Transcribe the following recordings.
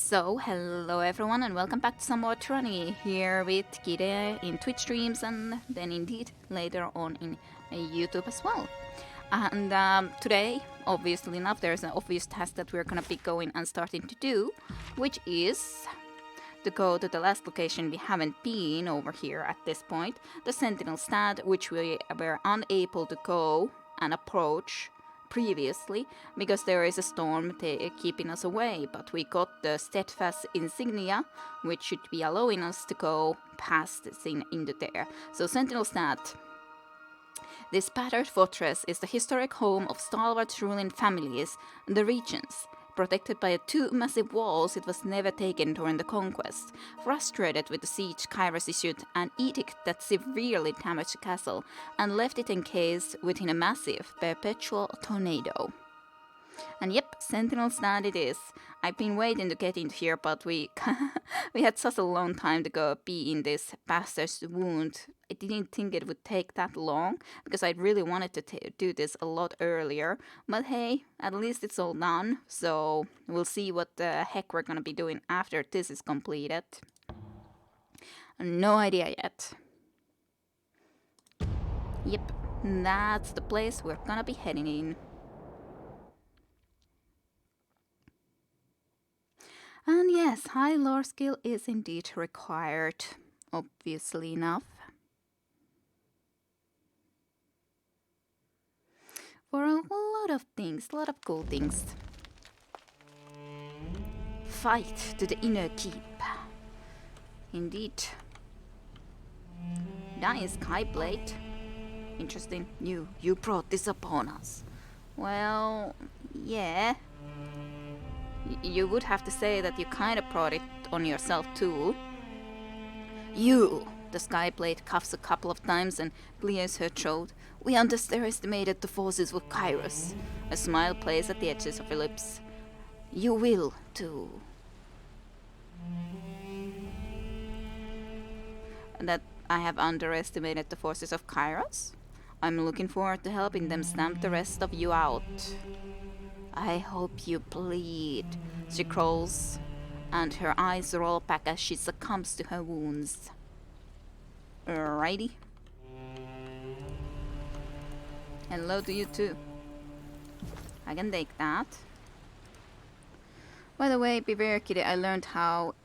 So, hello everyone and welcome back to some more Tyranny here with Kide in Twitch streams and then indeed later on in YouTube as well. And today, obviously enough, there's an obvious task that we're gonna be going and starting to do, which is to go to the last location we haven't been over here at this point, the Sentinel Stand, which we were unable to go and approach previously because there is a storm keeping us away, but we got the steadfast insignia which should be allowing us to go past into there. So Sentinel Stand. This battered fortress is the historic home of stalwart ruling families in the regions. Protected by two massive walls, it was never taken during the conquest. Frustrated with the siege, Kairos issued an edict that severely damaged the castle and left it encased within a massive, perpetual tornado. And yep, Sentinel Stand it is. I've been waiting to get into here, but we had such a long time to go be in this bastard's wound. I didn't think it would take that long, because I really wanted to do this a lot earlier. But hey, at least it's all done, so we'll see what the heck we're gonna be doing after this is completed. No idea yet. Yep, that's the place we're gonna be heading in. And yes, high lore skill is indeed required, obviously enough. For a lot of things, a lot of cool things. Fight to the inner keep. Indeed. Dying Skyblade. Interesting. You brought this upon us. Well, yeah. You would have to say that you kind of brought it on yourself too. You! The Skyblade coughs a couple of times and clears her throat. We underestimated the forces of Kairos. A smile plays at the edges of her lips. You will too. That I have underestimated the forces of Kairos? I'm looking forward to helping them stamp the rest of you out. I hope you bleed. She crawls, and her eyes roll back as she succumbs to her wounds. Alrighty. Hello to you too. I can take that. By the way, beware kitty, I learned how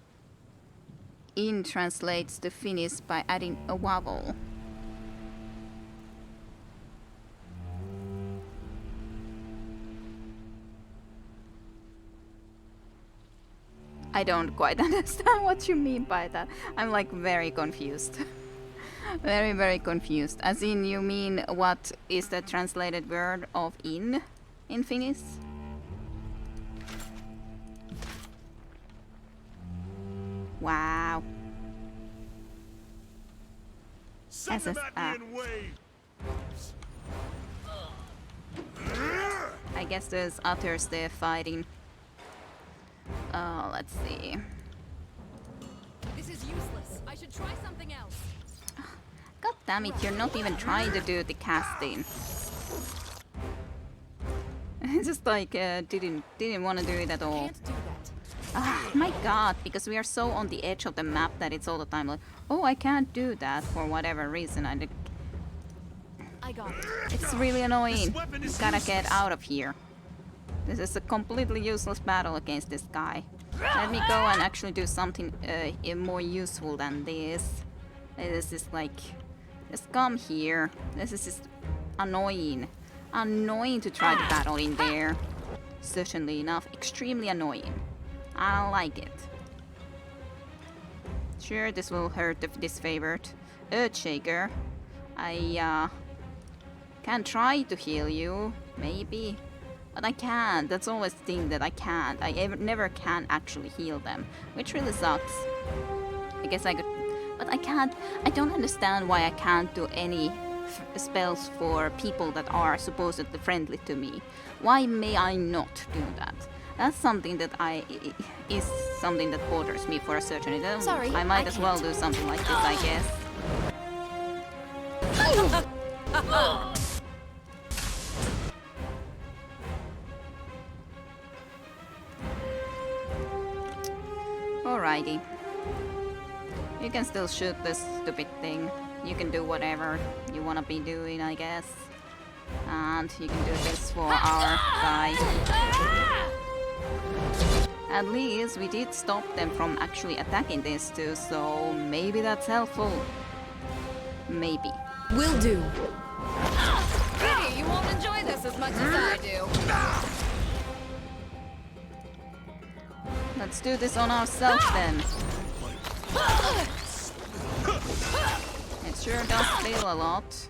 in translates to Finnish by adding a vowel. I don't quite understand what you mean by that. I'm like very confused. very confused. As in, you mean what is the translated word of in Finnish? Wow. I guess there's others there fighting. Let's see. This is useless. I should try something else. God damn it, you're not even trying to do the casting. Just like didn't want to do it at all. Can't do that. My god, because we are so on the edge of the map that it's all the time like, oh, I can't do that for whatever reason. I got it. It's really annoying. Gotta get out of here. This is a completely useless battle against this guy. Let me go and actually do something more useful than this. This is like... Just come here. This is just annoying. Annoying to try to battle in there. Certainly enough, extremely annoying. I don't like it. Sure, this will hurt the disfavored. Earthshaker. I can try to heal you, maybe. But I can't. That's always the thing that I can't. I never can actually heal them, which really sucks. I guess I could, but I can't. I don't understand why I can't do any spells for people that are supposedly friendly to me. Why may I not do that? That's something that is something that bothers me for a certain reason. Sorry, I might I as well do something like this, I guess. Alrighty. You can still shoot this stupid thing. You can do whatever you wanna be doing, I guess. And you can do this for our guy. At least we did stop them from actually attacking this too, so maybe that's helpful. Maybe. Will do. Pity you won't enjoy this as much as I do. Let's do this on ourselves then. It sure does feel a lot.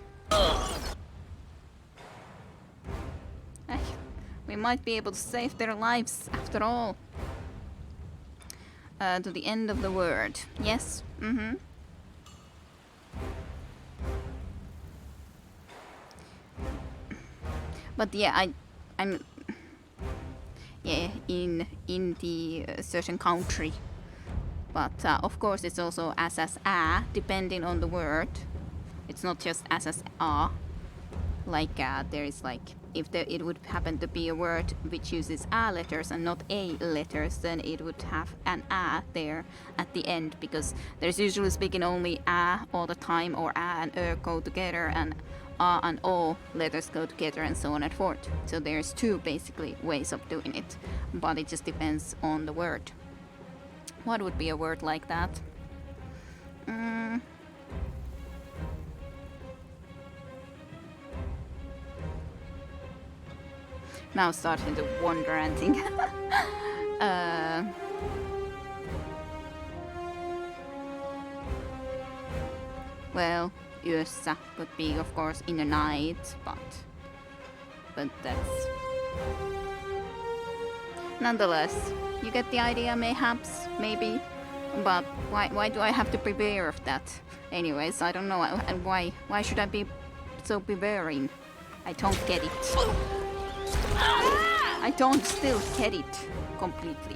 We might be able to save their lives after all. To the end of the word. Yes. Mm-hmm. But yeah, I'm yeah in the certain country. But of course, it's also as a depending on the word. It's not just as a. Like there is like if it would happen to be a word which uses a letters and not a letters, then it would have an a there at the end, because there's usually speaking only a all the time, or a and go together, and a and o letters go together, and so on and forth. So there's two basically ways of doing it, but it just depends on the word. What would be a word like that? Now starting to wonder and think. Well, yössä would be, of course, in the night, but that's... Nonetheless, you get the idea, mayhaps, maybe. But why do I have to be aware of that? Anyways, I don't know. And why should I be so bewering? I don't get it. I don't still get it completely.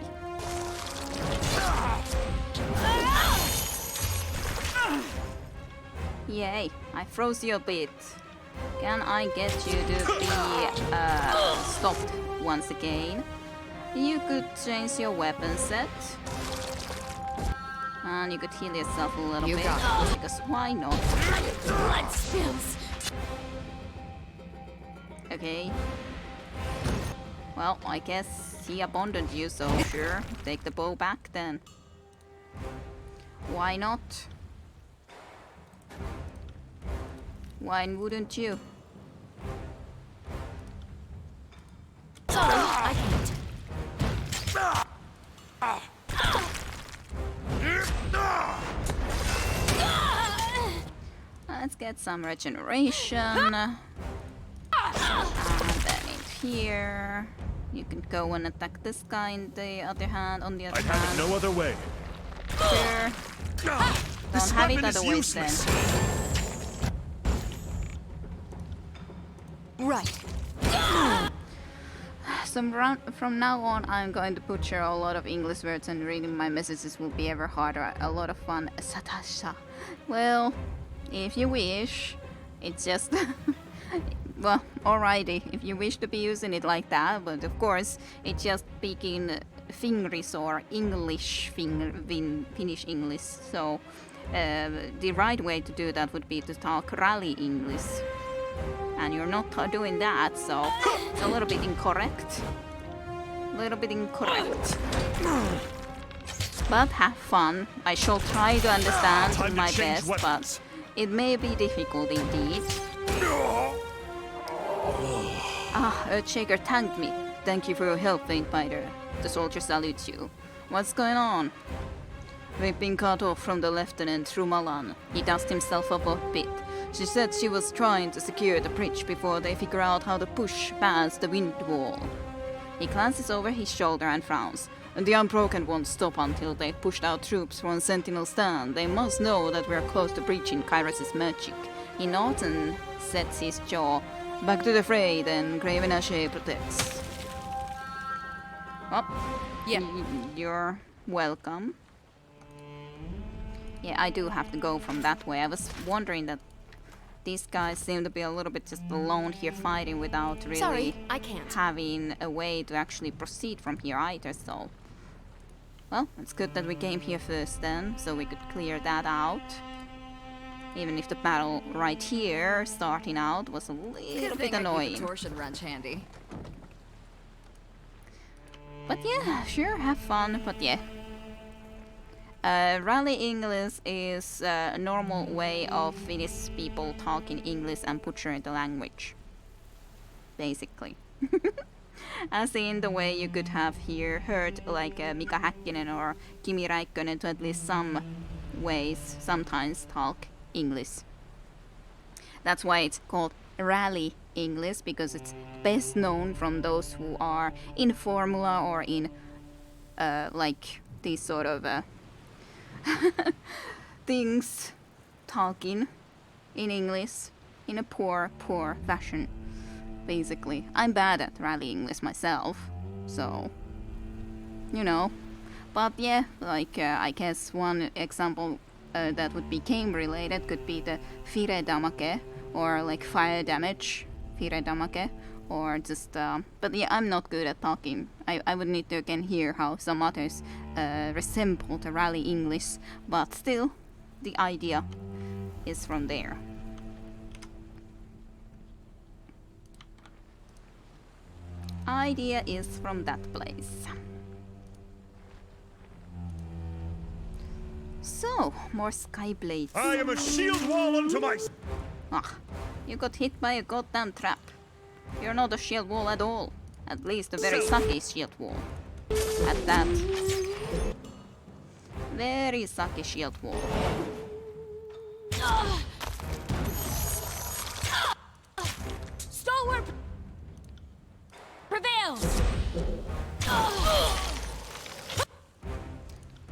Yay, I froze you a bit. Can I get you to be stopped once again? You could change your weapon set. And you could heal yourself a little bit. Because why not? Blood spills. Okay. Well, I guess he abandoned you, so sure. Take the bow back then. Why not? Why wouldn't you? Sorry, I can't. Let's get some regeneration. And then in here. You can go and attack this guy on the other hand. I have no other way. Sure. Don't have it other ways then. Right. So from now on, I'm going to butcher a lot of English words, and reading my messages will be ever harder. A lot of fun. Satasha. Well, if you wish. It's just... Well, alrighty, if you wish to be using it like that, but of course, it's just speaking Fingris or English, Finnish English, so the right way to do that would be to talk rally English. And you're not doing that, so it's a little bit incorrect. But have fun. I shall try to understand my best, but it may be difficult indeed. Earthshaker thanked me. Thank you for your help, Faintbiter. The soldier salutes you. What's going on? We've been cut off from the lieutenant through Malan. He dusted himself up a bit. She said she was trying to secure the bridge before they figure out how to push past the wind wall. He glances over his shoulder and frowns. And the Unbroken won't stop until they've pushed out troops from Sentinel Stand. They must know that we're close to breaching Kairos' magic. He nods and sets his jaw. Back to the fray, then Graven Ashe protects. Oh, Yeah. You're welcome. Yeah, I do have to go from that way. I was wondering that these guys seem to be a little bit just alone here fighting without really Sorry, I can't. having a way to actually proceed from here either, so... Well, it's good that we came here first then, so we could clear that out. Even if the battle right here, starting out, was a little bit annoying. Keep a torsion wrench handy. But yeah, sure, have fun, but yeah. Rally English is a normal way of Finnish people talking English and butchering the language. Basically. As in the way you could have here heard like Mika Häkkinen or Kimi Räikkönen to at least some ways sometimes talk English. That's why it's called rally English, because it's best known from those who are in formula or in like these sort of things talking in English in a poor fashion. Basically, I'm bad at rally English myself, so you know. But yeah, like I guess one example that would be game related could be the fire damage, or like fire damage, fire damage, or just. But yeah, I'm not good at talking. I would need to again hear how some others resemble the rally English, but still, the idea is from there. Idea is from that place. So, more Skyblades. I am a shield wall unto myself. Ah, you got hit by a goddamn trap. You're not a shield wall at all. At least a very sucky shield wall. At that. Very sucky shield wall. Stalwart prevails.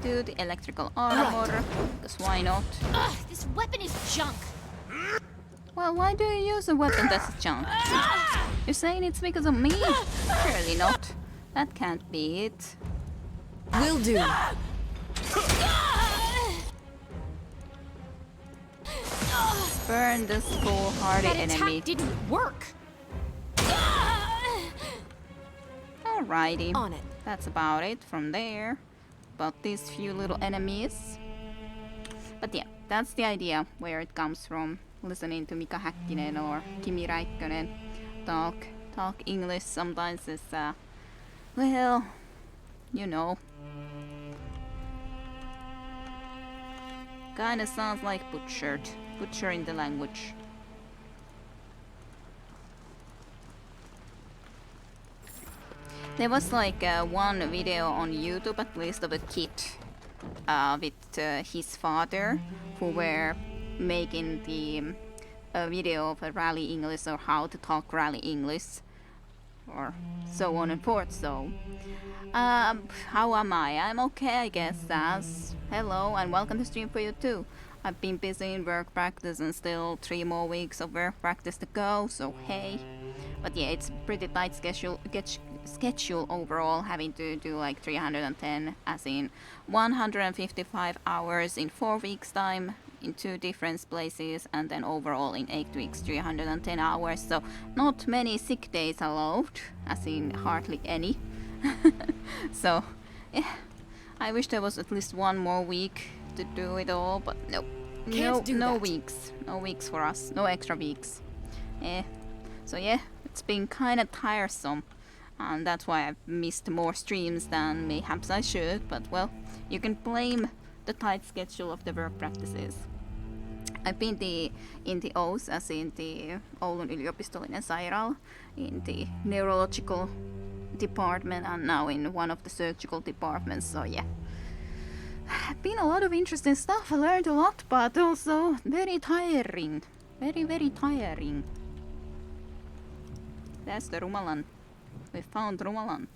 Do the electrical armor, because why not? This weapon is junk. Well, why do you use a weapon that's junk? You're saying it's because of me? Surely not. That can't be it. Will do. Burn this foolhardy That enemy. attack didn't work. Alrighty. On it. That's about it from there. About these few little enemies. But yeah, that's the idea where it comes from. Listening to Mika Häkkinen or Kimi Räikkönen talk English sometimes is well, you know. Kinda sounds like butchering the language. There was like one video on YouTube at least of a kid with his father who were making the video of a rally English or how to talk rally English or so on and forth. So how am I? I'm okay, I guess. As hello and welcome to stream for you too. I've been busy in work practice and still 3 more weeks of work practice to go, so hey. But yeah, it's pretty tight schedule overall, having to do like 310 as in 155 hours in 4 weeks time in 2 different places, and then overall in 8 weeks 310 hours, so not many sick days allowed, as in hardly any. So yeah, I wish there was at least 1 more week to do it all, but nope. No weeks for us, no extra weeks. So yeah, it's been kinda tiresome, and that's why I've missed more streams than mayhaps I should, but well, you can blame the tight schedule of the work practices. I've been in the O's, as in the Oulun yliopistollinen sairaala, in the neurological department, and now in one of the surgical departments, so yeah. Been a lot of interesting stuff, I learned a lot, but also very tiring. Very tiring. That's the Rumalan. We found Rumalan.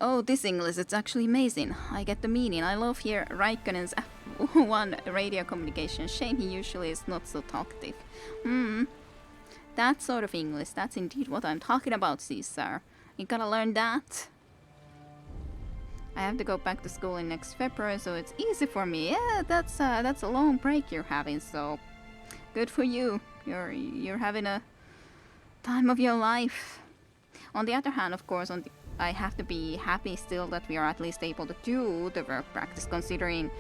Oh, this English, it's actually amazing. I get the meaning. I love here Räikkönen's F1 radio communication. Shame he usually is not so talkative. That sort of English, that's indeed what I'm talking about, Caesar. You gotta learn that. I have to go back to school in next February, so it's easy for me. Yeah, that's a long break you're having, so good for you. You're having a time of your life. On the other hand, of course, I have to be happy still that we are at least able to do the work practice, considering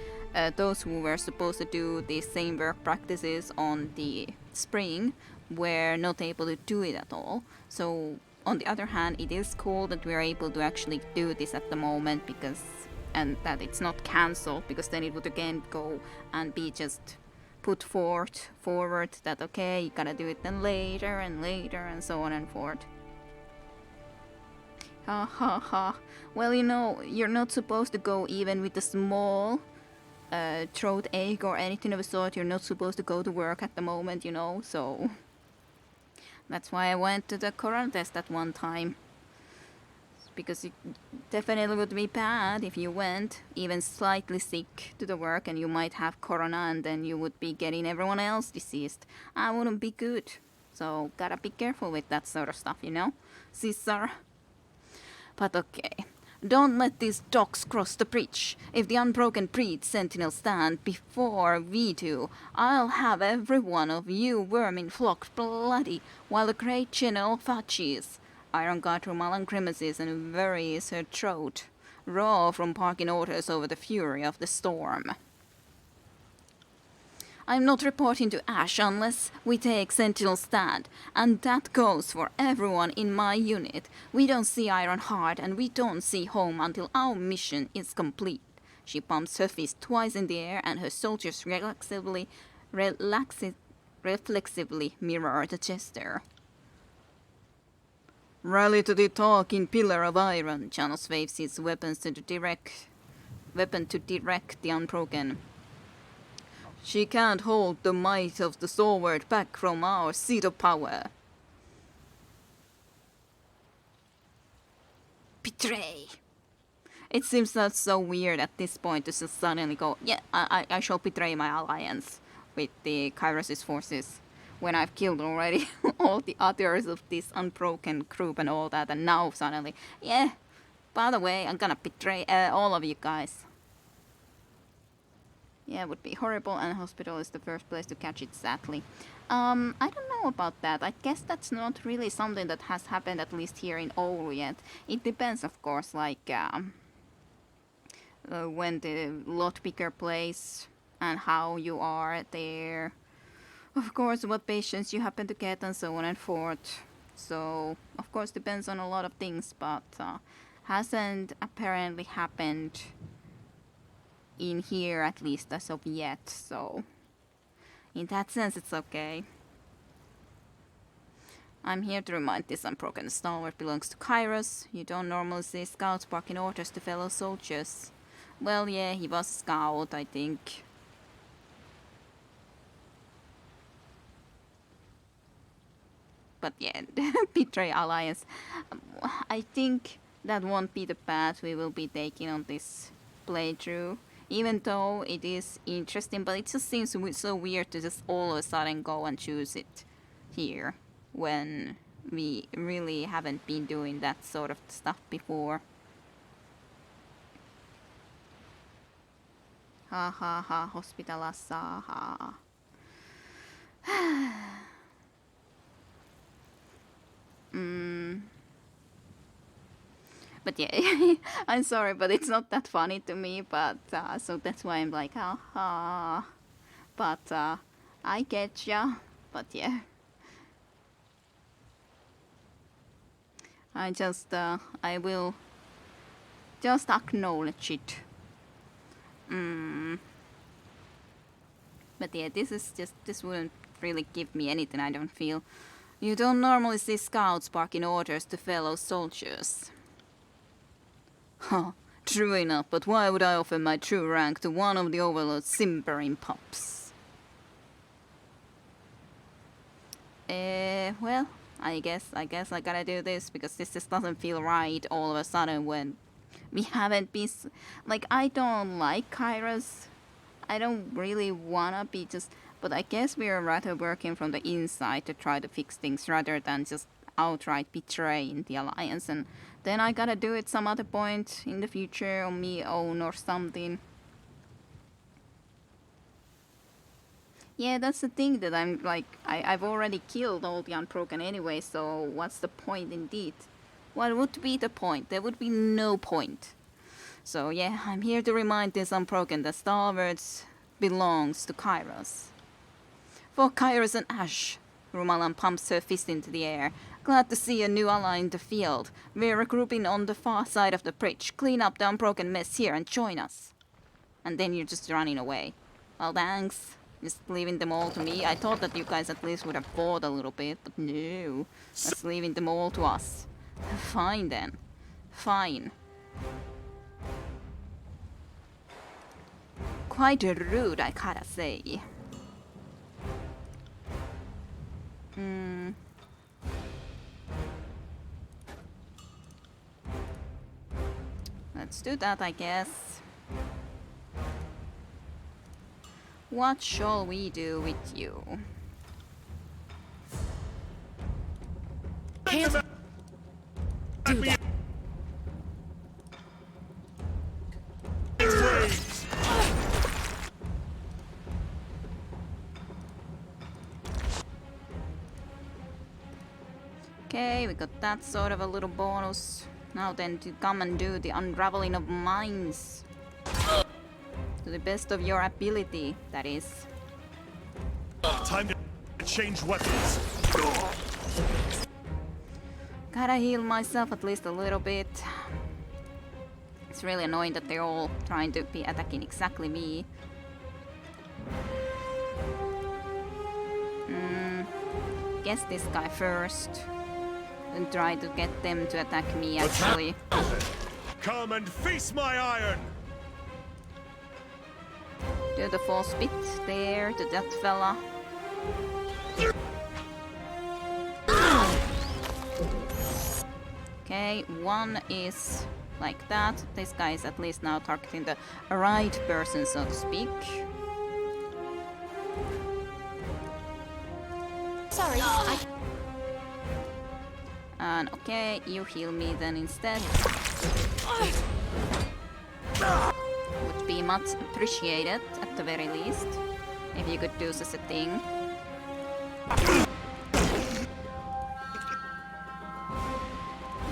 those who were supposed to do the same work practices on the spring were not able to do it at all. So on the other hand, it is cool that we are able to actually do this at the moment, because and that it's not cancelled, because then it would again go and be just put forward that okay, you gotta do it then later and later and so on and forth. Ha ha ha. Well, you know, you're not supposed to go even with a small throat ache or anything of the sort. You're not supposed to go to work at the moment, you know, so that's why I went to the corona test at one time. Because it definitely would be bad if you went even slightly sick to the work and you might have corona and then you would be getting everyone else diseased. I wouldn't be good. So gotta be careful with that sort of stuff, you know, Caesar. But okay, don't let these dogs cross the breach. If the unbroken breed sentinels stand before we do, I'll have every one of you vermin flocked bloody, while the great general fudges. Iron got through Malan grimaces and worries her throat, raw from barking orders over the fury of the storm. I'm not reporting to Ash unless we take Sentinel stand, and that goes for everyone in my unit. We don't see Ironheart and we don't see home until our mission is complete. She pumps her fist twice in the air and her soldiers reflexively mirror the gesture. Rally to the talking pillar of iron. Janos waves his weapon to direct the unbroken. She can't hold the might of the stalwart back from our seat of power. Betray. It seems that's so weird at this point to just suddenly go, yeah, I shall betray my alliance with the Kairos' forces, when I've killed already all the others of this unbroken group and all that, and now suddenly, yeah, by the way, I'm gonna betray all of you guys. Yeah, it would be horrible, and hospital is the first place to catch it, sadly. I don't know about that. I guess that's not really something that has happened, at least here in Oulu yet. It depends, of course, like when the lot picker plays and how you are there. Of course, what patients you happen to get and so on and forth. So, of course, depends on a lot of things, but hasn't apparently happened in here, at least as of yet, so in that sense it's okay. I'm here to remind this unbroken stalwart belongs to Kairos. You don't normally see scouts barking orders to fellow soldiers. Well, yeah, he was a scout, I think. But yeah, betray alliance. I think that won't be the path we will be taking on this playthrough. Even though it is interesting, but it just seems so weird to just all of a sudden go and choose it here, when we really haven't been doing that sort of stuff before. Ha ha ha, hospitalassa ha. But yeah, I'm sorry, but it's not that funny to me, but so that's why I'm like, haha. But I get ya. But yeah. I will just acknowledge it. But yeah, this wouldn't really give me anything, I don't feel. You don't normally see scouts barking orders to fellow soldiers. Huh, true enough, but why would I offer my true rank to one of the Overlord's simpering pups? Well, I guess I gotta do this, because this just doesn't feel right all of a sudden when we haven't been... Like, I don't like Kairos. I don't really wanna be just... But I guess we're rather working from the inside to try to fix things rather than just outright betraying the alliance, and then I gotta do it some other point in the future on me own or something. Yeah, that's the thing, that I'm like, I've already killed all the unbroken anyway, so what's the point indeed? What would be the point? There would be no point. So yeah, I'm here to remind this Unbroken that Stalwarts belongs to Kairos. For Kairos and Ash. Rumalan pumps her fist into the air. Glad to see a new ally in the field. We're regrouping on the far side of the bridge. Clean up the Unbroken mess here and join us. And then you're just running away. Well, thanks. Just leaving them all to me. I thought that you guys at least would have fought a little bit, but no. Just leaving them all to us. Fine then. Fine. Quite rude, I gotta say. Let's do that, I guess. What shall we do with you? Can't do that. Okay, we got that sort of a little bonus. Now then to come and do the unraveling of minds. To the best of your ability, that is. Time to change weapons. Gotta heal myself at least a little bit. It's really annoying that they're all trying to be attacking exactly me. Guess this guy first. And try to get them to attack me actually. Come and face my iron. Do the full spit there to that fella. Okay, one is like that. This guy is at least now targeting the right person, so to speak. Sorry. And okay, you heal me then instead. Would be much appreciated at the very least, if you could do such a thing.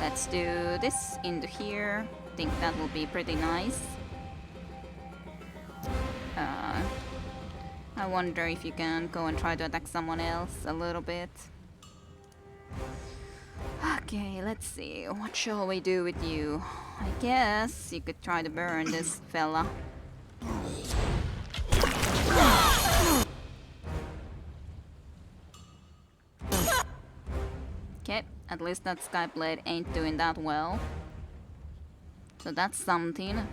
Let's do this into here. Think that will be pretty nice. I wonder if you can go and try to attack someone else a little bit. Okay, let's see. What shall we do with you? I guess you could try to burn this fella. Okay, at least that Skyblade ain't doing that well. So that's something.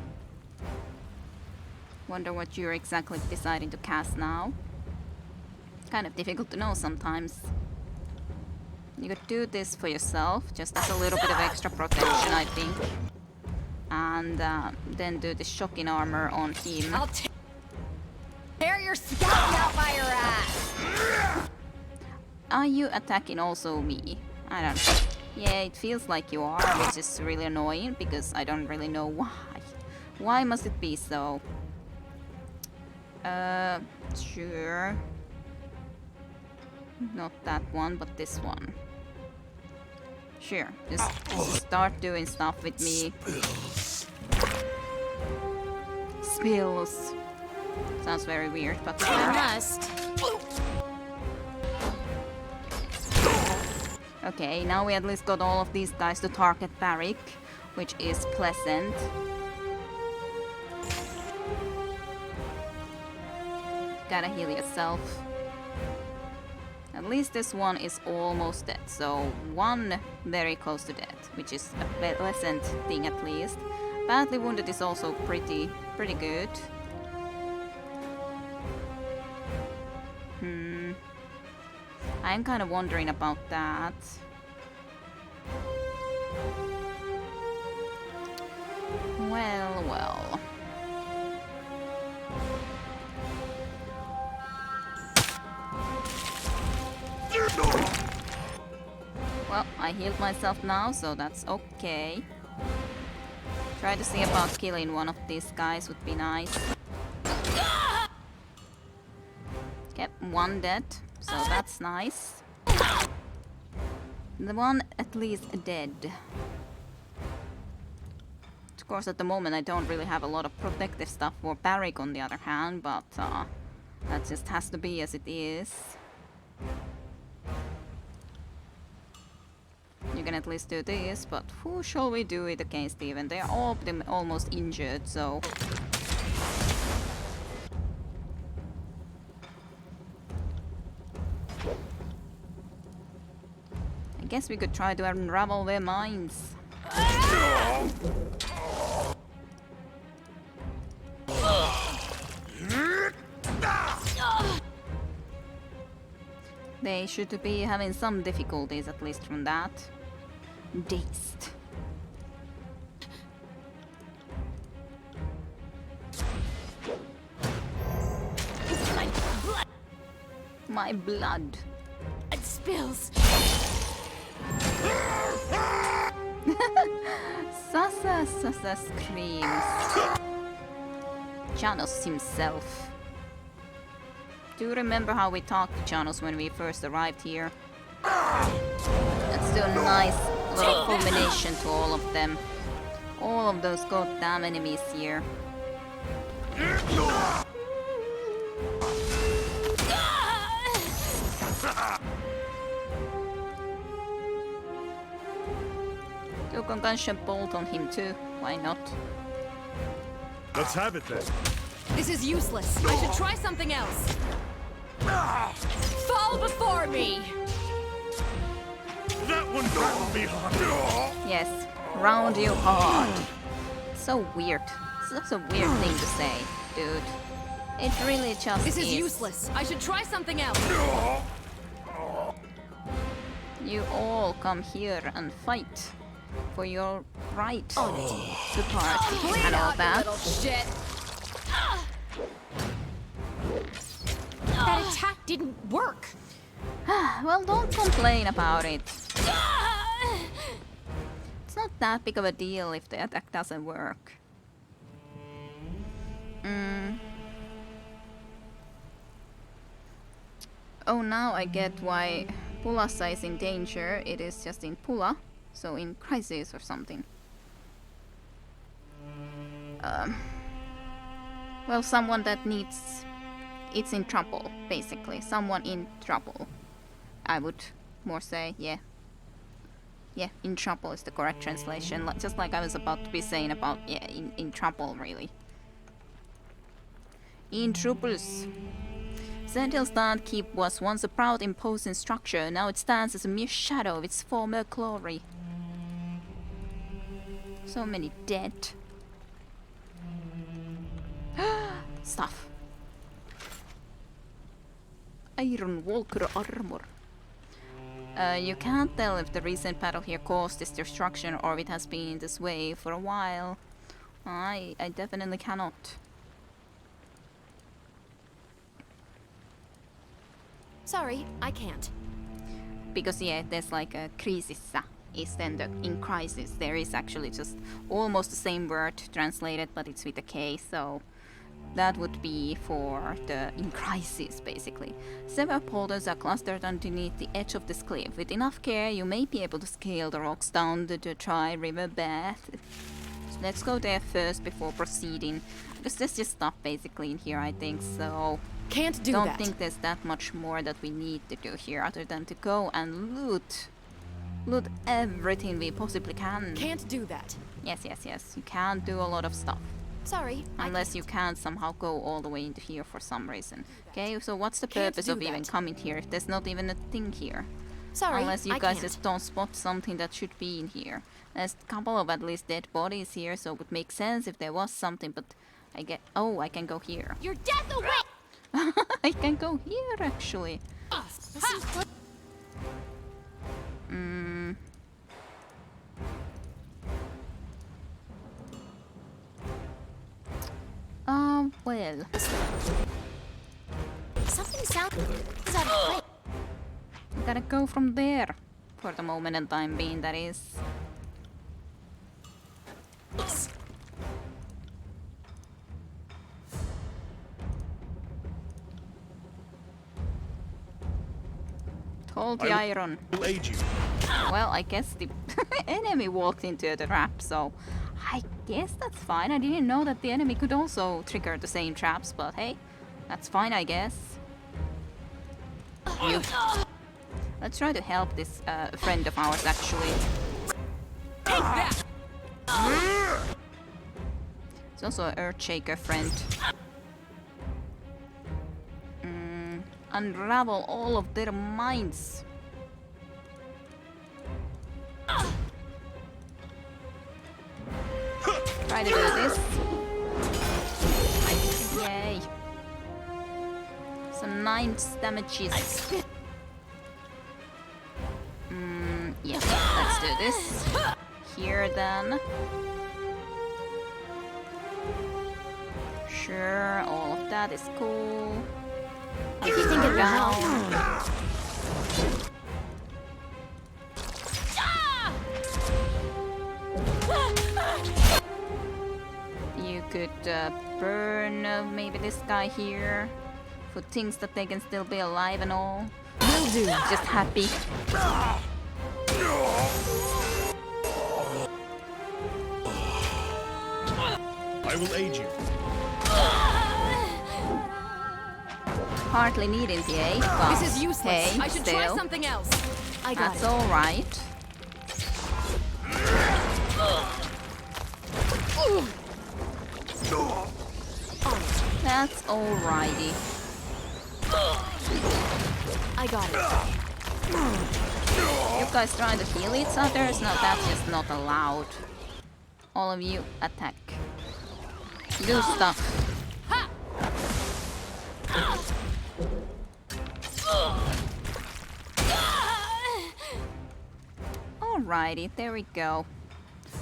Wonder what you're exactly deciding to cast now. Kind of difficult to know sometimes. You could do this for yourself, just as a little bit of extra protection, I think. And then do the shocking armor on him. I'll tear your scalp out by your ass. Are you attacking also me? I don't know. Yeah, it feels like you are, which is really annoying because I don't really know why. Why must it be so? Sure. Not that one, but this one. Sure, just start doing stuff with me. Spills. Sounds very weird, but Rust. okay, now we at least got all of these guys to target Barrick, which is pleasant. Gotta heal yourself. At least this one is almost dead, so one very close to death, which is a pleasant thing at least. Badly wounded is also pretty good. I'm kind of wondering about that. Well. Well, I healed myself now, so that's okay. Try to see about killing one of these guys would be nice. Okay, one dead, so that's nice. The one at least dead. Of course, at the moment I don't really have a lot of protective stuff for Barrick on the other hand, but that just has to be as it is. You can at least do this, but who shall we do it against even? They are all almost injured, so... I guess we could try to unravel their minds. They should be having some difficulties, at least from that. Dazed. My blood. It spills. Sasa screams. Janos himself. Do you remember how we talked to Janos when we first arrived here? Let's do a nice little culmination to all of them. All of those goddamn enemies here. You can gunshot bolt on him too, why not? Let's have it then. This is useless. I should try something else. Fall before me! That one rattled me hard. Yes, round you hard. So weird. Such a weird thing to say, dude. It really just This is useless. I should try something else. You all come here and fight for your right to party Clean and all out, you that. little shit! That attack didn't work. Well, don't complain about it. It's not that big of a deal if the attack doesn't work. Oh, now I get why Pulassa is in danger. It is just in Pula, so in crisis or something. Well, someone that needs... It's in trouble, basically. Someone in trouble. I would more say, yeah. Yeah, in trouble is the correct translation. Just like I was about to be saying about, yeah, in trouble, really. In troubles. Sandhill's Keep was once a proud, imposing structure. Now it stands as a mere shadow of its former glory. So many dead. Stuff. Iron Walker armor. You can't tell if the recent battle here caused this destruction or if it has been this way for a while. I definitely cannot. Sorry, I can't. Because yeah, there's like a krisissa is then the in crisis. There is actually just almost the same word translated, but it's with a K, so that would be for the in crisis, basically. Several boulders are clustered underneath the edge of this cliff. With enough care, you may be able to scale the rocks down the dry river bed. So let's go there first before proceeding. Because there's just stuff basically in here, I think, so... Can't do Don't that. think there's that much more that we need to do here other than to go and loot. Loot everything we possibly can. Can't do that. Yes, yes, yes. You can't do a lot of stuff. Sorry, Unless you can't somehow go all the way into here for some reason. Okay, so what's the Can't purpose do of even that. coming here if there's not even a thing here? Sorry, Unless you I guys can't. just don't spot something that should be in here. There's a couple of at least dead bodies here, so it would make sense if there was something, but I get... Oh, I can go here. Your death away! I can go here, actually. Well. Something sounds out of place. We gotta go from there. For the moment and time being, that is. Hold the iron. Will aid you. Well, I guess the enemy walked into the trap, so I guess that's fine. I didn't know that the enemy could also trigger the same traps, but hey, that's fine, I guess. You. Let's try to help this friend of ours, actually. Take that! It's also an Earthshaker friend. Unravel all of their minds. Try to do this. Yay. Some 9 damages. Yeah, let's do this. Here then. Sure, all of that is cool. If you think it down. You could burn maybe this guy here for things that they can still be alive and all. Will do. Just happy. I will aid you. Hardly needed, eh? But This is useless. hey, I should still, try something else. I got that's it. all right. That's alrighty. I got it. You guys trying to heal each other? No, that's just not allowed. All of you attack. Do stuff. Alrighty, there we go.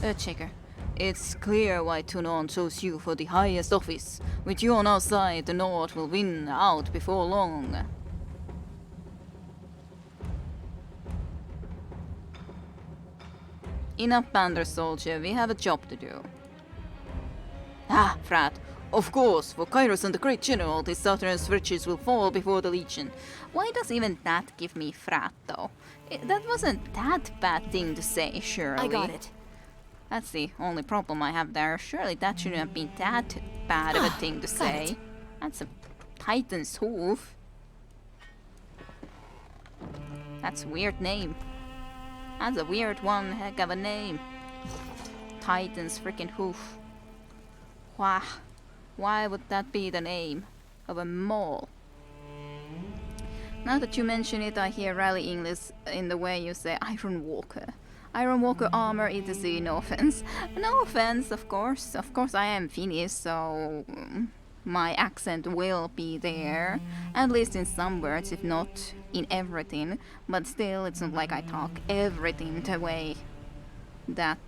Earthshaker. It's clear why Tunon chose you for the highest office. With you on our side, the North will win out before long. Enough banter, soldier. We have a job to do. Ah, Frat. Of course, for Kairos and the Great General, the Southern's riches will fall before the Legion. Why does even that give me Frat, though? That wasn't that bad thing to say, surely. I got it. That's the only problem I have there. Surely that shouldn't have been that bad of a thing to say. That's a Titan's hoof. That's a weird name. That's a weird one, heck of a name. Titan's freaking hoof. Why? Why would that be the name of a mole? Now that you mention it, I hear rally English in the way you say Iron Walker. Iron Walker armor, etc. No offense. No offense, of course. Of course I am Finnish, so my accent will be there. At least in some words, if not in everything. But still, it's not like I talk everything the way that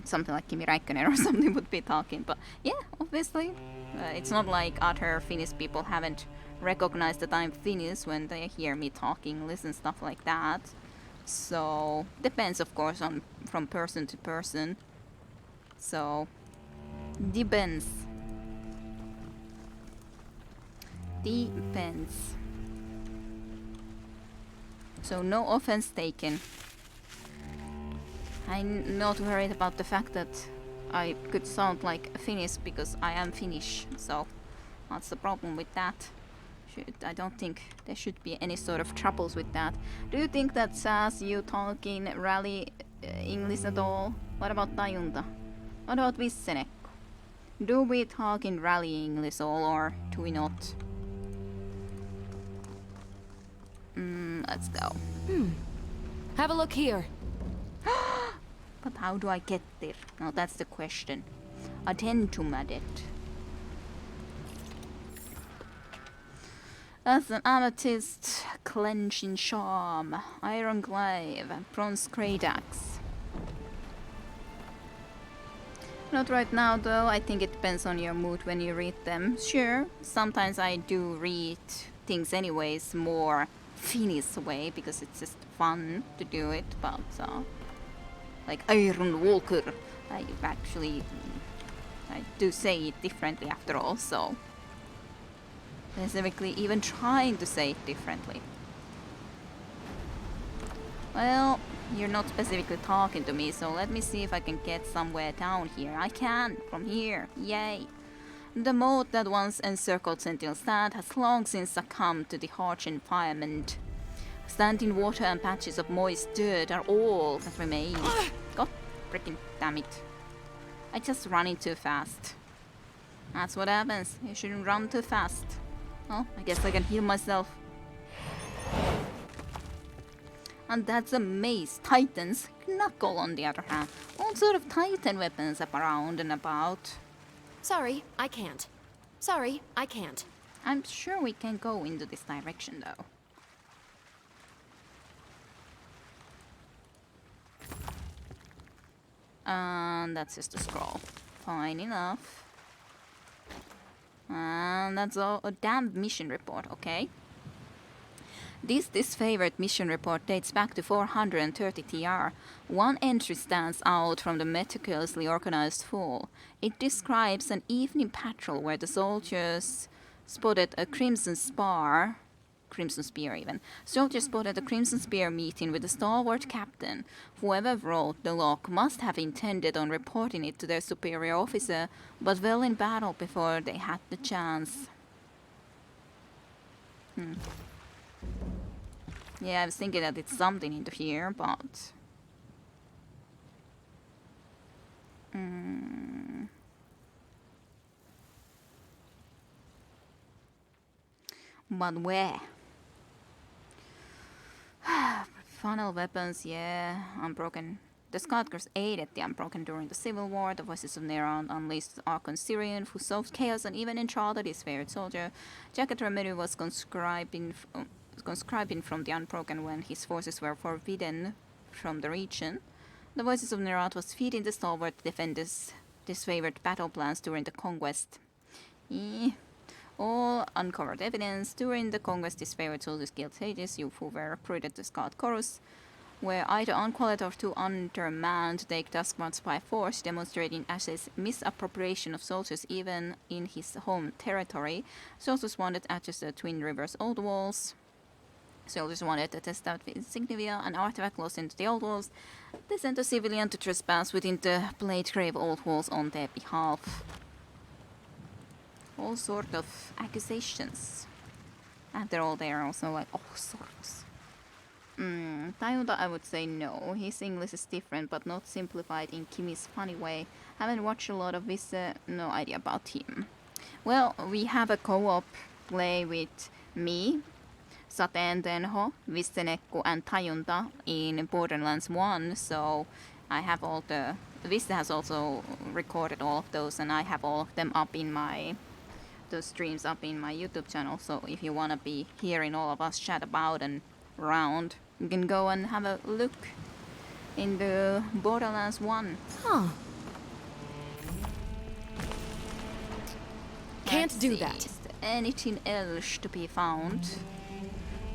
something like Kimi Räikkönen or something would be talking. But yeah, obviously, it's not like other Finnish people haven't recognized that I'm Finnish when they hear me talk English and stuff like that. So depends, of course, on from person to person. So depends. Depends. So no offense taken. I'm not worried about the fact that I could sound like Finnish because I am Finnish. So what's the problem with that? I don't think there should be any sort of troubles with that. Do you think that says you talk in rally English at all? What about Tajunta? What about Vissenekko? Do we talk in rally English all, or do we not? Let's go. Have a look here. But how do I get there? Now that's the question. Attend to Madet. That's an amethyst, clenching charm, iron glaive, bronze great axe. Not right now though, I think it depends on your mood when you read them. Sure, sometimes I do read things anyways more Finnish way because it's just fun to do it, but like Iron Walker, I do say it differently after all, so specifically even trying to say it differently. Well, You're not specifically talking to me, so let me see if I can get somewhere down here. I can, from here. Yay. The moat that once encircled Sentinel Sand has long since succumbed to the harsh environment. Standing water and patches of moist dirt are all that remain. God freaking damn it. I just running too fast. That's what happens. You shouldn't run too fast. Well, I guess I can heal myself. And that's a mace. Titan's knuckle, on the other hand. All sort of Titan weapons up around and about. Sorry, I can't. Sorry, I can't. I'm sure we can go into this direction, though. And that's just a scroll. Fine enough. And that's all a damn mission report, okay? This disfavored mission report dates back to 430 TR. One entry stands out from the meticulously organized full. It describes an evening patrol where the soldiers spotted a Crimson Spear even. Soldiers spotted a Crimson Spear meeting with a stalwart captain. Whoever wrote the log must have intended on reporting it to their superior officer, but fell in battle before they had the chance. Yeah, I was thinking that it's something into here, but... But where? Funnel weapons, yeah, unbroken. The Scoutgirls aided the Unbroken during the Civil War. The voices of Neron unleashed Archon Syrian, who solved chaos and even enchanted his favorite soldier. Jacket Remedu was conscribing from the Unbroken when his forces were forbidden from the region. The voices of Nerat was feeding the stalwart defenders disfavored battle plans during the conquest. All uncovered evidence during the conquest disfavored soldiers killed sages, you who were recruited to scout chorus, were either unqualified or too undermanned to take taskmarks by force, demonstrating Ash's misappropriation of soldiers even in his home territory. Soldiers wanted access to the Twin Rivers Old Walls. Soldiers wanted to test out insignia and artifact lost into the Old Walls. They sent a civilian to trespass within the Bladegrave Old Walls on their behalf. All sort of accusations. After all, they are also like, oh, sorts. Tayunda, I would say no. His English is different, but not simplified in Kimi's funny way. Haven't watched a lot of this, no idea about him. Well, we have a co-op play with me, Sateen Tenho, Vissenekku, and Tayunda in Borderlands 1, so I have all the... Visse has also recorded all of those, and I have all of them up in my... those streams up in my YouTube channel, so if you want to be hearing all of us chat about and around, you can go and have a look in the Borderlands 1. Huh. Can't Let's do see, that. Is there anything else to be found?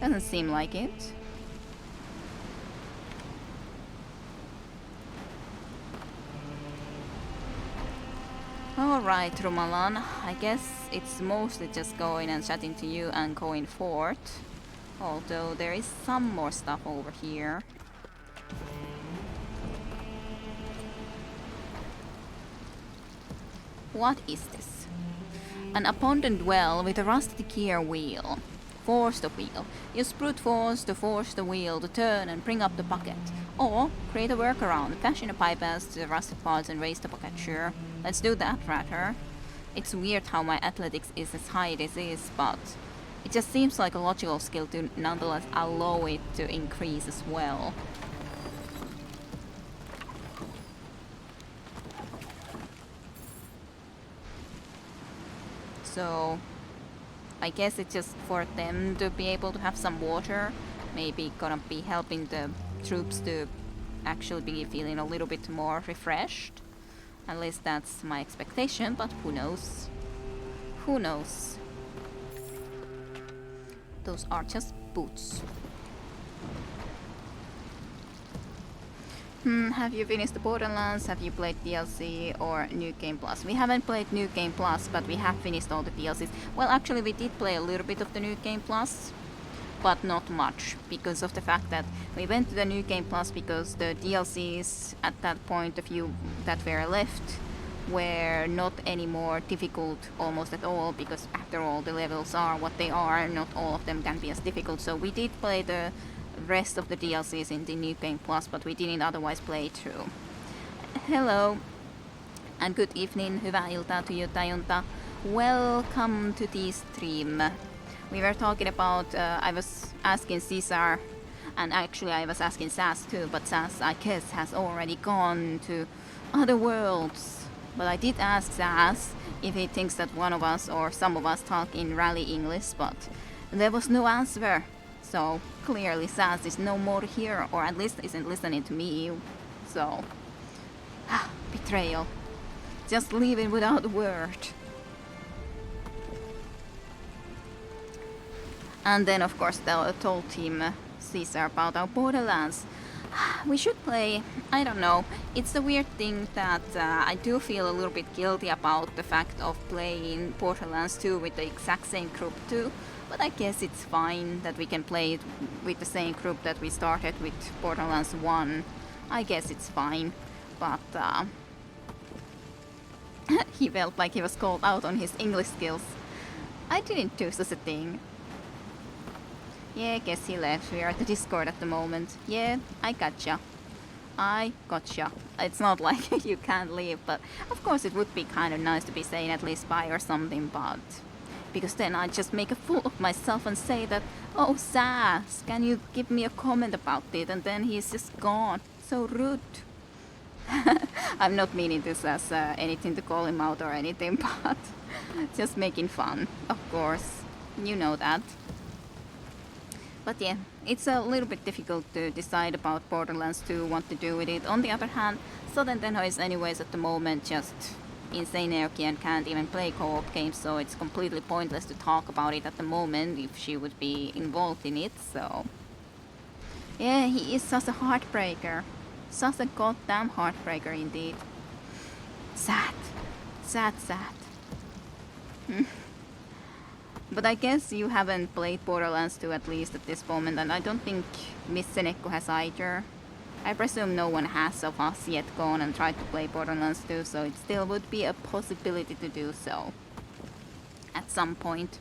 Doesn't seem like it. Alright, Rumalan, I guess it's mostly just going and chatting to you and going forth. Although there is some more stuff over here. What is this? An abandoned well with a rusty gear wheel. Force the wheel. Use brute force to force the wheel to turn and bring up the bucket. Or create a workaround. Fashion a bypass to the rusted parts and raise the bucket. Sure, let's do that rather. It's weird how my athletics is as high as it is, but it just seems like a logical skill to nonetheless allow it to increase as well. So I guess it's just for them to be able to have some water. Maybe gonna be helping the troops to actually be feeling a little bit more refreshed. At least that's my expectation, but who knows? Who knows? Those are just boots. Have you finished the Borderlands? Have you played DLC or New Game Plus? We haven't played New Game Plus, but we have finished all the DLCs. Well, actually we did play a little bit of the New Game Plus. but not much, because of the fact that we went to the New Game Plus because the DLCs at that point, the few that were left, were not any more difficult almost at all, because after all the levels are what they are, not all of them can be as difficult. So we did play the rest of the DLCs in the New Game Plus, but we didn't otherwise play through. Hello and good evening, hyvää iltaa to you, Tajunta. Welcome to the stream. We were talking about, I was asking Caesar, and actually I was asking Sass too, but Sass I guess has already gone to other worlds. But I did ask Sass if he thinks that one of us or some of us talk in rally English, but there was no answer. So clearly Sass is no more here, or at least isn't listening to me. So, betrayal. Just leaving without a word. And then of course I told him, Caesar, about our Borderlands. We should play, I don't know, it's the weird thing that I do feel a little bit guilty about the fact of playing Borderlands 2 with the exact same group too, but I guess it's fine that we can play it with the same group that we started with Borderlands 1. I guess it's fine, but he felt like he was called out on his English skills. I didn't do such a thing. Yeah, guess he left. We are at the Discord at the moment. Yeah, I gotcha. It's not like you can't leave, but of course it would be kind of nice to be saying at least bye or something, but... because then I'd just make a fool of myself and say that, oh Sass, can you give me a comment about it? And then he's just gone. So rude. I'm not meaning this as anything to call him out or anything, but just making fun, of course. You know that. But yeah, it's a little bit difficult to decide about Borderlands 2, what to do with it. On the other hand, Southern Tenho is anyways at the moment just insane nerky and can't even play co-op games, so it's completely pointless to talk about it at the moment if she would be involved in it, so... yeah, he is such a heartbreaker. Such a goddamn heartbreaker indeed. Sad. Sad, sad. But I guess you haven't played Borderlands 2 at least at this moment, and I don't think Miss Seneko has either. I presume no one has of us yet gone and tried to play Borderlands 2, so it still would be a possibility to do so. At some point,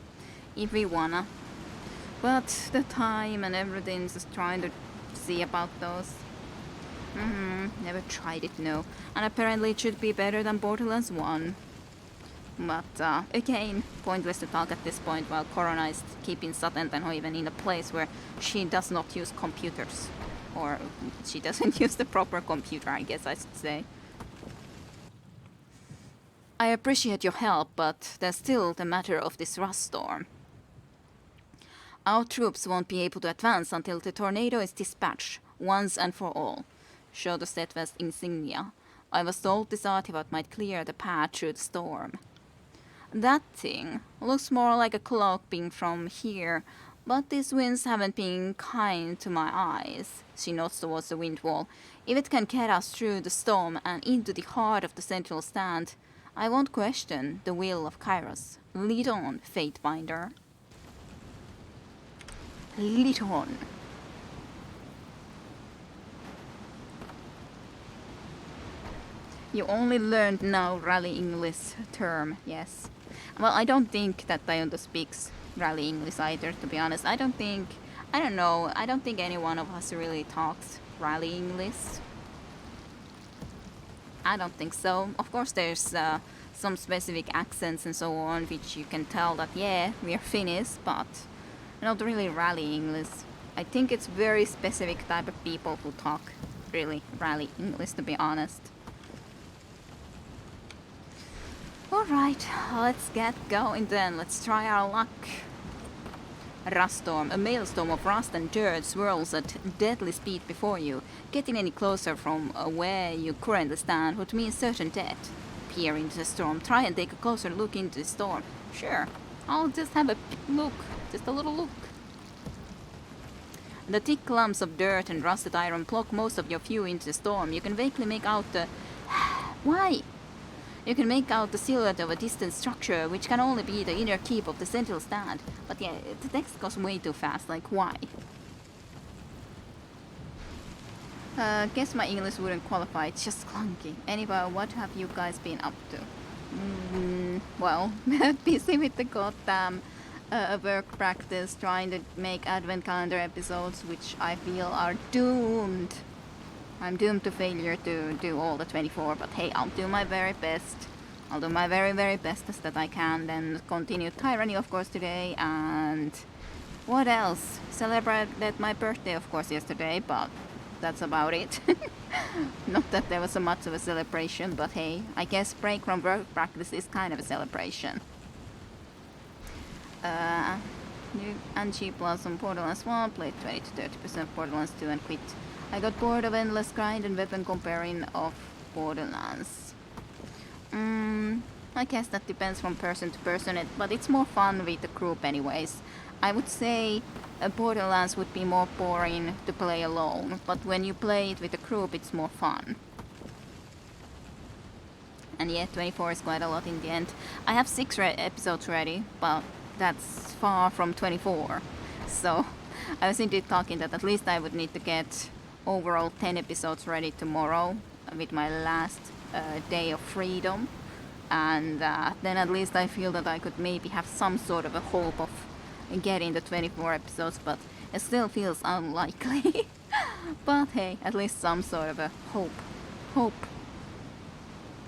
if we wanna. But the time and everything, just trying to see about those. Never tried it, no. And apparently it should be better than Borderlands 1. But again, pointless to talk at this point while Corona is keeping Southern Tenho even in a place where she does not use computers. Or she doesn't use the proper computer, I guess I should say. I appreciate your help, but there's still the matter of this rust storm. Our troops won't be able to advance until the tornado is dispatched, once and for all. Show the steadfast insignia. I was told this artifact might clear the path through the storm. That thing looks more like a cloak beam from here, but these winds haven't been kind to my eyes. She nods towards the wind wall. If it can get us through the storm and into the heart of the central stand, I won't question the will of Kairos. Lead on, Fatebinder. Lead on. You only learned now rally English term, yes. Well, I don't think that Tajunta speaks rally English either, to be honest. I don't think any one of us really talks rally English. I don't think so. Of course there's some specific accents and so on, which you can tell that, yeah, we are Finnish, but not really rally English. I think it's very specific type of people who talk really rally English, to be honest. Alright, let's get going then. Let's try our luck. Rust storm. A maelstrom of rust and dirt swirls at deadly speed before you. Getting any closer from where you currently stand would mean certain death. Peer into the storm. Try and take a closer look into the storm. Sure, I'll just have a look. Just a little look. The thick clumps of dirt and rusted iron block most of your view into the storm. You can vaguely make out the... Why? You can make out the silhouette of a distant structure, which can only be the inner keep of the central stand. But yeah, the text goes way too fast, like why? Guess my English wouldn't qualify, it's just clunky. Anyway, what have you guys been up to? Well, busy with the goddamn work practice, trying to make advent calendar episodes, which I feel are doomed. I'm doomed to failure to do all the 24, but hey, I'll do my very best. I'll do my very, very best as that I can. Then continue Tyranny, of course, today, and what else? Celebrated my birthday, of course, yesterday, but that's about it. Not that there was so much of a celebration, but hey, I guess break from work practice is kind of a celebration. New and cheap plus on Borderlands 1, played 20 to 30% Borderlands 2 and quit. I got bored of endless grind and weapon comparing of Borderlands. I guess that depends from person to person, but it's more fun with the group anyways. I would say Borderlands would be more boring to play alone, but when you play it with a group it's more fun. And yeah, 24 is quite a lot in the end. I have 6 episodes ready, but that's far from 24. So I was indeed talking that at least I would need to get overall 10 episodes ready tomorrow with my last day of freedom, and then at least I feel that I could maybe have some sort of a hope of getting the 24 episodes, but it still feels unlikely. But hey, at least some sort of a hope,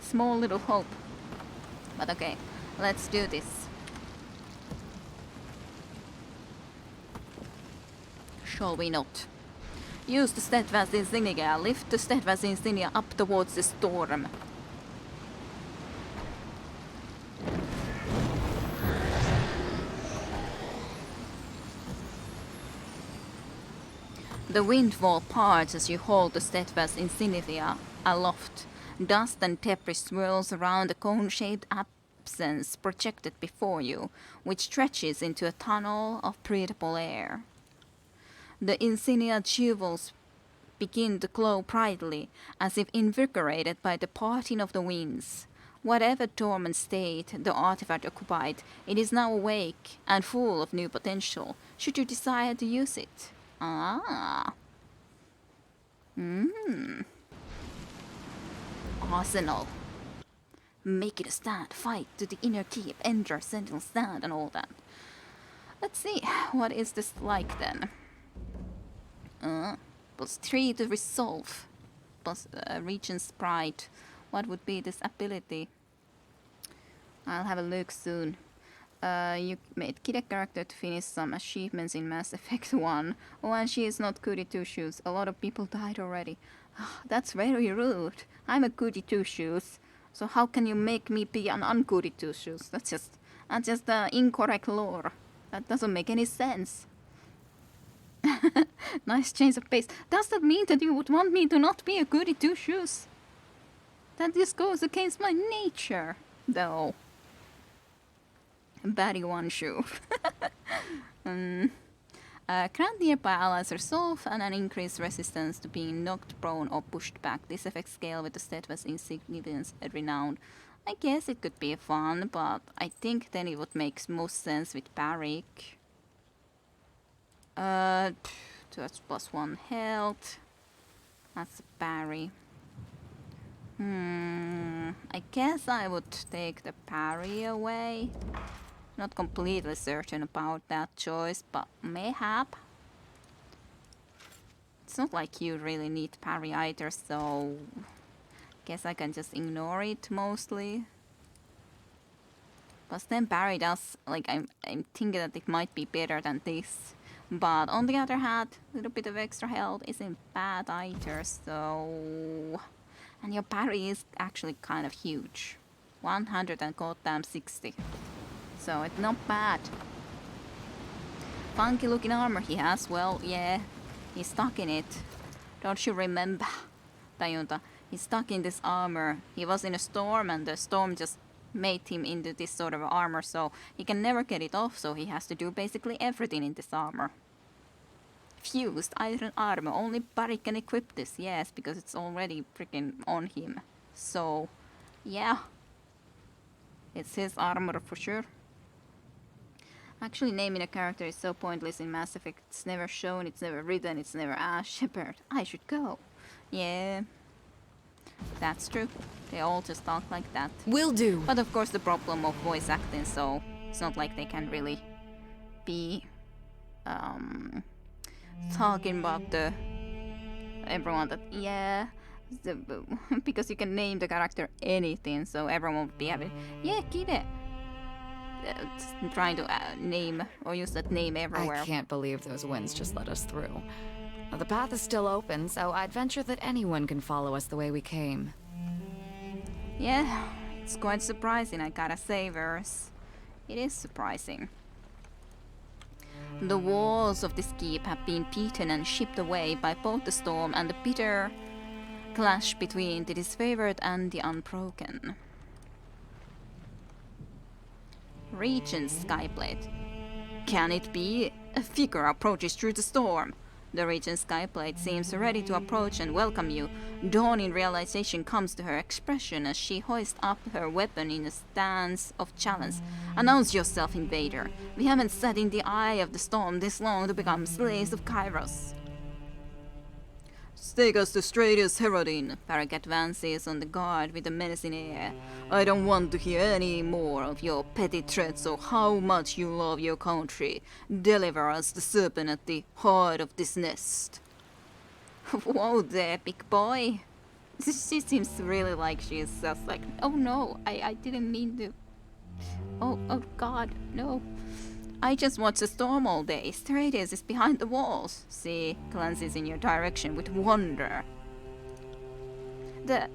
small little hope. But okay, let's do this. Shall we not? Use the steadfast insignia. Lift the steadfast insignia up towards the storm. The wind wall parts as you hold the steadfast insignia aloft. Dust and debris swirls around the cone-shaped absence projected before you, which stretches into a tunnel of breathable air. The insignia jewels begin to glow brightly, as if invigorated by the parting of the winds. Whatever dormant state the artifact occupied, it is now awake and full of new potential, should you desire to use it. Arsenal. Make it a stand, fight to the inner keep, enter, sentinel stand, and all that. Let's see, what is this like then? +3 to resolve. Plus region sprite. What would be this ability? I'll have a look soon. You made Kid a character to finish some achievements in Mass Effect 1. Oh, and she is not goody two-shoes. A lot of people died already. That's very rude. I'm a goody two-shoes. So how can you make me be an ungoody two-shoes? That's just incorrect lore. That doesn't make any sense. Nice change of pace. Does that mean that you would want me to not be a goody two-shoes? That just goes against my nature, though. Batty one shoe. Grant nearby allies resolve and an increased resistance to being knocked prone or pushed back. This effect scale with the steadfast insignificance and renown. I guess it could be fun, but I think then it would make most sense with Barrick. That's +1 health. That's Barry. I guess I would take the parry away. Not completely certain about that choice, but mayhap. It's not like you really need parry either, so guess I can just ignore it mostly. But then parry does, like, I'm thinking that it might be better than this. But on the other hand, a little bit of extra health isn't bad either, so... And your parry is actually kind of huge. 100 and goddamn 60. So it's not bad. Funky looking armor he has. Well, yeah, he's stuck in it. Don't you remember, Tajunta? He's stuck in this armor. He was in a storm and the storm just made him into this sort of armor, so he can never get it off, so he has to do basically everything in this armor. Fused iron armor. Only Barry can equip this, yes, because it's already freaking on him. So, yeah. It's his armor for sure. Actually, naming a character is so pointless in Mass Effect. It's never shown, it's never written, it's never Ash, Shepard. I should go. Yeah, that's true. They all just talk like that. Will do. But of course the problem of voice acting, so it's not like they can really be talking about the everyone that because you can name the character anything, so everyone would be happy. Yeah, Kide. Trying to name or use that name everywhere. I can't believe those winds just let us through. The path is still open, so I'd venture that anyone can follow us the way we came. Yeah, it's quite surprising, I gotta say, Verse. It is surprising. The walls of this keep have been beaten and shipped away by both the storm and the bitter clash between the disfavored and the unbroken. Regent's Skyblade. Can it be? A figure approaches through the storm. The Regent's Skyblade seems ready to approach and welcome you. Dawning realization comes to her expression as she hoists up her weapon in a stance of challenge. Announce yourself, invader. We haven't sat in the eye of the storm this long to become slaves of Kairos. Stake us the straightest Herodin. Varric advances on the guard with a menacing air. I don't want to hear any more of your petty threats or how much you love your country. Deliver us the serpent at the heart of this nest. Whoa there, big boy. She seems really like she's just like, oh no, I didn't mean to. Oh god, no. I just watch the storm all day. Stratus is behind the walls. She glances in your direction with wonder. The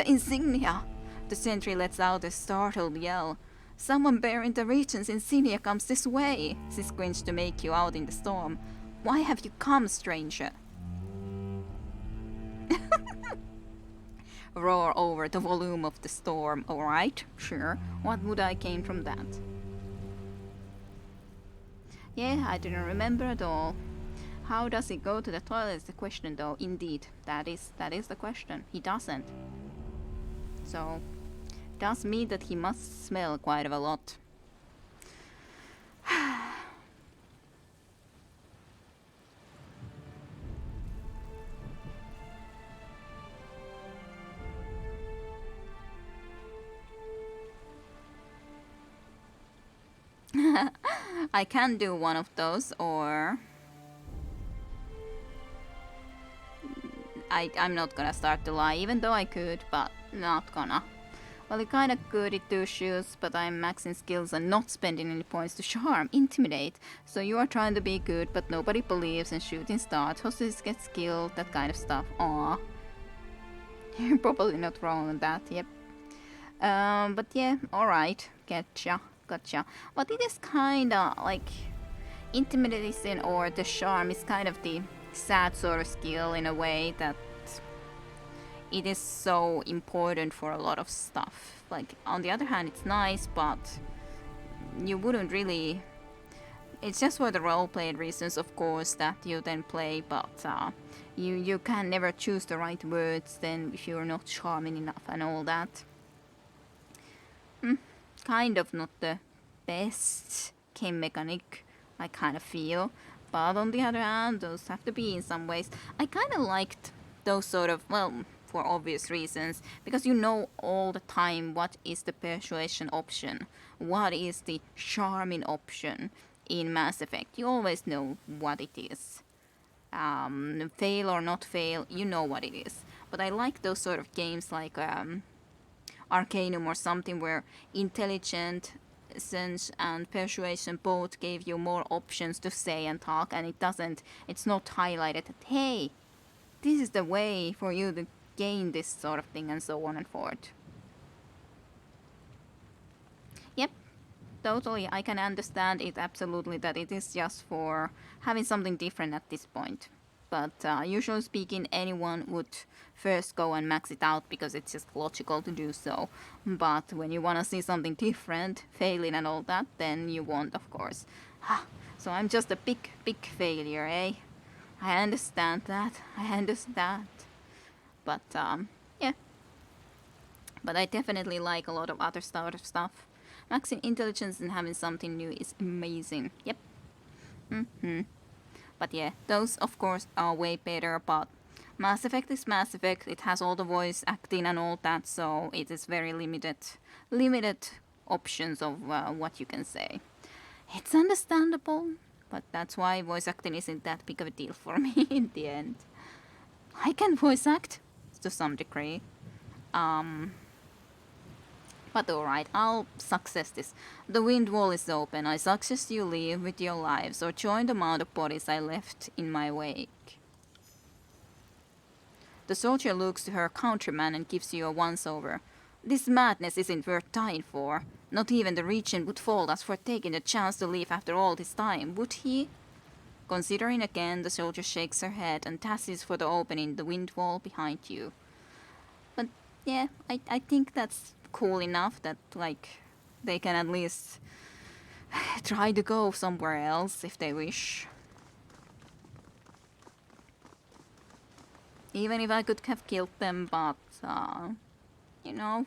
insignia. The sentry lets out a startled yell. Someone bearing the Regent's insignia comes this way. She squints to make you out in the storm. Why have you come, stranger? Roar over the volume of the storm. Alright, sure. What would I gain from that? Yeah, I didn't remember at all. How does he go to the toilet is the question though. Indeed, that is the question. He doesn't. So, does mean that he must smell quite a lot. I can do one of those, or I'm not gonna start to lie, even though I could, but not gonna. Well, you're kinda good at 2 shoes, but I'm maxing skills and not spending any points to charm, intimidate. So you are trying to be good, but nobody believes, and shooting starts, hostages get skilled, that kind of stuff. Aww. You're probably not wrong on that, yep. But yeah, alright, gotcha. But it is kinda like intimidation or the charm is kind of the sad sort of skill in a way that it is so important for a lot of stuff. Like, on the other hand, it's nice, but you wouldn't really. It's just for the roleplay reasons, of course, that you then play, but you can never choose the right words then if you're not charming enough and all that. Kind of not the best game mechanic, I kind of feel. But on the other hand, those have to be in some ways. I kind of liked those sort of, well, for obvious reasons, because you know all the time what is the persuasion option, what is the charming option in Mass Effect. You always know what it is. Fail or not fail, you know what it is. But I like those sort of games like Arcanum or something where intelligence and persuasion both gave you more options to say and talk, and it's not highlighted that, hey, this is the way for you to gain this sort of thing and so on and forth. Yep, totally, I can understand it absolutely that it is just for having something different at this point. But usually speaking, anyone would first go and max it out because it's just logical to do so. But when you want to see something different, failing and all that, then you won't, of course. So I'm just a big failure, eh? I understand that. But yeah. But I definitely like a lot of other sort of stuff. Maxing intelligence and having something new is amazing. Yep. But yeah, those of course are way better, but Mass Effect is Mass Effect. It has all the voice acting and all that, so it is very limited options of what you can say. It's understandable, but that's why voice acting isn't that big of a deal for me in the end. I can voice act to some degree. But alright, I'll success this. The wind wall is open. I suggest you leave with your lives or join the amount of bodies I left in my wake. The soldier looks to her countryman and gives you a once-over. This madness isn't worth dying for. Not even the Regent would fault us for taking the chance to leave after all this time, would he? Considering again, the soldier shakes her head and passes for the opening in the wind wall behind you. But yeah, I think that's cool enough that like they can at least try to go somewhere else if they wish. Even if I could have killed them, but you know,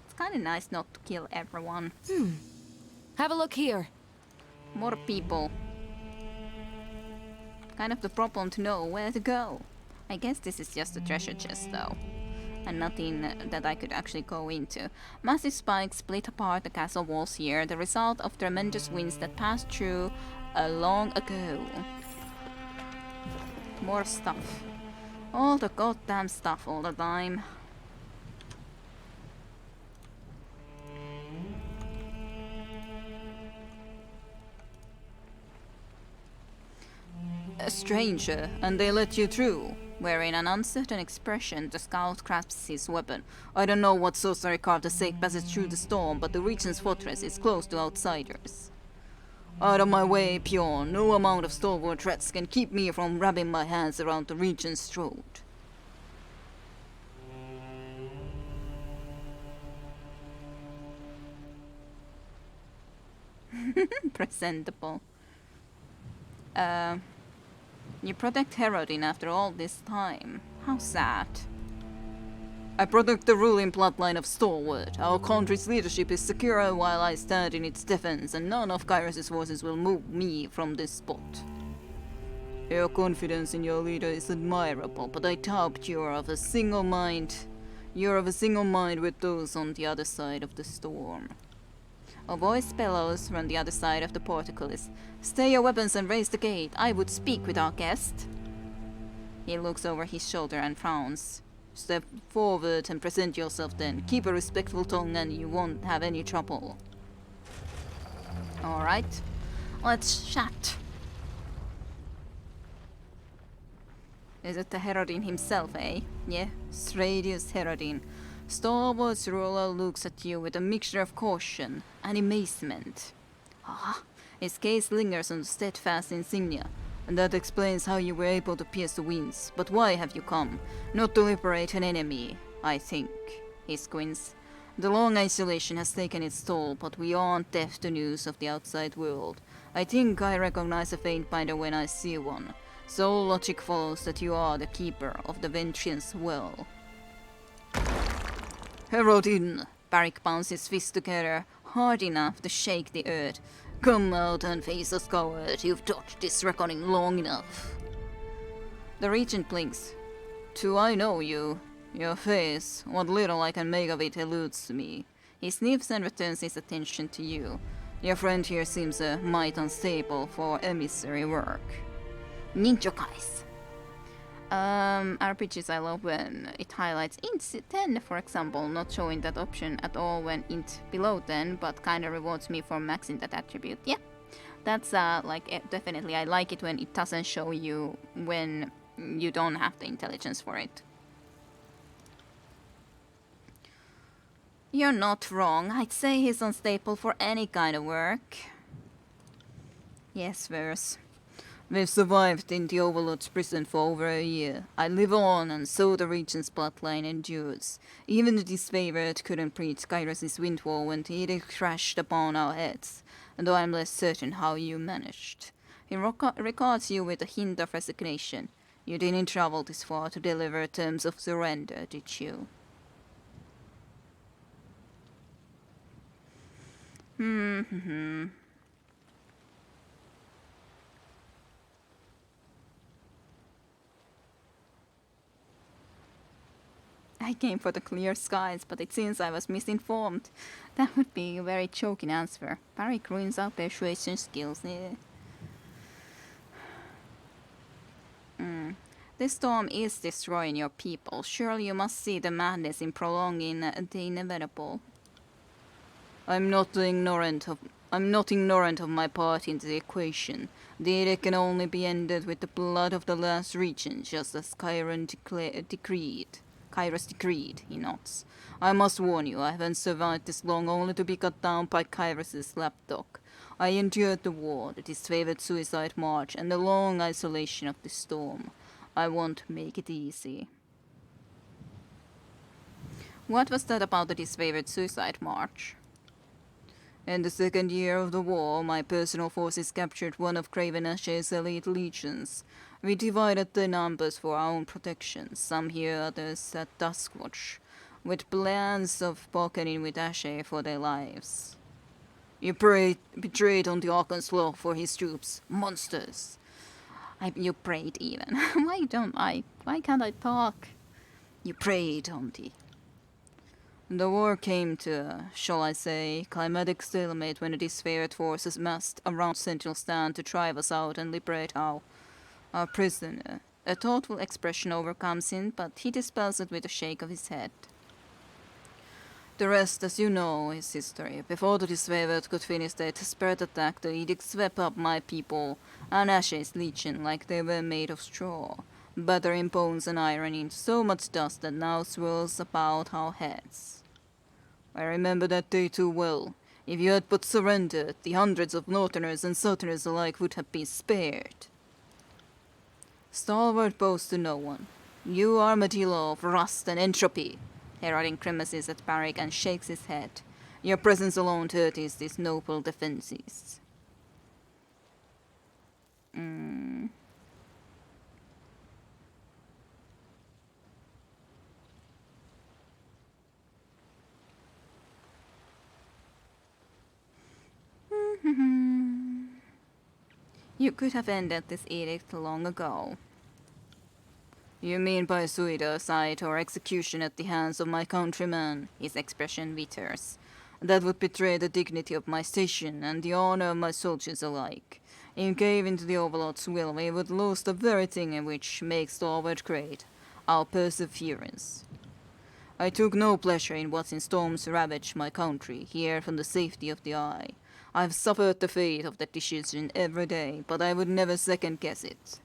it's kind of nice not to kill everyone. Have a look here. More people. Kind of the problem to know where to go. I guess this is just a treasure chest though, and nothing that I could actually go into. Massive spikes split apart the castle walls here, the result of tremendous winds that passed through long ago. More stuff. All the goddamn stuff all the time. A stranger, and they let you through. Wearing an uncertain expression, the scout grasps his weapon. I don't know what sorcery carved a safe passage through the storm, but the Regent's fortress is closed to outsiders. Out of my way, peon. No amount of stalwart threats can keep me from wrapping my hands around the Regent's throat. Presentable. You protect Herodin after all this time. How sad. I protect the ruling bloodline of Stalwart. Our country's leadership is secure while I stand in its defense, and none of Kairos' forces will move me from this spot. Your confidence in your leader is admirable, but I doubt you're of a single mind. You're of a single mind with those on the other side of the storm. A voice bellows from the other side of the portcullis. Stay your weapons and raise the gate. I would speak with our guest. He looks over his shoulder and frowns. Step forward and present yourself then. Keep a respectful tongue and you won't have any trouble. Alright. Let's chat. Is it the Herodin himself, eh? Yeah, Stradius Herodin. Stalwart's ruler looks at you with a mixture of caution and amazement. Ah, his gaze lingers on the steadfast insignia, and that explains how you were able to pierce the winds. But why have you come? Not to liberate an enemy, I think. He squints. The long isolation has taken its toll, but we aren't deaf to news of the outside world. I think I recognize a faint binder when I see one. So logic follows that you are the keeper of the Vengeance Well. Herodin! Barik pounds his fists together, hard enough to shake the earth. Come out and face us, coward. You've dodged this reckoning long enough. The Regent blinks. Do I know you? Your face, what little I can make of it, eludes me. He sniffs and returns his attention to you. Your friend here seems a mite unstable for emissary work. Ninja guys. RPGs I love when it highlights int 10, for example, not showing that option at all when int below 10, but kinda rewards me for maxing that attribute. Yeah, that's definitely I like it when it doesn't show you when you don't have the intelligence for it. You're not wrong. I'd say he's unstable for any kind of work. Yes, verse. We've survived in the Overlord's prison for over a year. I live on, and so the Regent's bloodline endures. Even the disfavored couldn't breach Kairos' wind wall when the edict crashed upon our heads, and though I'm less certain how you managed. He regards you with a hint of resignation. You didn't travel this far to deliver terms of surrender, did you? I came for the clear skies, but it seems I was misinformed. That would be a very choking answer. Barik ruins our persuasion skills. This storm is destroying your people. Surely you must see the madness in prolonging the inevitable. I'm not ignorant of my part in the equation. The edict can only be ended with the blood of the last regent, just as Kairos decreed, he nods. I must warn you, I haven't survived this long only to be cut down by Kairos' lapdog. I endured the war, the disfavored suicide march, and the long isolation of the storm. I won't make it easy. What was that about the disfavored suicide march? In the second year of the war, my personal forces captured one of Craven Ashe's elite legions. We divided the numbers for our own protection, some here, others at Duskwatch, with plans of bargaining with Ashe for their lives. You betrayed on the Archon's law for his troops. Monsters! You prayed even. Why can't I talk? You prayed, Auntie. The war came to, shall I say, climatic stalemate when the disfavored forces massed around Central Stand to drive us out and liberate our prisoner. A thoughtful expression overcomes him, but he dispels it with a shake of his head. The rest, as you know, is history. Before the disfavored could finish their desperate attack, the Edicts swept up my people and Ashe's legion like they were made of straw, battering bones and iron into so much dust that now swirls about our heads. I remember that day too well. If you had but surrendered, the hundreds of Northerners and Southerners alike would have been spared. Stalwart boasts to no one. You armadillo of rust and entropy. Heralding grimaces at Barik and shakes his head. Your presence alone hurts these noble defenses. You could have ended this edict long ago. You mean by suicide or execution at the hands of my countrymen? His expression withers. That would betray the dignity of my station and the honor of my soldiers alike. In caving to the Overlord's will, we would lose the very thing in which makes Stalwart great, our perseverance. I took no pleasure in watching storms ravage my country, here from the safety of the eye. I have suffered the fate of that decision every day, but I would never second-guess it.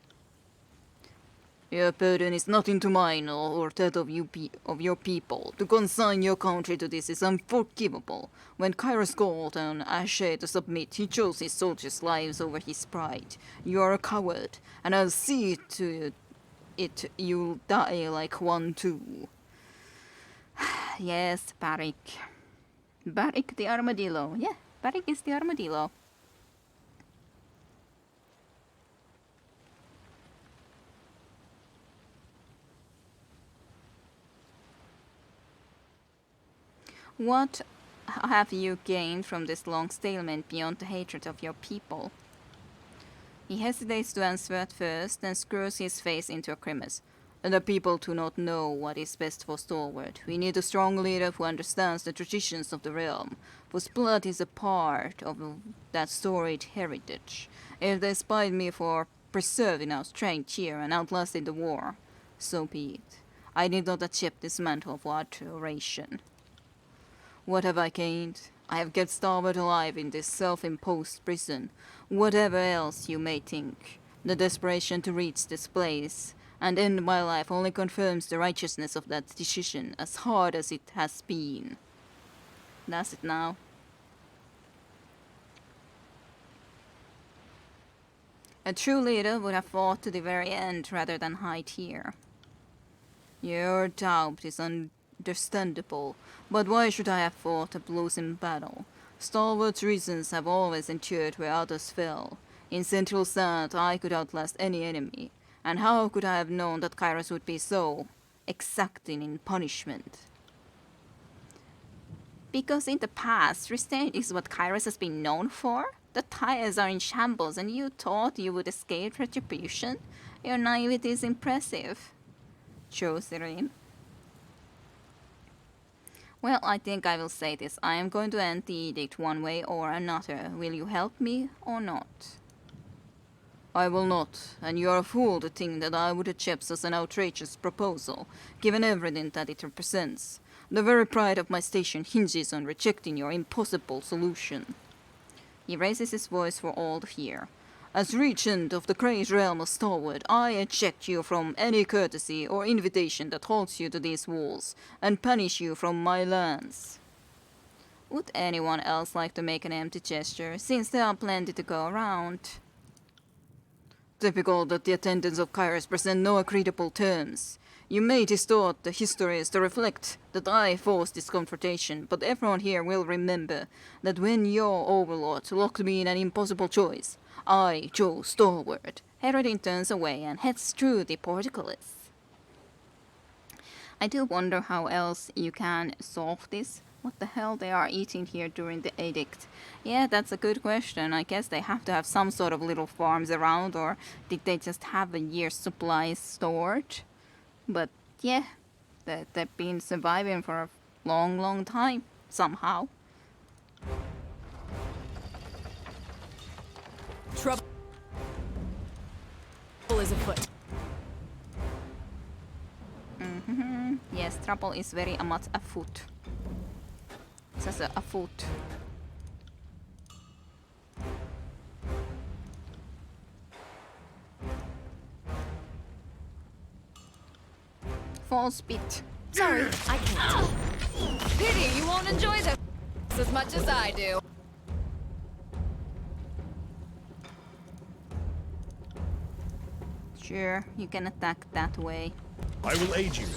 Your burden is nothing to mine or that of your people. To consign your country to this is unforgivable. When Kairos called on Ashe to submit, he chose his soldiers' lives over his pride. You are a coward, and I'll see to it you'll die like one too. Yes, Barik. Barik the armadillo. Yeah, Barik is the armadillo. What have you gained from this long stalemate beyond the hatred of your people? He hesitates to answer at first, then screws his face into a grimace. The people do not know what is best for Stalwart. We need a strong leader who understands the traditions of the realm, whose blood is a part of that storied heritage. If they spite me for preserving our strength here and outlasting the war, so be it. I need not accept this mantle of adoration. What have I gained? I have kept Stalwart alive in this self-imposed prison. Whatever else you may think, the desperation to reach this place and end my life only confirms the righteousness of that decision, as hard as it has been. That's it now. A true leader would have fought to the very end rather than hide here. Your doubt is understandable, but why should I have fought a losing battle? Stalwart's reasons have always endured where others fell. In Central Sand, I could outlast any enemy, and how could I have known that Kairos would be so exacting in punishment? Because in the past, restraint is what Kairos has been known for. The Tyres are in shambles and you thought you would escape retribution? Your naivety is impressive. Jocelyn. Well, I think I will say this. I am going to end the edict one way or another. Will you help me or not? I will not, and you are a fool to think that I would accept such an outrageous proposal, given everything that it represents. The very pride of my station hinges on rejecting your impossible solution. He raises his voice for all to hear. As regent of the great realm of Starwood, I eject you from any courtesy or invitation that holds you to these walls, and banish you from my lands. Would anyone else like to make an empty gesture, since there are plenty to go around? Typical that the attendants of Kairos present no agreeable terms. You may distort the histories to reflect that I forced this confrontation, but everyone here will remember that when your overlord locked me in an impossible choice, I chose Starwood. Herodin turns away and heads through the portcullis. I do wonder how else you can solve this. What the hell they are eating here during the edict? Yeah, that's a good question. I guess they have to have some sort of little farms around, or did they just have a year's supply stored? But yeah, they've been surviving for a long, long time, somehow. Trouble is afoot. Yes, trouble is very much afoot. Just afoot. False bit. Sorry, I can't. Pity you won't enjoy this as much as I do. Sure, you can attack that way. I will aid you.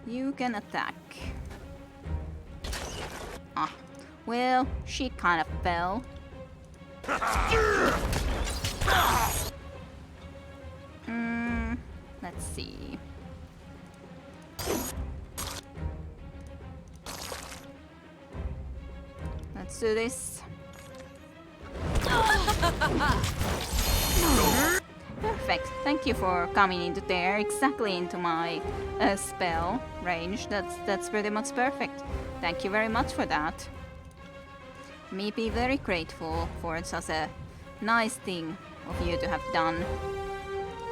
You can attack. Ah, well, she kind of fell. Let's see. Let's do this. Perfect. Thank you for coming into there, exactly into my spell range. That's pretty much perfect. Thank you very much for that. Me be very grateful for such a nice thing of you to have done.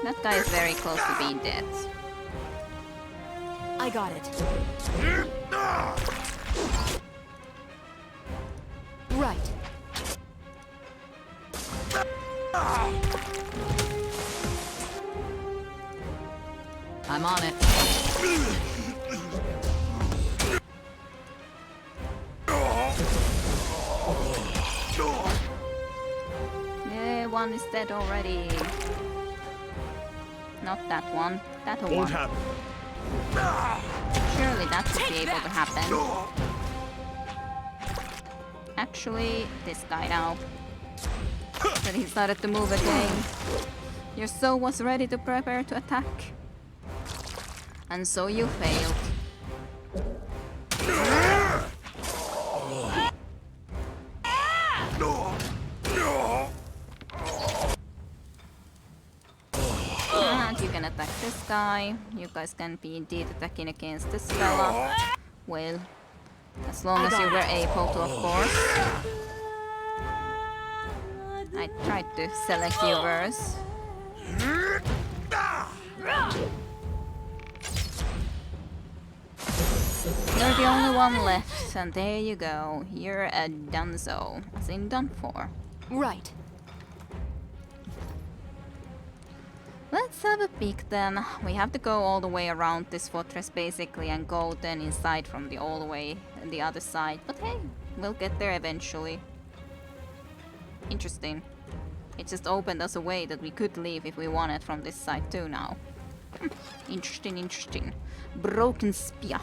That guy is very close to being dead. I got it. Right. I'm on it. Yeah, one is dead already. Not that one. That one. Won't happen. Surely that should be able to happen. Actually, this guy now. But he started to move again. Your soul was ready to prepare to attack. And so you failed. And you can attack this guy. You guys can be indeed attacking against this fella. Well, as long as you were able to, of course. I tried to select yours. You're the only one left, and there you go. You're a donezo, as in done for. Right. Let's have a peek then. We have to go all the way around this fortress basically and go then inside from the all the way on the other side. But hey, we'll get there eventually. Interesting. It just opened us a way that we could leave if we wanted from this side too now. Interesting, interesting. Broken spear.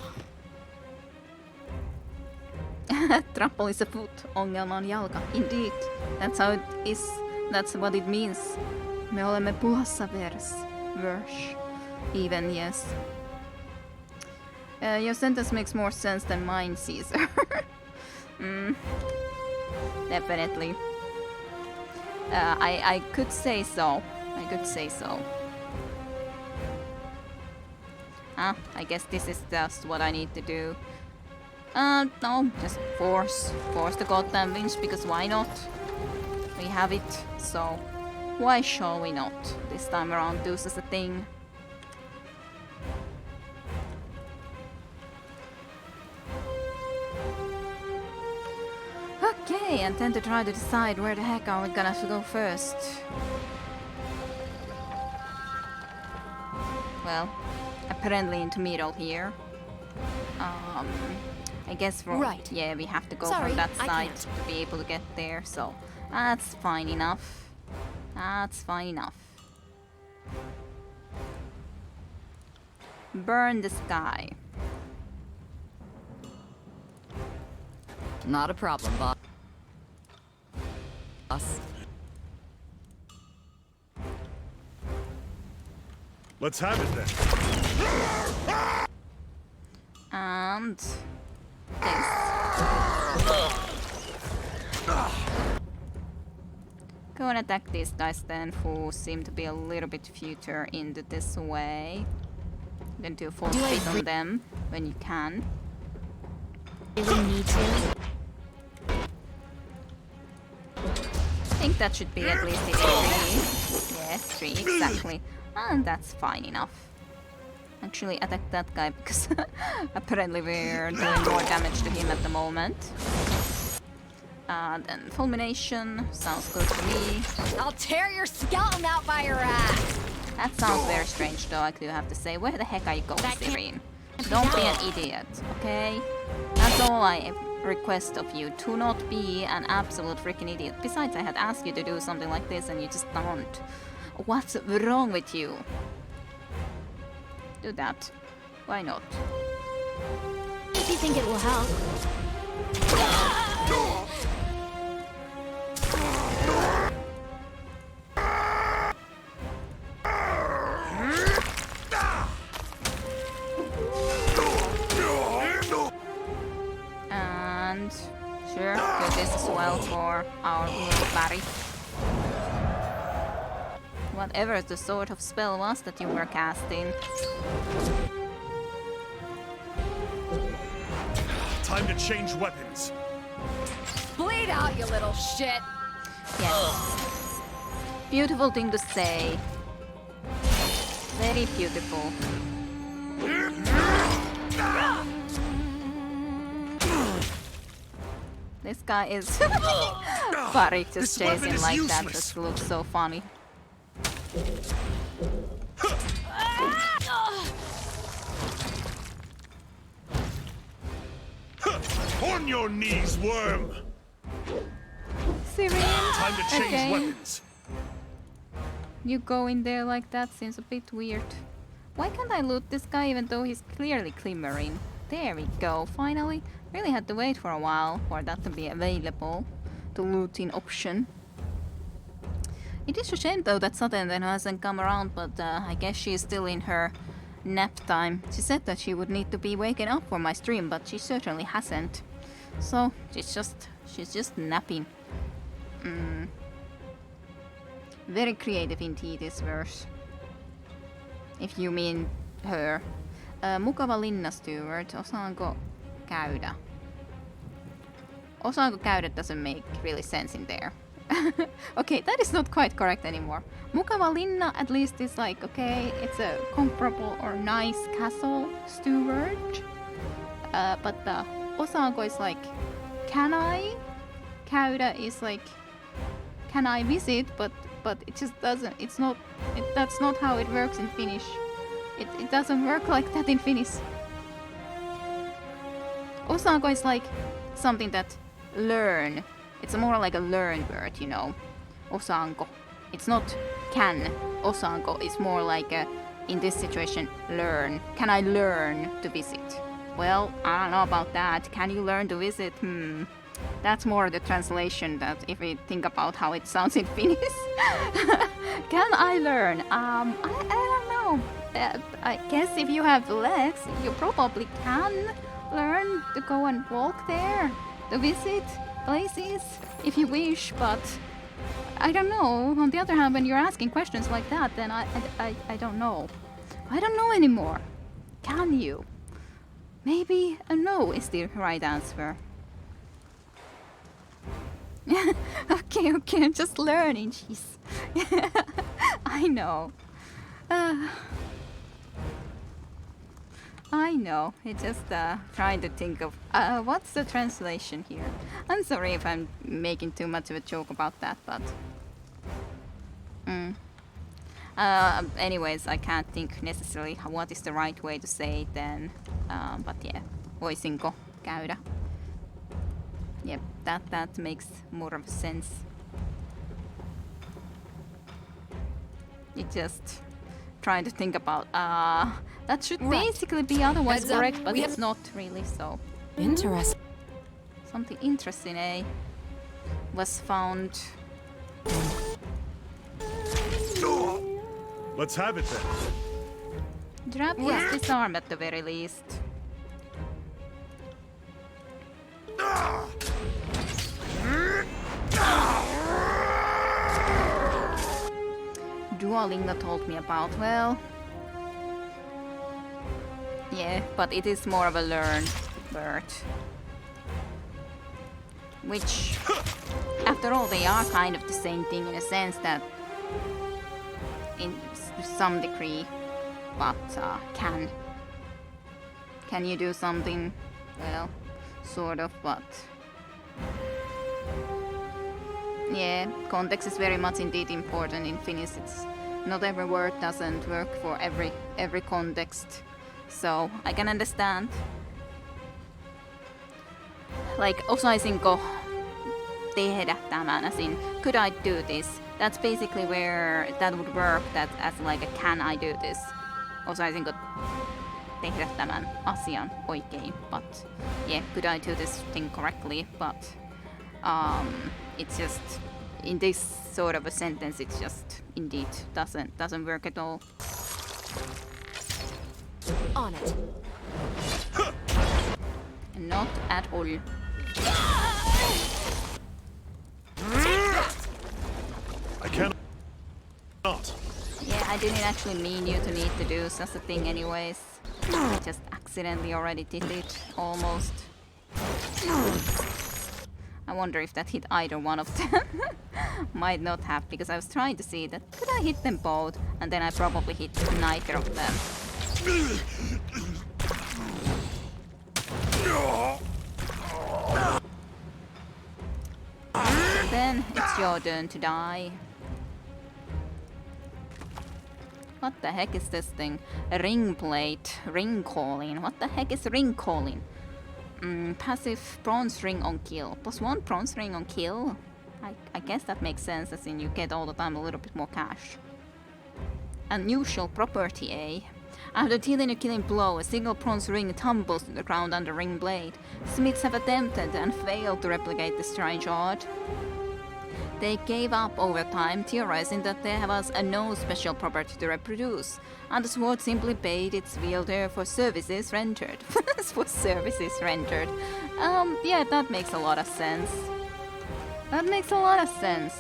Trouble is afoot, ongelma on jalka. Indeed, that's how it is. That's what it means. Me olemme pulassa verse. Even, yes. Your sentence makes more sense than mine, Caesar. Definitely. I could say so. I could say so. I guess this is just what I need to do. No, just force the goddamn winch, because why not? We have it, so why shall we not? This time around, do as a thing. Okay, and then to try to decide where the heck are we gonna go first. Well, apparently into middle here. I guess from Right. yeah, we have to go Sorry, from that I side can't. to be able to get there, so that's fine enough. That's fine enough. Burn the sky. Not a problem, boss. Let's have it then. And thanks. Go and attack these guys then, who seem to be a little bit future into this way. You can do full speed on them when you can. Really need to. I think that should be at least a 3. Yeah, 3 exactly. And that's fine enough. Actually attack that guy because apparently we're doing more damage to him at the moment. Then fulmination sounds good to me. I'll tear your skeleton out by your ass. That sounds very strange though, I do have to say. Where the heck are you going, That can't- Serene? Don't be an idiot, okay? That's all I request of you. Do not be an absolute freaking idiot. Besides, I had asked you to do something like this and you just don't. What's wrong with you? Do that. Why not? If you think it will help. And sure, do this as well for our little buddy. Whatever the sort of spell was that you were casting. Time to change weapons. Bleed out, you little shit. Yes. Beautiful thing to say. Very beautiful. This guy is Farik just This weapon chasing is like that. useless. Just looks so funny. On your knees, worm. Serene. Time to change Okay. weapons. You go in there like that seems a bit weird. Why can't I loot this guy even though he's clearly glimmering? There we go, finally. Really had to wait for a while for that to be available. The looting option. It is a shame though that Sutton then hasn't come around, but I guess she's still in her nap time. She said that she would need to be waking up for my stream, but she certainly hasn't. So she's just napping. Very creative indeed this verse. If you mean her. Mukava linna steward. Osaanko käydä? Osaanko käydä doesn't make really sense in there. Okay, that is not quite correct anymore. Mukava linna at least is like, okay, it's a comparable or nice castle steward. But the osaanko is like, can I? Käydä is like, can I visit? But it just doesn't. It's not. That's not how it works in Finnish. It doesn't work like that in Finnish. Osaanko is like something that learn. It's more like a learn word, you know. Osaanko. It's not can. Osaanko is more like a, in this situation, learn. Can I learn to visit? Well, I don't know about that. Can you learn to visit? That's more the translation that if we think about how it sounds in Finnish. Can I learn? I don't know. I guess if you have legs, you probably can learn to go and walk there, to visit places, if you wish, but I don't know. On the other hand, when you're asking questions like that, then I don't know. I don't know anymore. Can you? Maybe a no is the right answer. Okay, I'm just learning, jeez. I know. I know. It's just trying to think of what's the translation here. I'm sorry if I'm making too much of a joke about that, but anyways, I can't think necessarily what is the right way to say it then. But yeah, voisinko käydä? Yep, that makes more of sense. It just trying to think about that should basically be otherwise correct, but it's not really so. Interesting. Something interesting, eh? Was found. Let's have it then. Drop his disarm at the very least. Duolingo told me about, well... Yeah, but it is more of a learned word. Which, after all, they are kind of the same thing in a sense that... to some degree, but can you do something? Well, sort of, but... Yeah, context is very much indeed important in Finnish. It's not every word doesn't work for every context. So I can understand. Like, osaisinko tehdä tämän, as in, could I do this? That's basically where that would work, that as like a can I do this? Osaisinko tehdä tämän asian oikein? But yeah, could I do this thing correctly? But it's just in this sort of a sentence, it just indeed doesn't work at all. On it. Not at all. I cannot. Yeah, I didn't actually mean you to need to do such a thing anyways. I just accidentally already did it, almost. I wonder if that hit either one of them. Might not have, because I was trying to see that could I hit them both, and then I probably hit neither of them. So then it's your turn to die. What the heck is this thing? A ring plate. Ring calling. What the heck is ring calling? Passive bronze ring on kill. +1 bronze ring on kill. I guess that makes sense, as in you get all the time a little bit more cash. Unusual property, eh? After dealing a killing blow, a single bronze ring tumbles to the ground under ring blade. Smiths have attempted and failed to replicate the strange art. They gave up over time, theorizing that there was no special property to reproduce, and the sword simply paid its wielder for services rendered. For services rendered. Yeah, that makes a lot of sense. That makes a lot of sense.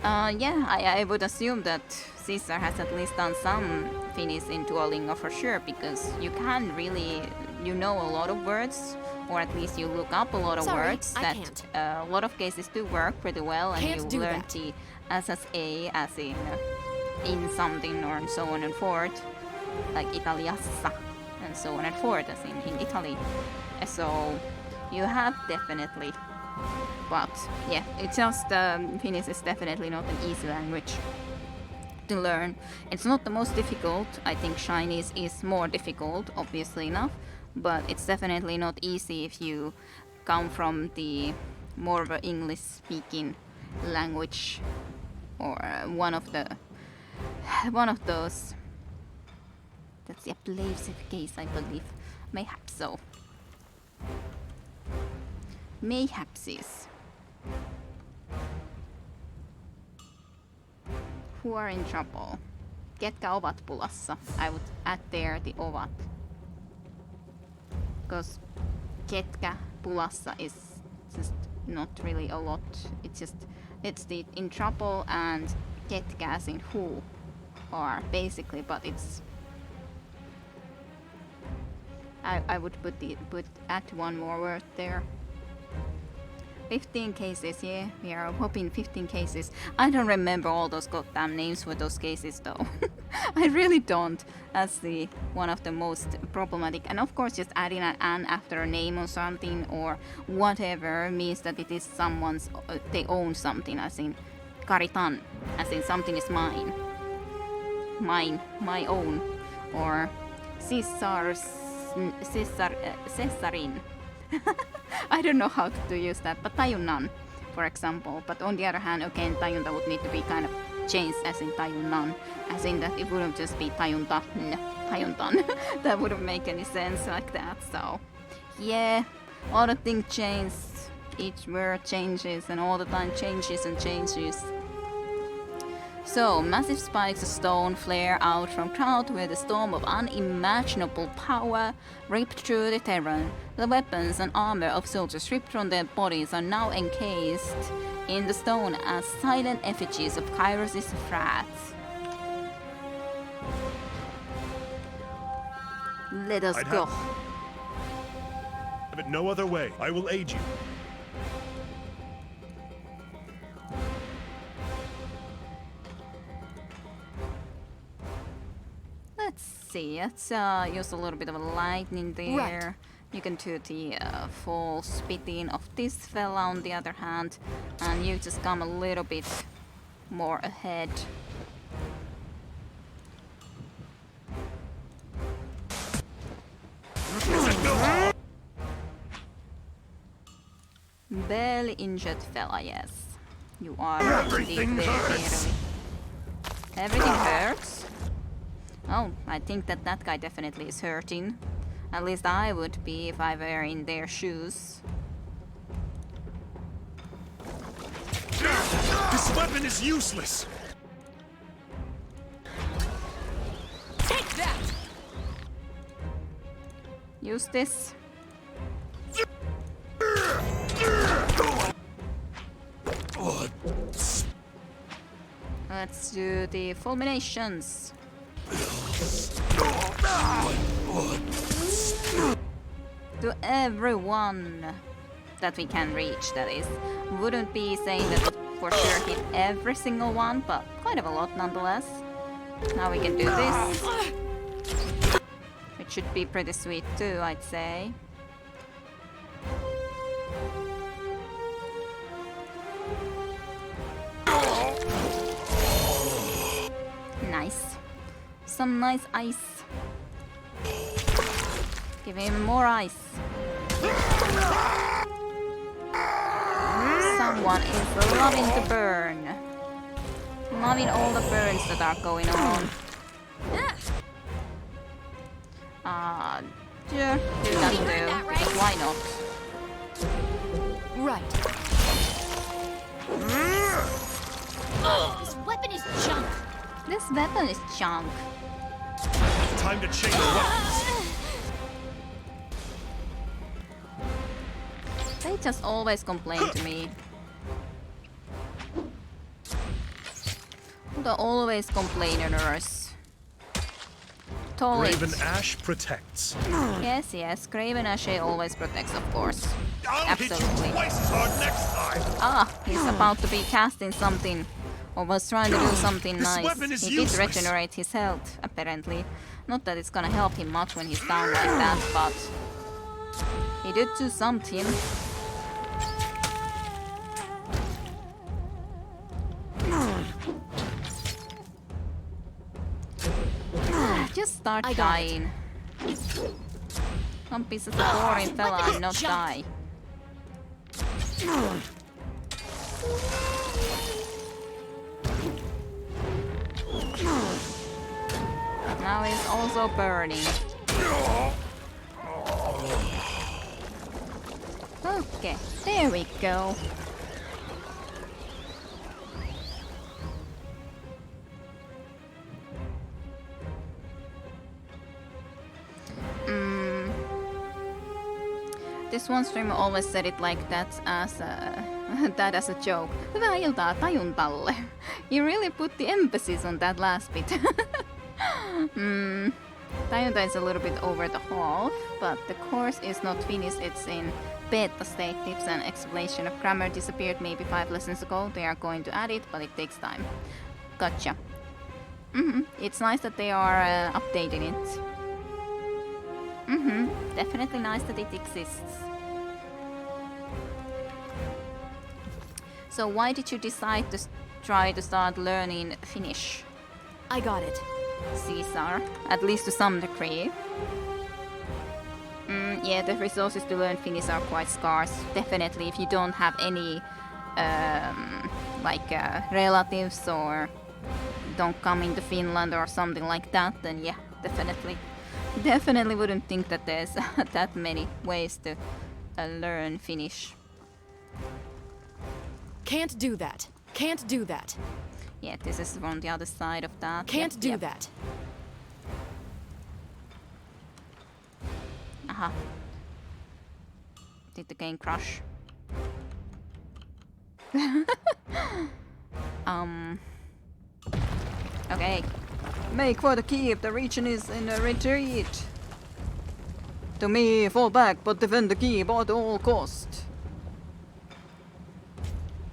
Yeah, I would assume that Caesar has at least done some Finnish in Duolingo for sure, because you can really, you know a lot of words, or at least you look up a lot of words that a lot of cases do work pretty well, and you learn the SSA as in something or so on and forth, like Italiassa and so on and forth as in Italy. So you have definitely. But yeah, it's just Finnish is definitely not an easy language to learn. It's not the most difficult. I think Chinese is more difficult, obviously enough, but it's definitely not easy if you come from the more of an English-speaking language, or one of those. That's the ablasive case, I believe. Mayhaps so. Mayhapses. who are in trouble? Ketkä ovat pulassa? I would add there the ovat. Because ketkä pulassa is just not really a lot. It's the in trouble and ketkä as in who are basically, but it's I would add one more word there. 15 cases, yeah, we are hoping 15 cases. I don't remember all those goddamn names for those cases though. I really don't. That's the one of the most problematic. And of course just adding an after a name or something or whatever means that it is someone's, they own something, as in Karitan, as in something is mine. Mine, my own. Or Cesarin. I don't know how to use that, but tajunnan, for example. But on the other hand, again, tajunta would need to be kind of changed as in tajunnan, as in that it wouldn't just be tajunta, tajuntan. That wouldn't make any sense like that. So, yeah, all the things change, each word changes, and all the time changes and changes. So, massive spikes of stone flare out from crowd with a storm of unimaginable power ripped through the terrain. The weapons and armor of soldiers ripped from their bodies are now encased in the stone as silent effigies of Kairos' wrath. Let us go. Have it no other way. I will aid you. Let's see, let's use a little bit of lightning there. Right. You can do the full spitting of this fella on the other hand, and you just come a little bit more ahead. Barely injured fella, yes. You are indeed very. Everything hurts? Oh, I think that guy definitely is hurting. At least I would be if I were in their shoes. This weapon is useless! Take that! Use this. Let's do the fulminations. To everyone that we can reach, that is. Wouldn't be saying that it for sure hit every single one, but quite of a lot nonetheless. Now we can do this. It should be pretty sweet too, I'd say. Nice. Some nice ice. Give him more ice. Someone is loving to burn. Loving all the burns that are going on. Sure, do that too. Because why not? Right. This weapon is junk. This weapon is junk. Time to change weapons. They just always complain to me. The always complainers. Totally. Graven Ash protects. Yes, yes. Graven Ash always protects, of course. I'll hit Absolutely. you twice as hard next time. Ah, he's about to be casting something. Or was trying to do something This nice. weapon is He did useless. regenerate his health, apparently. Not that it's gonna help him much when he's down like that, but he did do something. Just start dying. Some piece of boring fella and not die. Now he's also burning. Okay, there we go. This one streamer always said it like that as a joke. Hyvää iltaa tajuntalle. You really put the emphasis on that last bit. Tajunta is a little bit over the half, but the course is not finished. It's in beta state. Tips and explanation of grammar disappeared maybe 5 lessons ago. They are going to add it, but it takes time. Gotcha. It's nice that they are updating it. Definitely nice that it exists. So why did you decide to try to start learning Finnish? I got it. Caesar, at least to some degree. Yeah, the resources to learn Finnish are quite scarce. Definitely, if you don't have any relatives or don't come into Finland or something like that, then yeah, definitely wouldn't think that there's that many ways to learn Finnish. Can't do that. Can't do that. Yeah, this is from the other side of that. Can't do that. Aha. Did the game crash? Okay. Make for the keep. The region is in a retreat. To me, fall back, but defend the keep at all cost.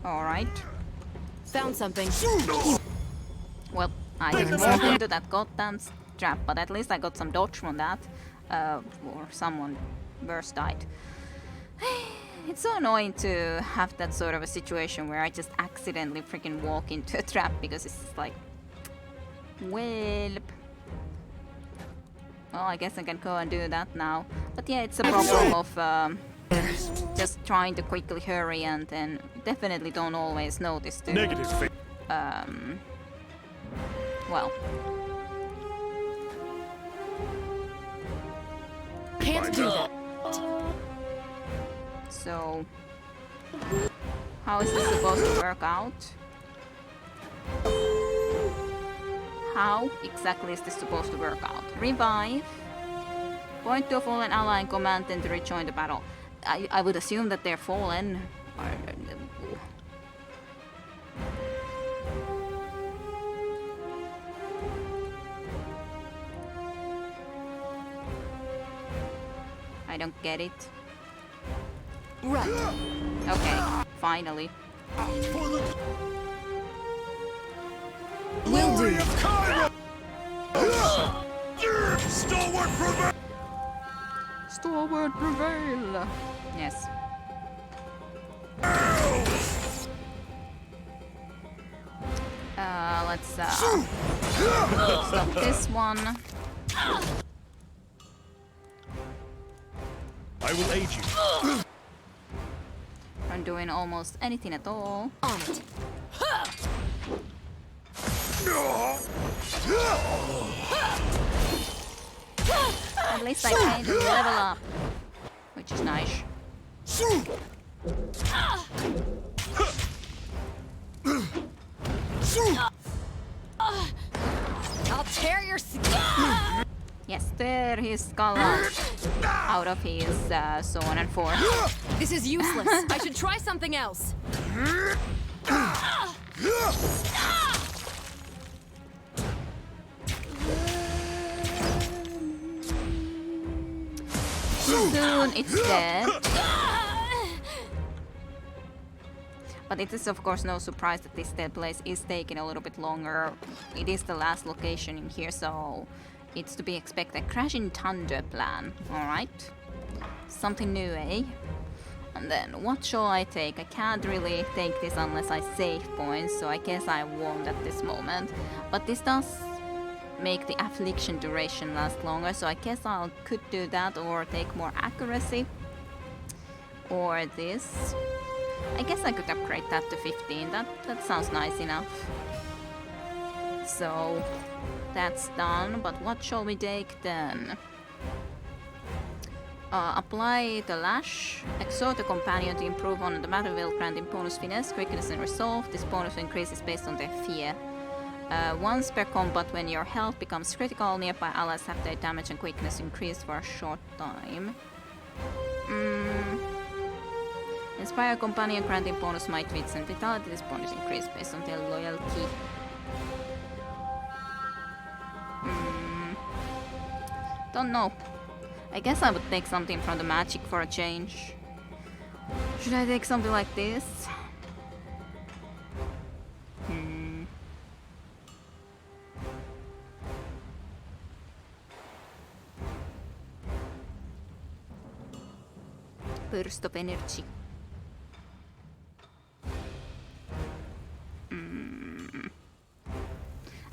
Alright. Found something. Well, I didn't walk into that goddamn trap, but at least I got some dodge from that. Or someone worse died. It's so annoying to have that sort of a situation where I just accidentally freaking walk into a trap because it's just like, well, I guess I can go and do that now. But yeah, it's a problem of just trying to quickly hurry and then definitely don't always notice to Negative. well, Can't do that. so how is this supposed to work out? How exactly is this supposed to work out? Revive. Point to a fallen ally and command them to rejoin the battle. I would assume that they're fallen. I don't get it. Right. Okay, finally. Will do. Stalwart prevail! Stalwart prevail! Yes. Let's stop this one. I will aid you. I'm doing almost anything at all. On it. At least I kind of level up, which is nice. I'll tear your skin. Yes, tear his skull out of his so on and forth. This is useless. I should try something else. Soon it's dead. But it is of course no surprise that this dead place is taking a little bit longer. It is the last location in here, so it's to be expected. Crashing Thunder plan, alright. Something new, eh? And then, what shall I take? I can't really take this unless I save points, so I guess I won't at this moment. But this does make the affliction duration last longer, so I guess I could do that or take more accuracy. Or this. I guess I could upgrade that to 15. That sounds nice enough. So that's done, but what shall we take then? Apply the lash. Exhort a companion to improve on the battlefield, granting bonus finesse, quickness and resolve. This bonus increases based on their fear. Once per combat, when your health becomes critical, nearby allies have their damage and quickness increased for a short time. Inspire companion granting bonus might wits and vitality. This bonus increase based on their loyalty. Don't know. I guess I would take something from the magic for a change. Should I take something like this? Burst of energy.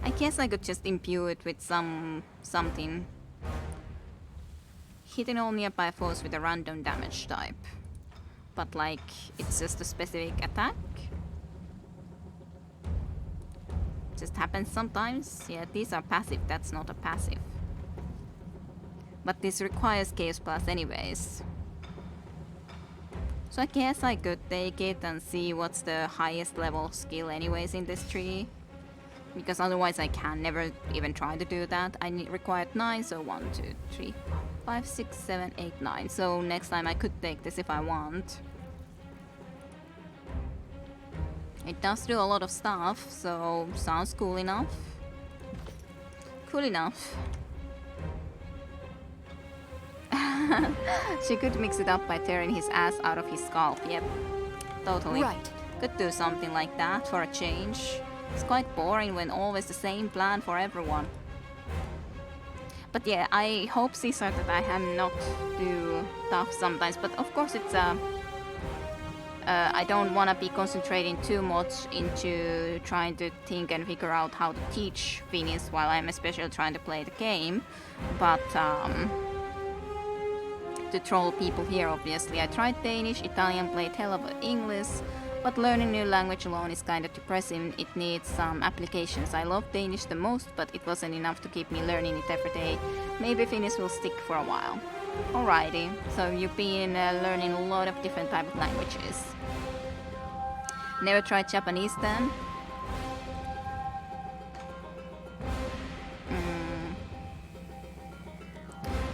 I guess I could just imbue it with something. Hitting all nearby foes with a random damage type. But like, it's just a specific attack. Just happens sometimes. Yeah, these are passive, that's not a passive. But this requires Chaos Plus anyways. So I guess I could take it and see what's the highest level skill anyways in this tree. Because otherwise I can never even try to do that. I required 9, so 1, 2, 3, 5, 6, 7, 8, 9. So next time I could take this if I want. It does do a lot of stuff, so sounds cool enough. Cool enough. She could mix it up by tearing his ass out of his scalp. Yep, totally. Right. Could do something like that for a change. It's quite boring when always the same plan for everyone. But yeah, I hope Caesar that I am not too tough sometimes. But of course it's I don't want to be concentrating too much into trying to think and figure out how to teach Finnish while I'm especially trying to play the game. But to troll people here, obviously. I tried Danish, Italian, played hell of English, but learning new language alone is kinda depressing. It needs some applications. I love Danish the most, but it wasn't enough to keep me learning it every day. Maybe Finnish will stick for a while. Alrighty, so you've been learning a lot of different type of languages. Never tried Japanese then?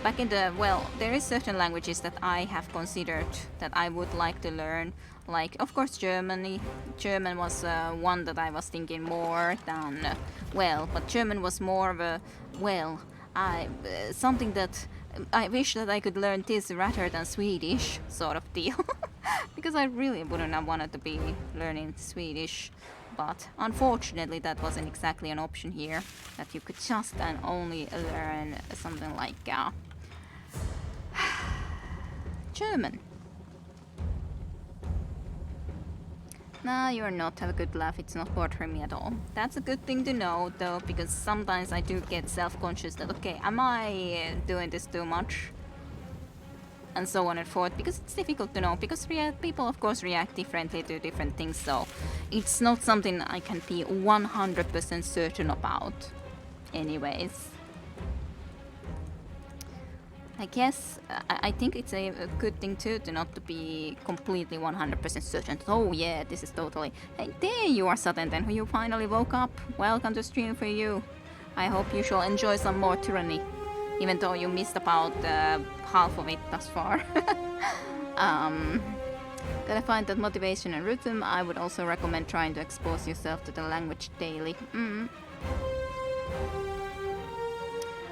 Back in the, well, there is certain languages that I have considered that I would like to learn. Like, of course, German was one that I was thinking more than, well, but German was more of a, well, something that I wish that I could learn this rather than Swedish sort of deal. Because I really wouldn't have wanted to be learning Swedish. But unfortunately that wasn't exactly an option here, that you could just and only learn something like German. Nah, you're not. Have a good laugh. It's not bothering me at all. That's a good thing to know, though, because sometimes I do get self-conscious that, okay, am I doing this too much? And so on and forth, because it's difficult to know, because people, of course, react differently to different things, so it's not something I can be 100% certain about. Anyways. I guess, I think it's a good thing too to not to be completely 100% certain. Oh yeah, this is totally... Hey, there you are, Sutton, then, who you finally woke up. Welcome to stream for you. I hope you shall enjoy some more Tyranny, even though you missed about half of it thus far. Gotta find that motivation and rhythm. I would also recommend trying to expose yourself to the language daily.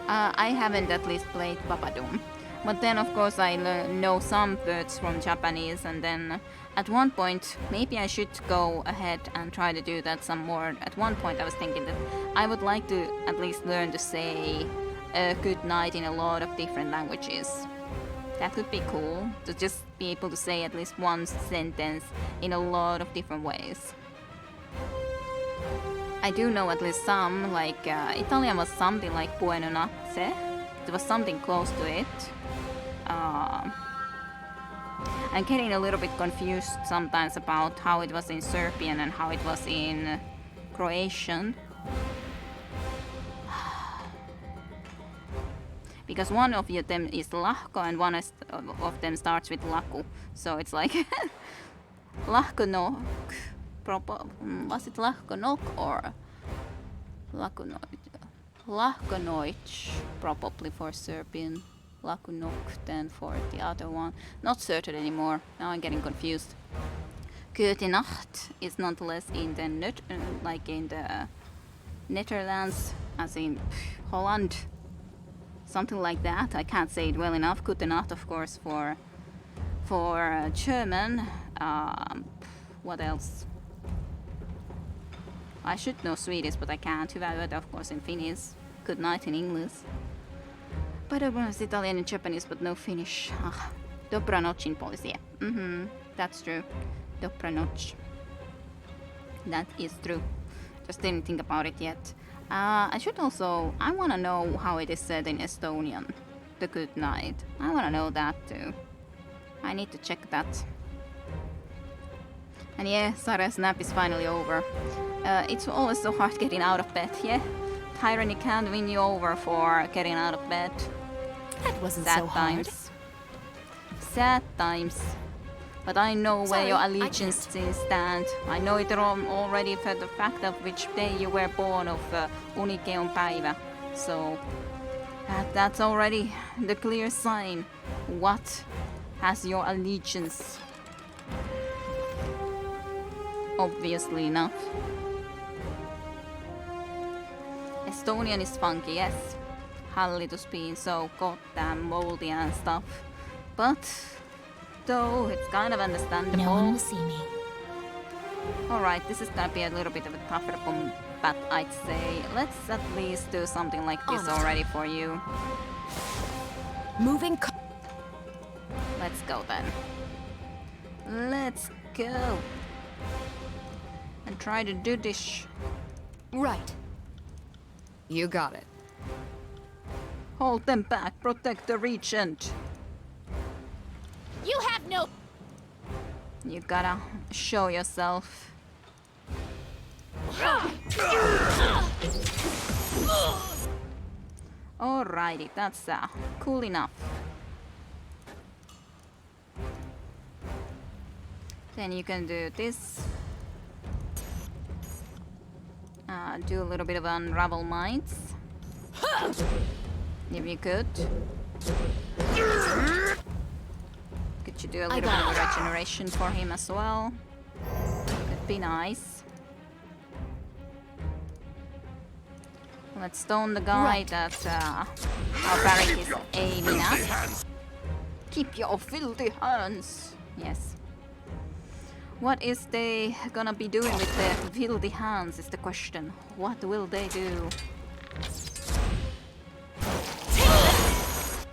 I haven't at least played Papadum. But then of course I know some words from Japanese, and then at one point maybe I should go ahead and try to do that some more. At one point I was thinking that I would like to at least learn to say good night in a lot of different languages. That would be cool, to just be able to say at least one sentence in a lot of different ways. I do know at least some, like Italian was something like Buono notte. There was something close to it. I'm getting a little bit confused sometimes about how it was in Serbian and how it was in Croatian. Because one of them is lahko and one of them starts with laku. So it's like lahkonok. Was it lahkonok or lahkonoich? Lahkonoich, probably for Serbian. Lakunok then for the other one. Not certain anymore. Now I'm getting confused. Goedenacht is nonetheless in the like in the Netherlands, as in Holland. Something like that. I can't say it well enough. Goedenacht, of course, for German. What else? I should know Swedish, but I can't. Hyvää yötä, of course, in Finnish. Good night in English. But I pronounce Italian and Japanese, but no Finnish. Dobranoc in Polish, yeah. That's true. Dobranoc. That is true. Just didn't think about it yet. I want to know how it is said in Estonian. The good night. I want to know that too. I need to check that. And yeah, Sarah's nap is finally over. It's always so hard getting out of bed, yeah? Tyranny can't win you over for getting out of bed. That wasn't Sad so hard. times. Sad times. But I know where Sorry, your allegiances stand. I know it already for the fact of which day you were born of Unikeon päivä. So that's already the clear sign. What has your allegiance? Obviously not. Estonian is funky, yes. Hallitus being so goddamn moldy and stuff. But though it's kind of understandable. No one will see me. Alright, this is gonna be a little bit of a tougher combat, I'd say. Let's at least do something like this already for you. Moving. Let's go then. Let's go. And try to do this. Right. You got it. Hold them back, protect the regent. You have no. You gotta show yourself. Alrighty, that's cool enough. Then you can do this. Do a little bit of unravel minds. If you could. Could you do a little bit of a regeneration for him as well? Could be nice. Let's stone the guy that our barrack is aiming at. Keep your filthy hands. Yes. What is they gonna be doing with their filthy hands is the question. What will they do?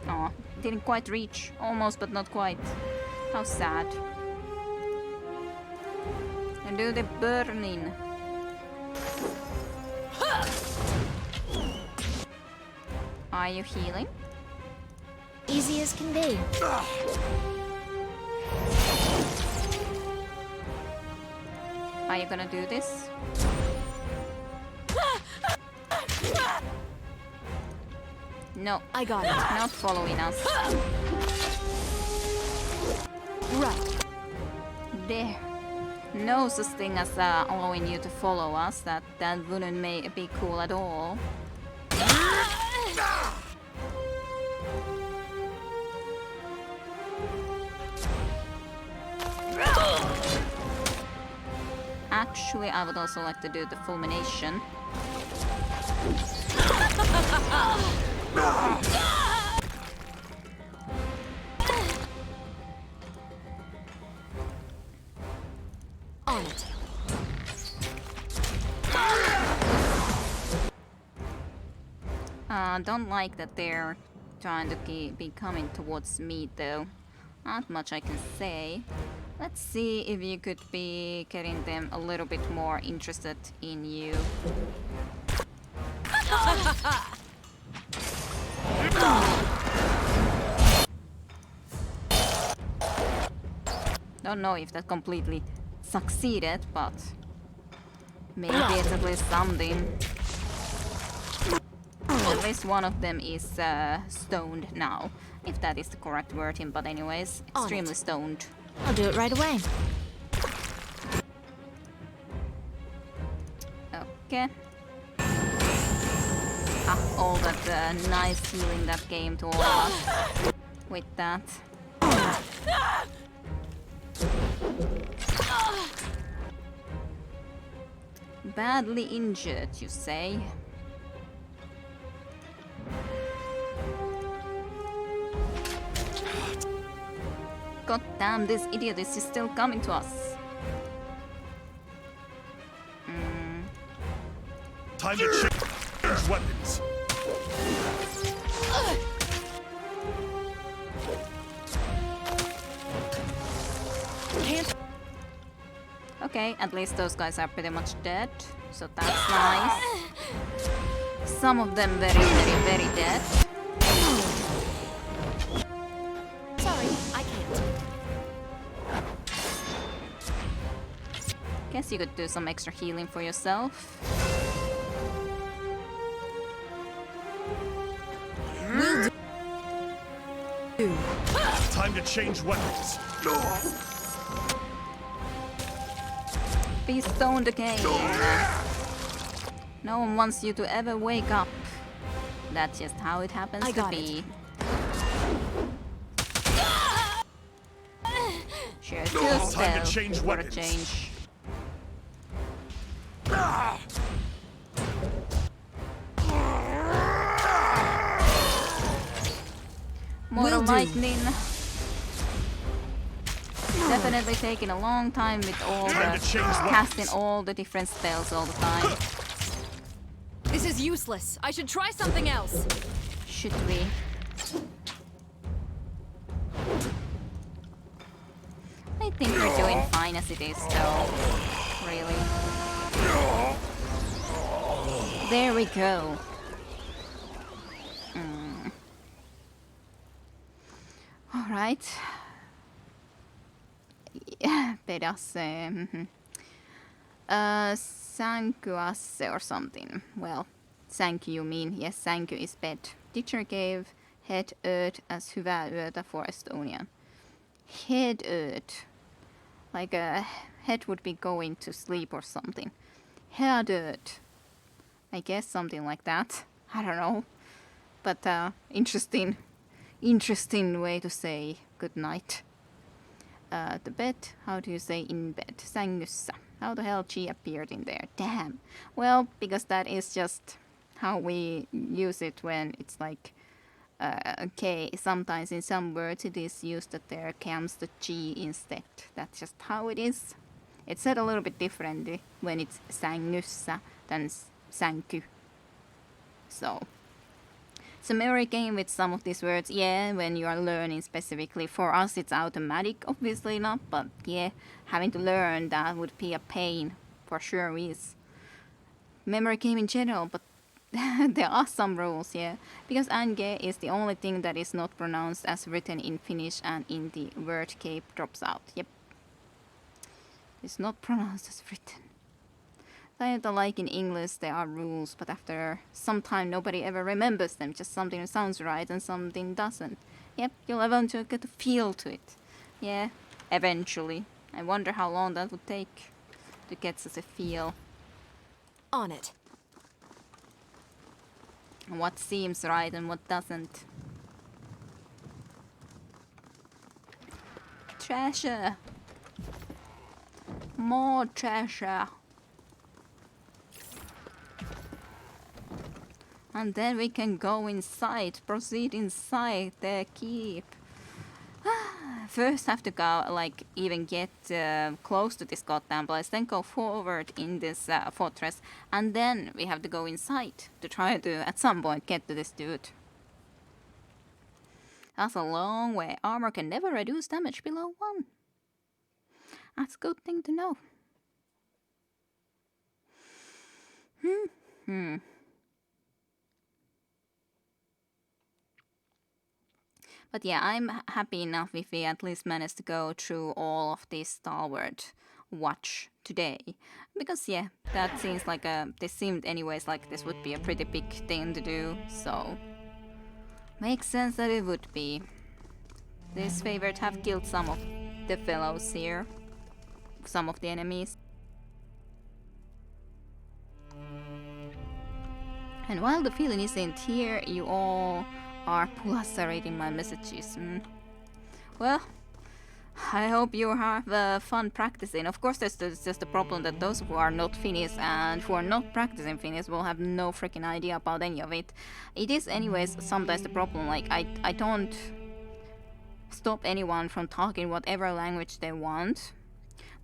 Oh, didn't quite reach. Almost, but not quite. How sad. And do the burning. Are you healing? Easy as can be. Are you gonna do this? No, I got it. not following us. Right. There. No such thing as allowing you to follow us. That wouldn't be cool at all. Actually, I would also like to do the fulmination. On it. Don't like that they're trying to be coming towards me though. Not much I can say. Let's see if you could be getting them a little bit more interested in you. Don't know if that completely succeeded, but maybe it's at least something. At least one of them is stoned now, if that is the correct wording, but anyways, extremely stoned. I'll do it right away. Okay. all that nice healing that came to all of us with that. Badly injured, you say? God damn, this idiot is still coming to us. Time to change weapons. Okay, at least those guys are pretty much dead, so that's nice. Some of them very dead. Sorry, I can't. Guess you could do some extra healing for yourself. Will do. Time to change weapons. Be stoned again. No one wants you to ever wake up. That's just how it happens to be. Sure, still Time to spell change for a weapons. change. Mortal lightning. Definitely taking a long time with all Time to the change weapons. casting all the different spells all the time. This is useless. I should try something else. Should we? I think we're doing fine as it is, though. Really. There we go. Alright. Yeah, pedasse. Sankuasse or something. Well, thank you mean. Yes, thank you is bed. Teacher gave head öd as hyvää yötä for Estonian. Head öd. Like a head would be going to sleep or something. Head öd. I guess something like that. I don't know. But interesting way to say good night. The bed, how do you say in bed? Sängyssä. How the hell she appeared in there? Damn. Well, because that is just how we use it when it's like K. Sometimes in some words it is used that there comes the G instead. That's just how it is. It's said a little bit differently when it's sängyssä than sänky. So. It's a memory game with some of these words, yeah, when you are learning specifically. For us it's automatic, obviously not, but yeah, having to learn that would be a pain, for sure is. Memory game in general, but there are some rules, yeah. Because ange is the only thing that is not pronounced as written in Finnish and in the word cape drops out, yep. It's not pronounced as written. Kind of like in English, there are rules, but after some time, nobody ever remembers them. Just something sounds right and something doesn't. Yep, you'll eventually get a feel to it. Yeah, eventually. I wonder how long that would take to get such a feel. On it. What seems right and what doesn't. Treasure! More treasure! And then we can go inside, proceed inside the keep. First have to go, like, even get close to this goddamn place, then go forward in this fortress, and then we have to go inside to try to, at some point, get to this dude. That's a long way. Armor can never reduce damage below 1. That's a good thing to know. But yeah, I'm happy enough if we at least managed to go through all of this Stalwart watch today. Because yeah, that seems like this seemed anyways like this would be a pretty big thing to do, so makes sense that it would be. This favorite have killed some of the fellows here, some of the enemies. And while the feeling isn't here, you all are pulsarating my messages. Well, I hope you have fun practicing. Of course, there's just the problem that those who are not Finnish and who are not practicing Finnish will have no freaking idea about any of it. It is anyways sometimes the problem, like I don't stop anyone from talking whatever language they want,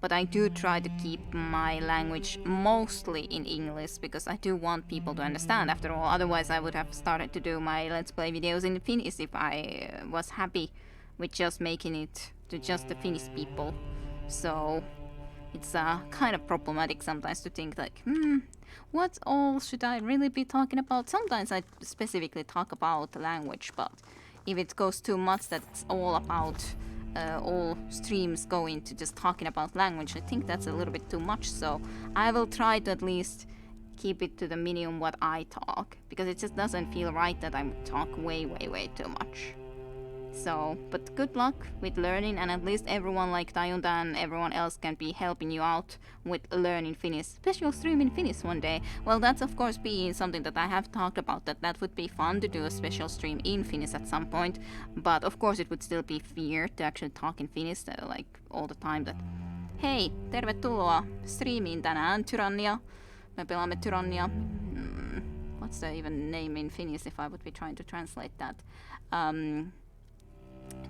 but I do try to keep my language mostly in English because I do want people to understand after all. Otherwise I would have started to do my Let's Play videos in Finnish if I was happy with just making it to just the Finnish people. So it's kind of problematic sometimes to think like, what all should I really be talking about? Sometimes I specifically talk about the language, but if it goes too much that's all about all streams going to just talking about language, I think that's a little bit too much. So I will try to at least keep it to the minimum what I talk, because it just doesn't feel right that I talk way too much. So, but good luck with learning, and at least everyone like Tajunta and everyone else can be helping you out with learning Finnish. Special stream in Finnish one day. Well, that's of course being something that I have talked about, that would be fun to do a special stream in Finnish at some point. But of course it would still be weird to actually talk in Finnish like all the time that hei, tervetuloa striimiin tänään Tyrannia. Me pelaamme Tyrannia. What's the even name in Finnish if I would be trying to translate that?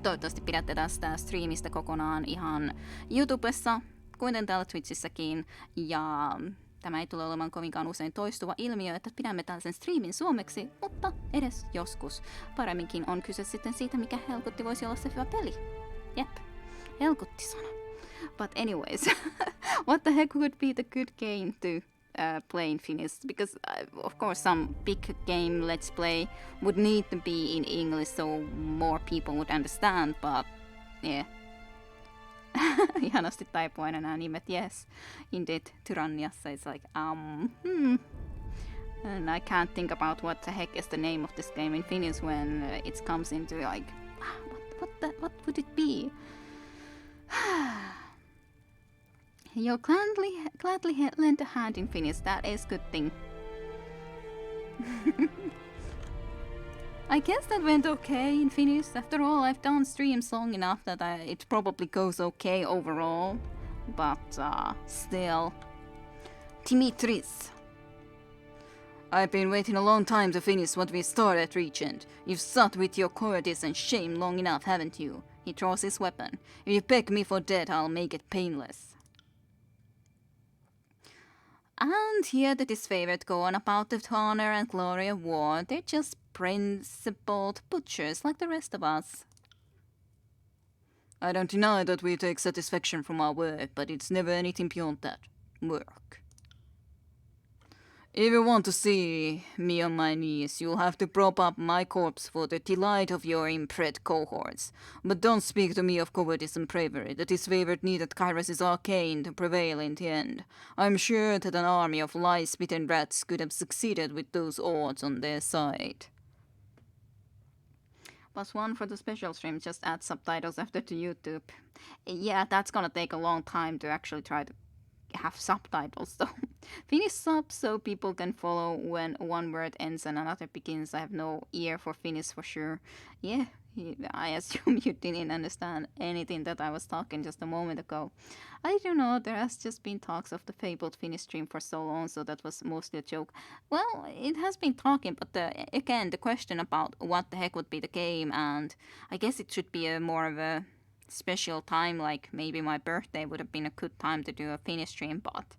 Toivottavasti pidätte tästä striimistä kokonaan ihan YouTubessa, kuten täällä Twitchissäkin. Ja tämä ei tule olemaan kovinkaan usein toistuva ilmiö, että pidämme tällaisen striimin suomeksi, mutta edes joskus. Paremminkin on kyse sitten siitä, mikä helkutti voisi olla se hyvä peli. Jep, helkutti-sana. But anyways, what the heck would be the good game to play in Finnish? Because of course some big game Let's Play would need to be in English so more people would understand, but yeah. Ihanasti taipuainen nämä nimet, yes. Indeed, Tyranniassa it's like, And I can't think about what the heck is the name of this game in Finnish when it comes into like, what would it be? You'll gladly lend a hand in Finnish. That is good thing. I guess that went okay in Finnish. After all, I've done streams long enough that it probably goes okay overall. But still. Dimitris. I've been waiting a long time to finish what we started, Regent. You've sat with your cowardice and shame long enough, haven't you? He draws his weapon. If you beg me for death, I'll make it painless. And here the disfavored go on about the honor and glory of war. They're just principled butchers like the rest of us. I don't deny that we take satisfaction from our work, but it's never anything beyond that. Work. If you want to see me on my knees, you'll have to prop up my corpse for the delight of your impred cohorts. But don't speak to me of cowardice and bravery. The disfavored needed Kairos' arcane to prevail in the end. I'm sure that an army of lice-bitten rats could have succeeded with those odds on their side. +1 for the special stream, just add subtitles after to YouTube. Yeah, that's gonna take a long time to actually try to have subtitles though. Finnish subs so people can follow when one word ends and another begins. I have no ear for Finnish for sure. Yeah, I assume you didn't understand anything that I was talking just a moment ago. I don't know, there has just been talks of the fabled Finnish stream for so long, so that was mostly a joke. Well, it has been talking, but again, the question about what the heck would be the game, and I guess it should be a more of a special time, like maybe my birthday would have been a good time to do a Finnish stream, but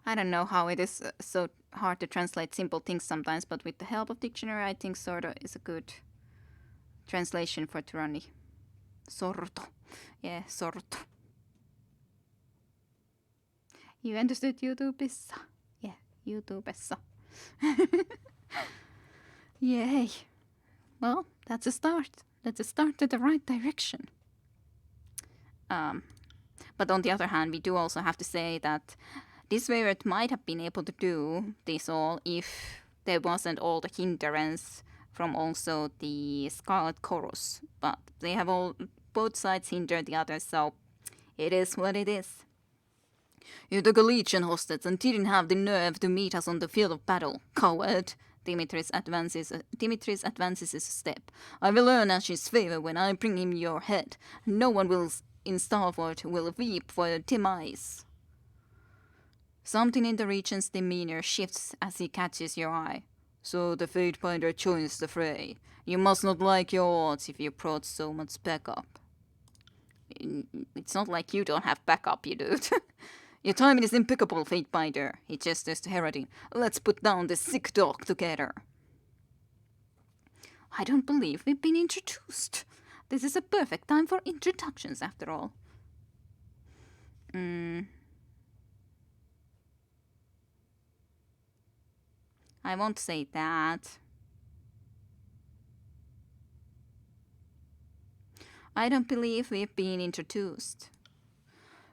I don't know how it is so hard to translate simple things sometimes, but with the help of dictionary I think sorta is a good translation for tyranny. Sorto. Yeah, sorto. You understood YouTubessa? Yeah, YouTubessa. Yay. Well, that's a start. That's a start to the right direction. But on the other hand, we do also have to say that this Disfavored might have been able to do this all if there wasn't all the hindrance from also the Scarlet Chorus. But they have both sides hinder the other, so it is what it is. You took a legion hostage and didn't have the nerve to meet us on the field of battle. Coward. Dimitris advances a step. I will earn Ash's favor when I bring him your head. No one in Starford will weep for your demise. Something in the regent's demeanor shifts as he catches your eye. So the Fatebinder joins the fray. You must not like your odds if you brought so much backup. It's not like you don't have backup, you dude. Your timing is impeccable, Fatebinder. He gestures to Herodin. Let's put down this sick dog together. I don't believe we've been introduced. This is a perfect time for introductions, after all. I won't say that. I don't believe we've been introduced.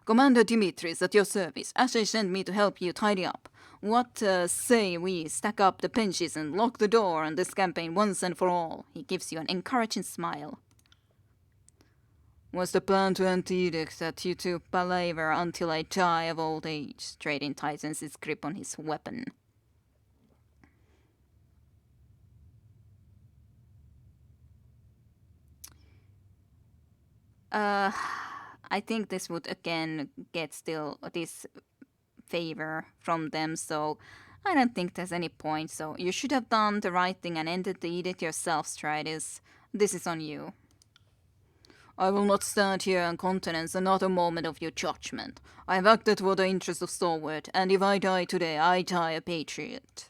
Commander Dimitris, at your service. Ashe sent me to help you tidy up. What say we stack up the benches and lock the door on this campaign once and for all? He gives you an encouraging smile. Was the plan to end the edict that you two palaver until I die of old age? Trading tightens his grip on his weapon. I think this would again get still this favor from them, so I don't think there's any point. So you should have done the right thing and ended the edict yourself, Stridis. This is on you. I will not stand here and countenance another moment of your judgment. I have acted for the interest of Stalwart, and if I die today, I die a patriot.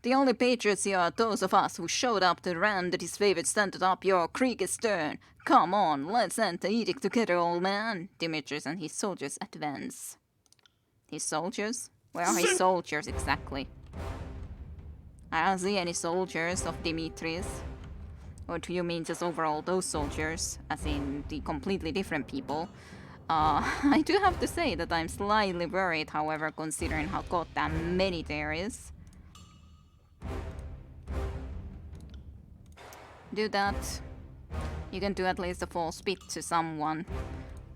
The only patriots here are those of us who showed up to ram that his favorite standard up your creek stern. Come on, let's end the edict together, old man. Dimitris and his soldiers advance. His soldiers? Where are his soldiers exactly? I don't see any soldiers of Dimitris. Or do you mean just overall those soldiers, as in the completely different people? I do have to say that I'm slightly worried, however, considering how goddamn many there is. Do that. You can do at least a false bit to someone,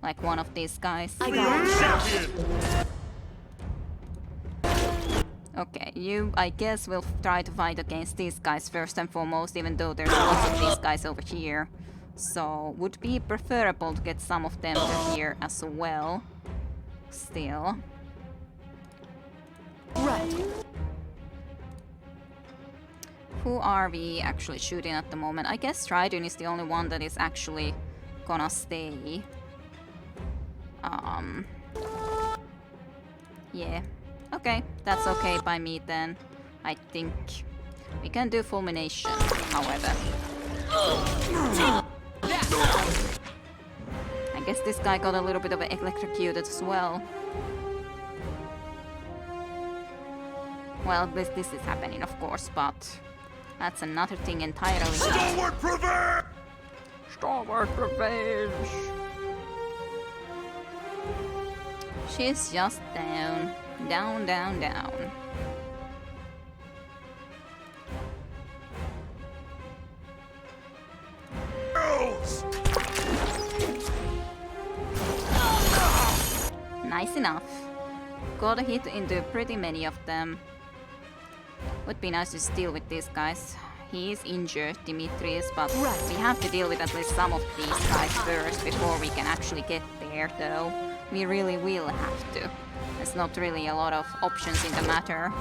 like one of these guys. I got it. Okay, you, I guess, will try to fight against these guys first and foremost, even though there's lots of these guys over here. So, would be preferable to get some of them to here as well. Still. Right. Who are we actually shooting at the moment? I guess Tyranny is the only one that is actually gonna stay. Yeah. Okay, that's okay by me then. I think we can do fulmination, however. I guess this guy got a little bit of electrocuted as well. Well, this is happening, of course, but that's another thing entirely. Stalwart prevail! Stalwart prevails. She's just down. Down, down, down. Nice enough. Got a hit into pretty many of them. Would be nice to deal with these guys. He is injured, Dimitris, but we have to deal with at least some of these guys first before we can actually get there, though. We really will have to. There's not really a lot of options in the matter.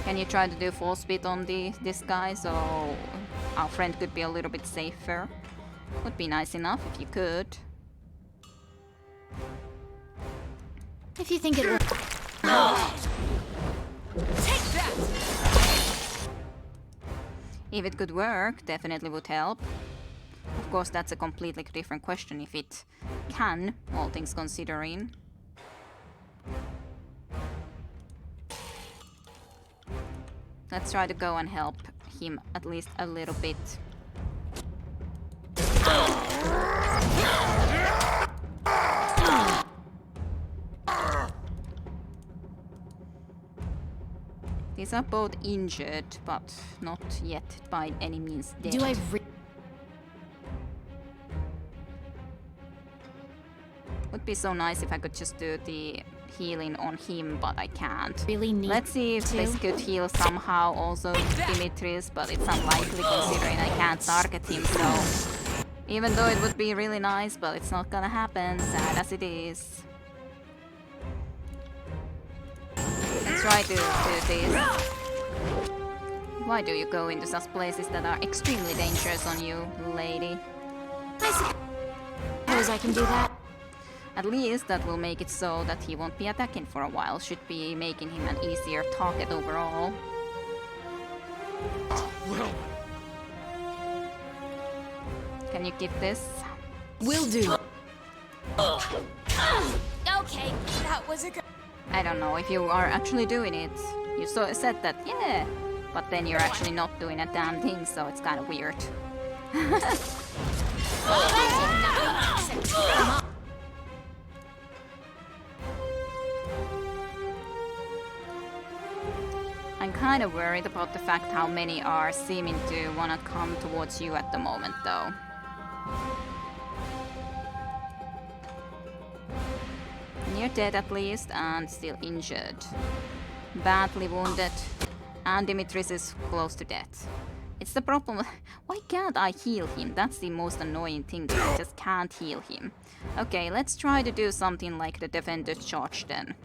Can you try to do full speed on this guy so our friend could be a little bit safer? Would be nice enough if you could. If you think it will. Take that! If it could work, definitely would help. Of course, that's a completely different question if it can, all things considering. Let's try to go and help him at least a little bit. These are both injured, but not yet by any means dead. Do I Would be so nice if I could just do the healing on him, but I can't. Really need Let's see if this could heal somehow also Dimitris, but it's unlikely considering I can't target him, so... Even though it would be really nice, but it's not gonna happen, sad as it is. Let's try to do this. Why do you go into such places that are extremely dangerous on you, lady? I suppose I can do that. At least that will make it so that he won't be attacking for a while, should be making him an easier target overall. Well, can you give this? Will do. Okay, that was a good. I don't know if you are actually doing it. You said that, yeah, but then you're actually not doing a damn thing, so it's kind of weird. I'm kind of worried about the fact how many are seeming to wanna come towards you at the moment, though. Near dead at least, and still injured. Badly wounded, and Dimitris is close to death. It's the problem. Why can't I heal him? That's the most annoying thing, that I just can't heal him. Okay, let's try to do something like the Defender's Charge then.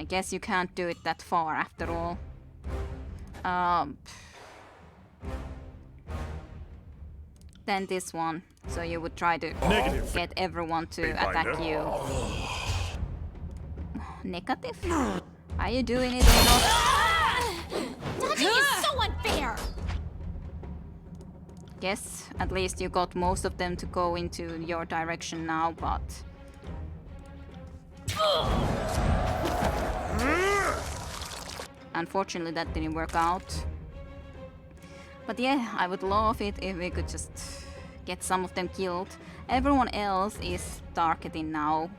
I guess you can't do it that far after all. Then this one. So you would try to Negative. get everyone to attack you. Negative? Are you doing it or not? Dodging is so unfair! Guess at least you got most of them to go into your direction now, but... Unfortunately that didn't work out. But yeah, I would love it if we could just get some of them killed. Everyone else is targeting now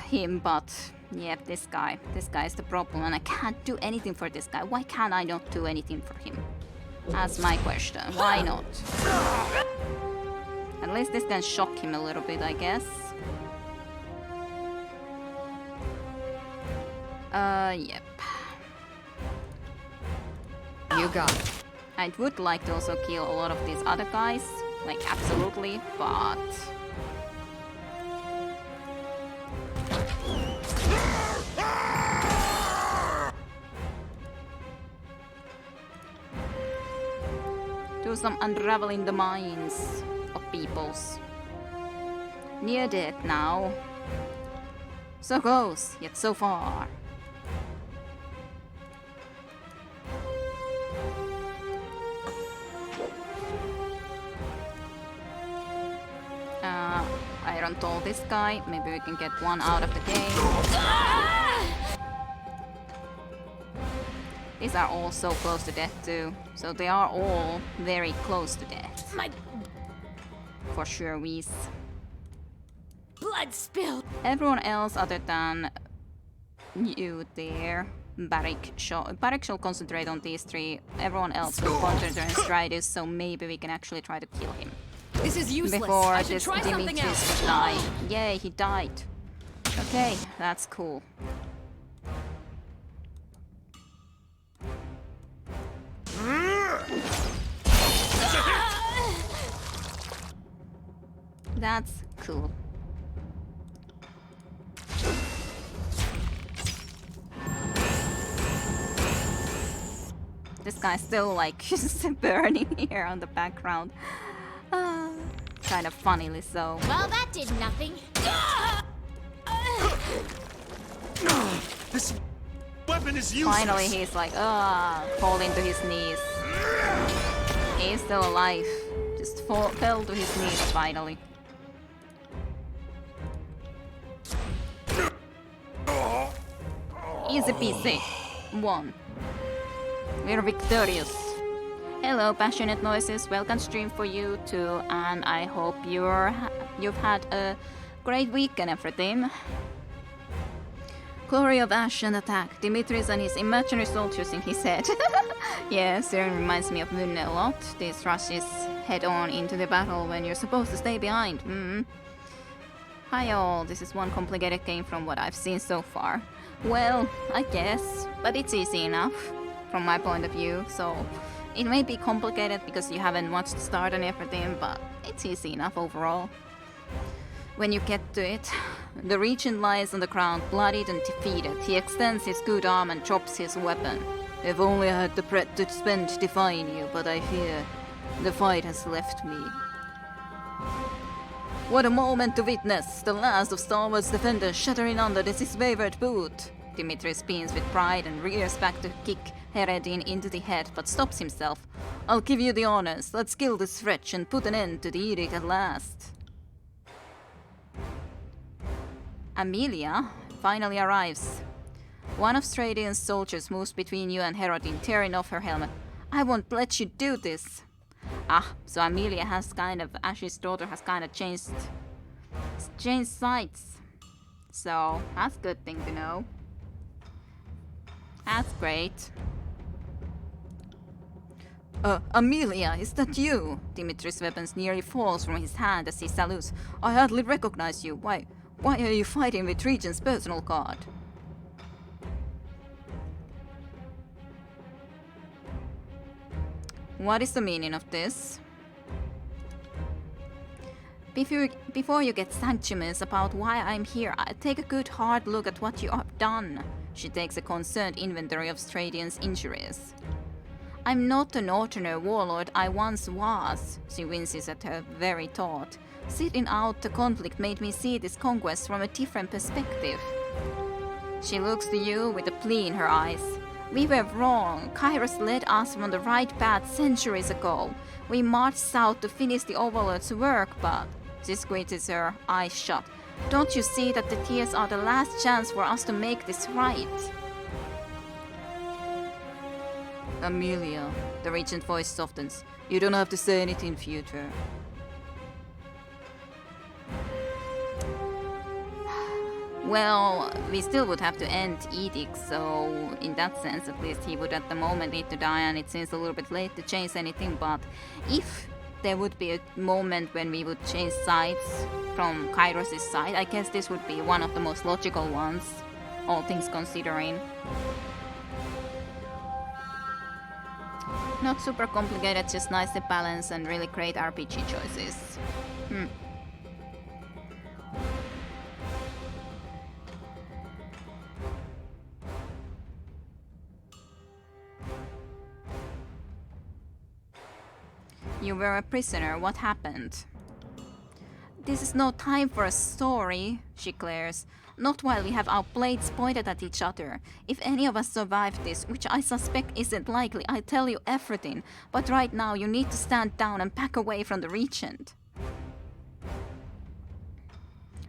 him, but yeah, this guy is the problem, and I can't do anything for this guy. Why can't I not do anything for him? That's my question. Why not? At least this can shock him a little bit, I guess. Yep. You got it. I would like to also kill a lot of these other guys, like absolutely, but... Do some unraveling the minds of peoples. Near death now. So close, yet so far. Iron Toll this guy. Maybe we can get one out of the game. These are all so close to death too. So they are all very close to death. My For sure, Whis. blood spilled. Everyone else other than you there. Barrick shall concentrate on these three. Everyone else will concentrate on Stridus, so maybe we can actually try to kill him. This is useless. Before I should this try something Dimitris else. would die. Yay, he died. Okay, that's cool. That's cool. This guy's still like just burning here on the background. Kind of funnily so. Well, that did nothing. This weapon is useless. Finally he's like, falling to his knees. He's still alive. Just fell to his knees finally. Easy peasy. One. We're victorious. Hello, Passionate Noises. Welcome stream for you too, and I hope you've had a great week and everything. Glory of Ash and attack. Dimitris and his imaginary soldiers in his head. Yes, it reminds me of Vunne a lot. This rushes head on into the battle when you're supposed to stay behind. Hi all, this is one complicated game from what I've seen so far. Well, I guess, but it's easy enough from my point of view, so it may be complicated because you haven't watched the start and everything, but it's easy enough overall. When you get to it, the Regent lies on the ground, bloodied and defeated. He extends his good arm and drops his weapon. If only I had the breath to spend defying you, but I fear the fight has left me. What a moment to witness! The last of Star Wars defenders shattering under this his favorite boot. Dimitri spins with pride and rears back to kick Heredin into the head, but stops himself. I'll give you the honors. Let's kill this wretch and put an end to the edict at last. Amelia finally arrives. One of Stradian's soldiers moves between you and Herodin, tearing off her helmet. I won't let you do this. So Amelia has Ash's daughter has changed sides. So that's a good thing to know. That's great. Amelia, is that you? Dimitri's weapon nearly falls from his hand as he salutes. I hardly recognize you. Why are you fighting with Regent's personal guard? What is the meaning of this? Before you get sanctimonious about why I'm here, take a good hard look at what you have done. She takes a concerned inventory of Stradian's injuries. I'm not an ordinary warlord I once was. She winces at her very thought. Sitting out the conflict made me see this conquest from a different perspective. She looks to you with a plea in her eyes. We were wrong. Kairos led us on the right path centuries ago. We marched south to finish the Overlord's work, but... She squints her eyes shut. Don't you see that the tears are the last chance for us to make this right? Amelia, the Regent's voice softens. You don't have to say anything, future. Well, we still would have to end Edicts, so in that sense at least he would at the moment need to die, and it seems a little bit late to change anything, but if there would be a moment when we would change sides from Kairos' side, I guess this would be one of the most logical ones, all things considering. Not super complicated, just nicely balanced and really great RPG choices. You were a prisoner. What happened? This is no time for a story, she glares. Not while we have our blades pointed at each other. If any of us survive this, which I suspect isn't likely, I'll tell you everything. But right now you need to stand down and back away from the Regent.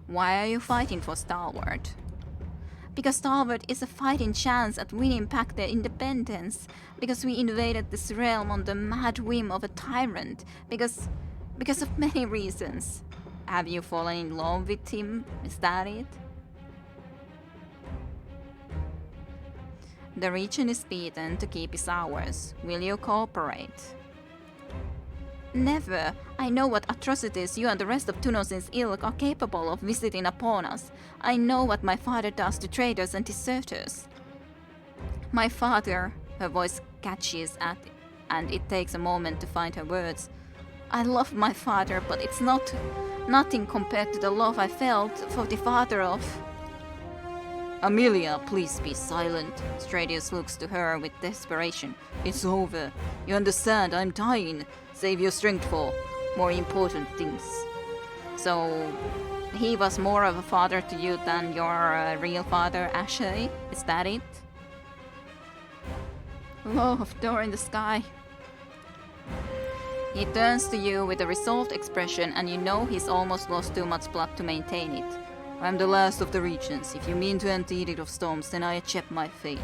Why are you fighting for Stalwart? Because Stalwart is a fighting chance at winning back their independence. Because we invaded this realm on the mad whim of a tyrant. Because of many reasons. Have you fallen in love with him? Is that it? The Regent is beaten to keep his hours. Will you cooperate? Never. I know what atrocities you and the rest of Tunosin's ilk are capable of visiting upon us. I know what my father does to traitors and deserters. My father, her voice catches at it, and it takes a moment to find her words. I love my father, but it's nothing compared to the love I felt for the father of... Amelia, please be silent. Stradius looks to her with desperation. It's over. You understand, I'm dying. Save your strength for more important things. So, he was more of a father to you than your real father, Ashley? Is that it? Love, door in the sky. He turns to you with a resolved expression, and you know he's almost lost too much blood to maintain it. I'm the last of the Regents. If you mean to end the Edict of Storms, then I accept my fate.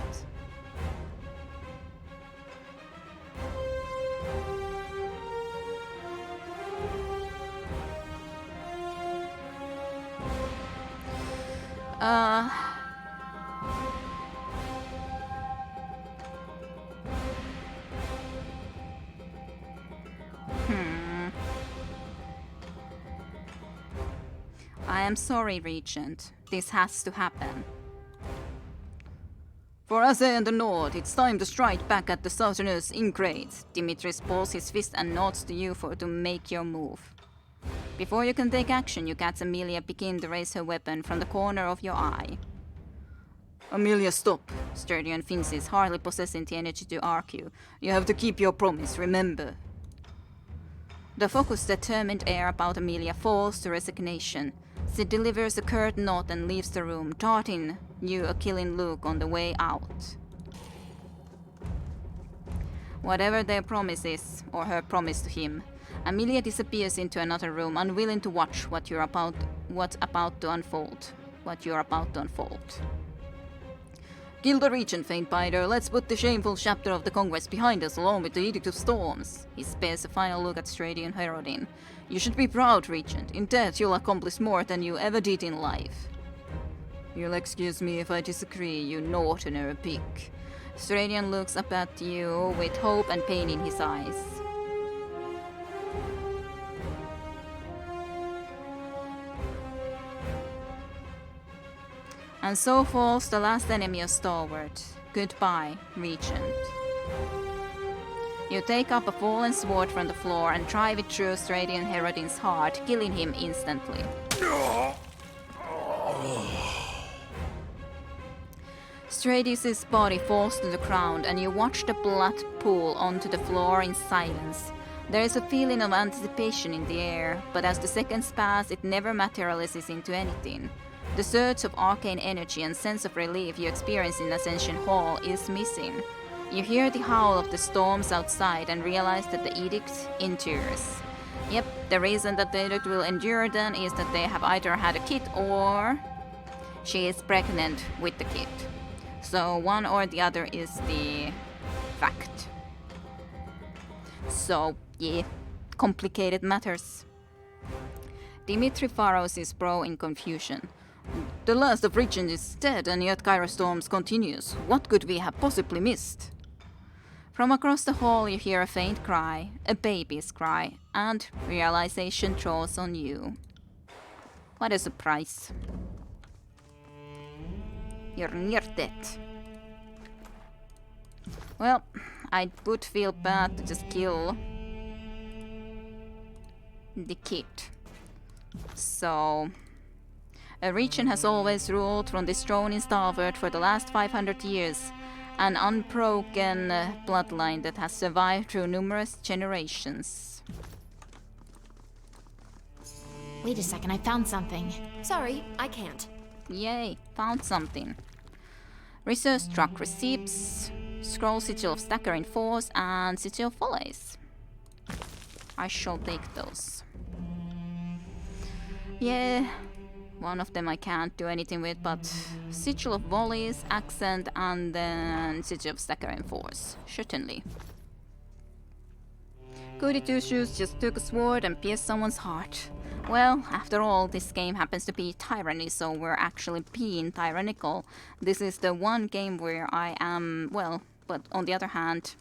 I am sorry, Regent. This has to happen. For Aze and the North, it's time to strike back at the Southerners Ingrate. Dimitris balls his fist and nods to you to make your move. Before you can take action, you catch Amelia begin to raise her weapon from the corner of your eye. Amelia, stop. Sturdian Fincis, hardly possessing the energy to argue. You have to keep your promise, remember. The focused, determined air about Amelia falls to resignation. She delivers a curt nod and leaves the room, darting you a killing look on the way out. Whatever their promise is, or her promise to him, Amelia disappears into another room, unwilling to watch what's about to unfold. Kill the Regent, Faintbiter. Let's put the shameful chapter of the Conquest behind us, along with the Edict of Storms. He spares a final look at Stradian Herodin. You should be proud, Regent. In death, you'll accomplish more than you ever did in life. You'll excuse me if I disagree, you northerner pig. Stradian looks up at you with hope and pain in his eyes. And so falls the last enemy of Stalwart. Goodbye, Regent. You take up a fallen sword from the floor and drive it through Stradian Herodin's heart, killing him instantly. Stradius' body falls to the ground and you watch the blood pool onto the floor in silence. There is a feeling of anticipation in the air, but as the seconds pass, it never materializes into anything. The surge of arcane energy and sense of relief you experience in Ascension Hall is missing. You hear the howl of the storms outside and realize that the edict endures. Yep, the reason that the edict will endure then is that they have either had a kid or she is pregnant with the kid. So one or the other is the fact. So, yeah, complicated matters. Dimitri furrows his brow in confusion. The last of Regent is dead, and yet Kairos Storms continues. What could we have possibly missed? From across the hall you hear a faint cry, a baby's cry, and realization draws on you. What a surprise. You're near death. Well, I would feel bad to just kill the kid. So... A region has always ruled from this throne in Stalwart for the last 500 years, an unbroken bloodline that has survived through numerous generations. Wait a second, I found something. Sorry, I can't. Yay, found something. Research track receipts, scroll sigil of staggering force, and sigil of follies. I shall take those. Yeah. One of them I can't do anything with, but Sigil of Volleys, Accent, and then Sigil of Staggering Force. Certainly. Goody Two-Shoes just took a sword and pierced someone's heart. Well, after all, this game happens to be Tyranny, so we're actually being tyrannical. This is the one game where I am, well, but on the other hand...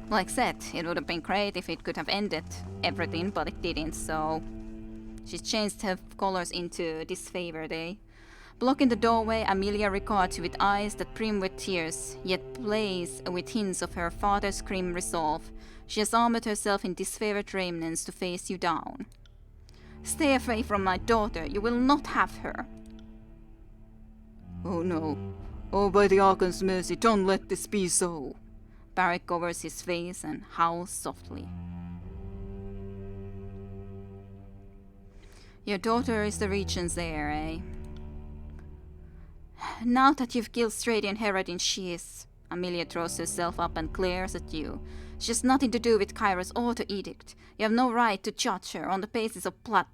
Like said, it would have been great if it could have ended everything, but it didn't, so... She changed her colors into disfavored, eh? Blocking the doorway, Amelia regards you with eyes that brim with tears, yet blaze with hints of her father's grim resolve. She has armored herself in disfavored remnants to face you down. Stay away from my daughter, you will not have her. Oh no. Oh, by the Archon's mercy, don't let this be so. Barrick covers his face and howls softly. Your daughter is the Regent's heir, eh? Now that you've killed Stradian Herodin, she is... Amelia throws herself up and glares at you. She has nothing to do with Kairos or the Edict. You have no right to judge her on the basis of blood.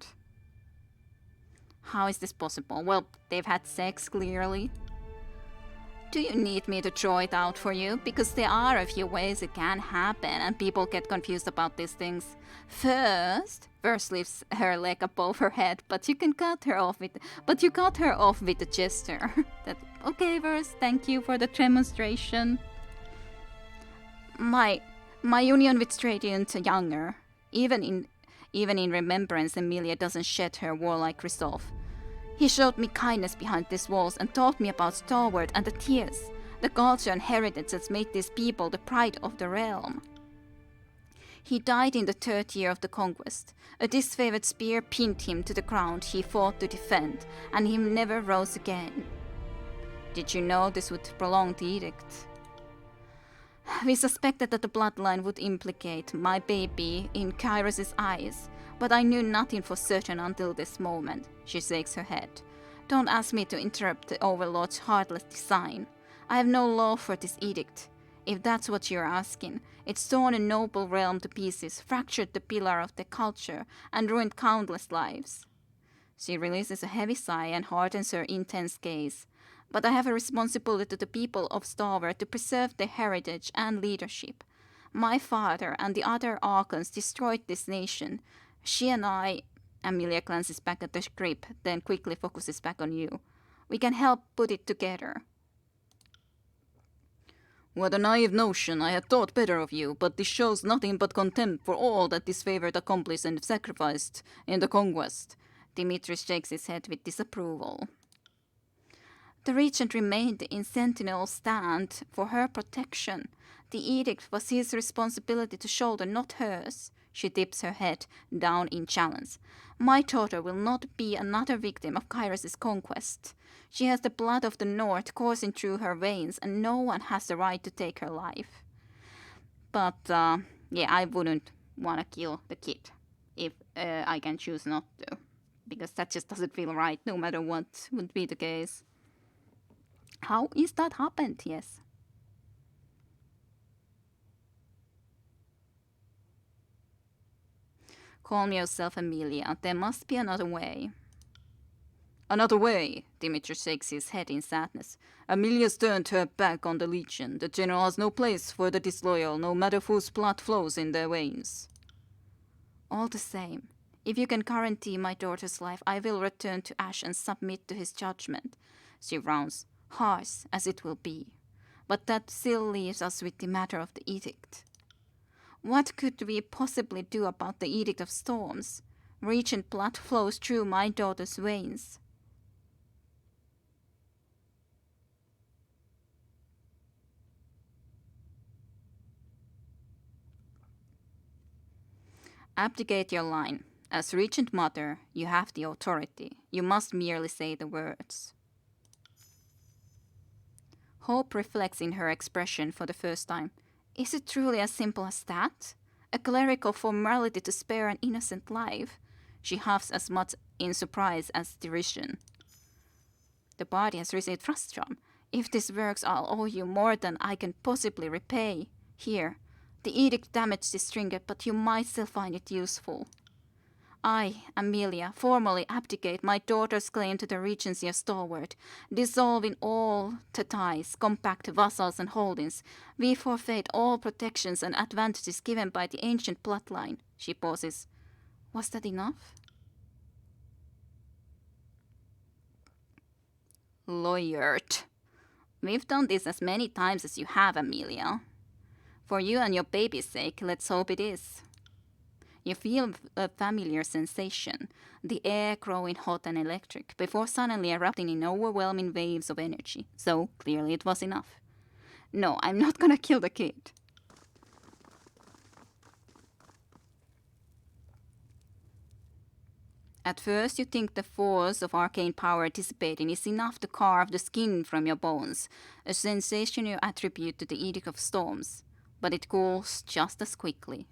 How is this possible? Well, they've had sex, clearly. Do you need me to draw it out for you? Because there are a few ways it can happen, and people get confused about these things. First lifts her leg above her head, but you cut her off with a gesture. Okay, Verse, thank you for the demonstration. My union with Stradian younger, even Even in remembrance, Emilia doesn't shed her warlike resolve. He showed me kindness behind these walls and taught me about Starward and the Tears, the culture and heritage that made these people the pride of the realm. He died in the 3rd year of the conquest. A disfavored spear pinned him to the ground he fought to defend, and he never rose again. Did you know this would prolong the edict? We suspected that the bloodline would implicate my baby in Kairos' eyes, but I knew nothing for certain until this moment. She shakes her head. Don't ask me to interrupt the Overlord's heartless design. I have no law for this edict. If that's what you're asking, it's torn a noble realm to pieces, fractured the pillar of the culture, and ruined countless lives. She releases a heavy sigh and hardens her intense gaze. But I have a responsibility to the people of Starward to preserve their heritage and leadership. My father and the other Archons destroyed this nation. She and I... Amelia glances back at the script, then quickly focuses back on you. We can help put it together. What a naive notion. I had thought better of you, but this shows nothing but contempt for all that this favored accomplished and sacrificed in the conquest. Dimitris shakes his head with disapproval. The regent remained in Sentinel's stand for her protection. The edict was his responsibility to shoulder, not hers. She dips her head down in challenge. My daughter will not be another victim of Kairos' conquest. She has the blood of the North coursing through her veins, and no one has the right to take her life. But, yeah, I wouldn't want to kill the kid if I can choose not to. Because that just doesn't feel right, no matter what would be the case. How is that happened? Yes. Calm yourself, Amelia. There must be another way. Another way? Dimitri shakes his head in sadness. Amelia's turned her back on the Legion. The General has no place for the disloyal, no matter whose blood flows in their veins. All the same, if you can guarantee my daughter's life, I will return to Ash and submit to his judgment. She rounds. Harsh as it will be. But that still leaves us with the matter of the edict. What could we possibly do about the Edict of Storms? Regent blood flows through my daughter's veins. Abdicate your line. As Regent Mother, you have the authority. You must merely say the words. Hope reflects in her expression for the first time. Is it truly as simple as that? A clerical formality to spare an innocent life? She huffs as much in surprise as derision. The body has received frustrum. If this works, I'll owe you more than I can possibly repay. Here, the edict damaged this trinket, but you might still find it useful. I, Amelia, formally abdicate my daughter's claim to the regency of Starward, dissolving all the ties, compact vassals and holdings. We forfeit all protections and advantages given by the ancient bloodline. She pauses. Was that enough? Lawyered. We've done this as many times as you have, Amelia. For you and your baby's sake, let's hope it is. You feel a familiar sensation, the air growing hot and electric, before suddenly erupting in overwhelming waves of energy. So, clearly it was enough. No, I'm not gonna kill the kid. At first you think the force of arcane power dissipating is enough to carve the skin from your bones, a sensation you attribute to the Edict of Storms, but it cools just as quickly.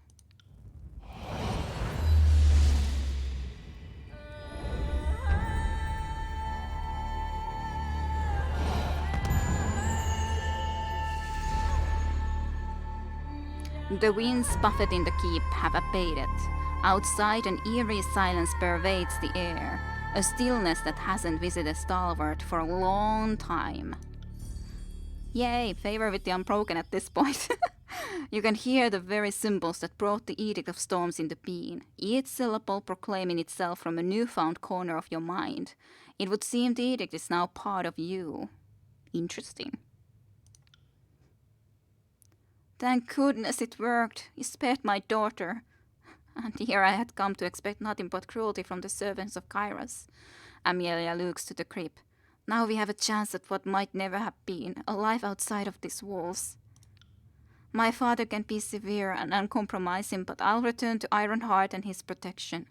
The winds buffeting the keep have abated. Outside, an eerie silence pervades the air, a stillness that hasn't visited Stalwart for a long time. Yay, favor with the unbroken at this point. You can hear the very symbols that brought the Edict of Storms into being, each syllable proclaiming itself from a newfound corner of your mind. It would seem the Edict is now part of you. Interesting. Thank goodness it worked. You spared my daughter. And here I had come to expect nothing but cruelty from the servants of Kairos. Amelia looks to the crypt. Now we have a chance at what might never have been, a life outside of these walls. My father can be severe and uncompromising, but I'll return to Ironheart and his protection.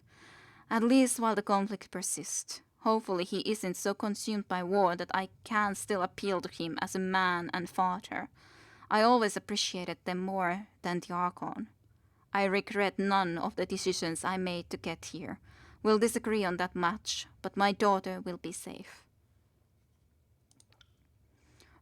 At least while the conflict persists. Hopefully he isn't so consumed by war that I can still appeal to him as a man and father. I always appreciated them more than the Archon. I regret none of the decisions I made to get here. We'll disagree on that much, but my daughter will be safe.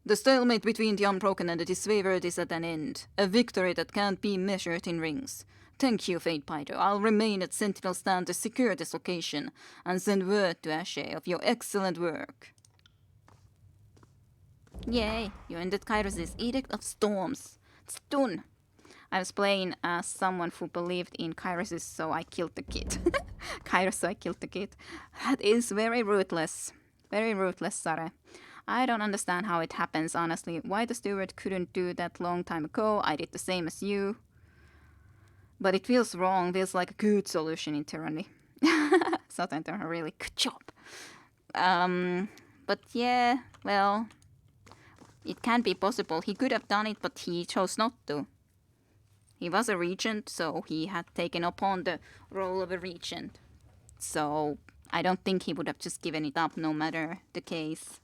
The stalemate between the Unbroken and the Disfavored is at an end. A victory that can't be measured in rings. Thank you, Fatebiter. I'll remain at Sentinel Stand to secure this location and send word to Ashe of your excellent work. Yay, you ended Kairos' Edict of Storms. It's done. I was playing as someone who believed in Kairos, so I killed the kid. Kairos, so I killed the kid. That is very ruthless. Very ruthless, Sare. I don't understand how it happens, honestly. Why the steward couldn't do that long time ago. I did the same as you. But it feels wrong. Feels like a good solution in Tyranny. Southern Tyranny, really good job. But yeah, well, it can be possible. He could have done it, but he chose not to. He was a regent, so he had taken upon the role of a regent. So I don't think he would have just given it up, no matter the case,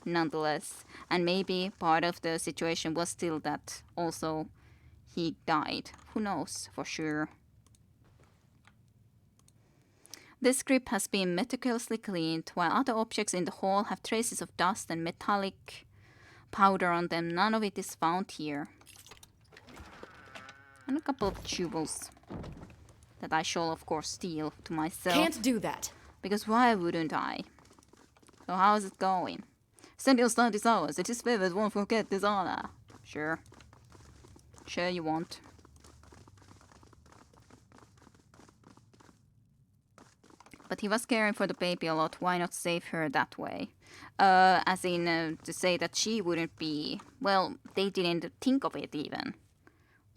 nonetheless. And maybe part of the situation was still that also he died. Who knows for sure. This crypt has been meticulously cleaned, while other objects in the hall have traces of dust and metallic powder on them. None of it is found here. And a couple of jewels that I shall of course steal to myself. Can't do that. Because why wouldn't I? So how's it going? Sentinel Stand is ours. It is favored, won't forget this honor. Sure. Sure you won't. But he was caring for the baby a lot. Why not save her that way? As in to say that she wouldn't be... Well, they didn't think of it even.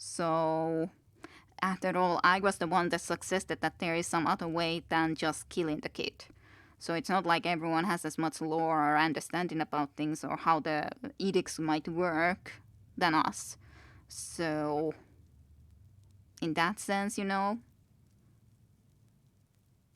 So, after all, I was the one that suggested that there is some other way than just killing the kid. So it's not like everyone has as much lore or understanding about things or how the edicts might work than us. So, in that sense, you know,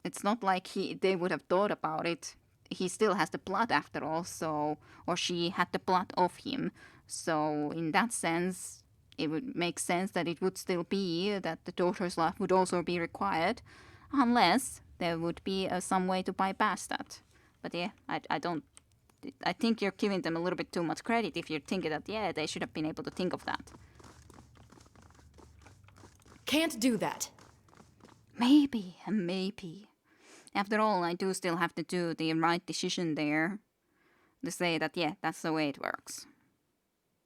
it's not like they would have thought about it. He still has the blood after all, so, or she had the blood of him. So, in that sense, it would make sense that it would still be that the daughter's life would also be required, unless there would be some way to bypass that. But yeah, I think you're giving them a little bit too much credit if you're thinking that, yeah, they should have been able to think of that. Can't do that. Maybe. After all, I do still have to do the right decision there. To say that, yeah, that's the way it works.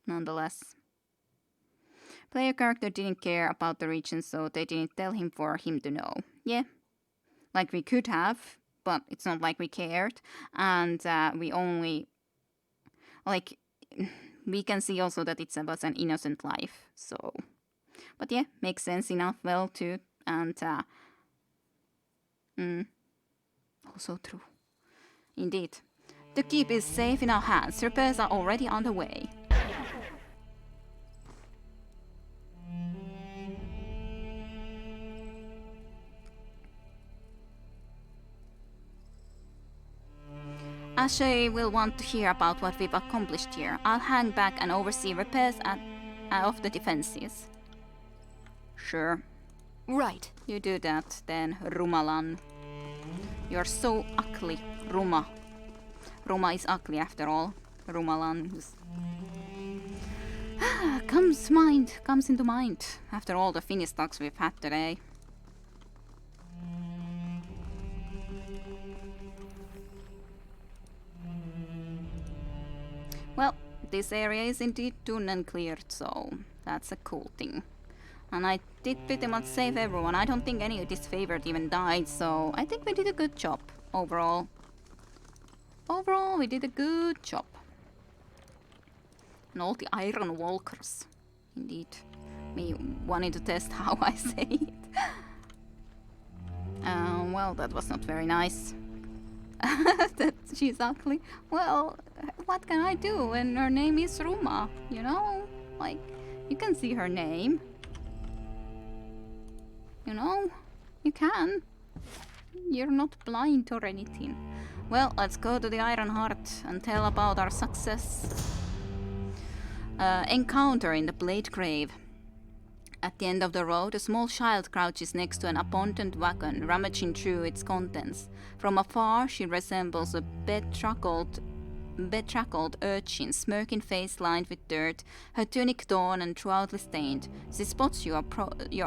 Nonetheless. Player character didn't care about the region, so they didn't tell him for him to know. Yeah. Like we could have, but it's not like we cared. And we only... Like, we can see also that it was an innocent life, so... But yeah, makes sense enough, well, too. And, also true. Indeed. The keep is safe in our hands. Repairs are already on the way. Ashe will want to hear about what we've accomplished here. I'll hang back and oversee repairs of the defenses. Sure. Right. You do that, then, Rumalan. You're so ugly, Ruma. Ruma is ugly after all. Rumalan is... comes into mind after all the Finnish talks we've had today. Well, this area is indeed done and cleared, so that's a cool thing. And I did pretty much save everyone. I don't think any of this favored even died, so I think we did a good job overall. Overall, we did a good job. And all the Iron Walkers. Indeed. Me wanting to test how I say it. Well, that was not very nice. That she's ugly. Well, what can I do when her name is Ruma? You know? Like, you can see her name. You know? You can. You're not blind or anything. Well, let's go to the Iron Heart and tell about our success. Encounter in the Blade Grave. At the end of the road, a small child crouches next to an abandoned wagon, rummaging through its contents. From afar, she resembles a bedraggled urchin, smirking face lined with dirt, her tunic torn and thoroughly stained. She spots your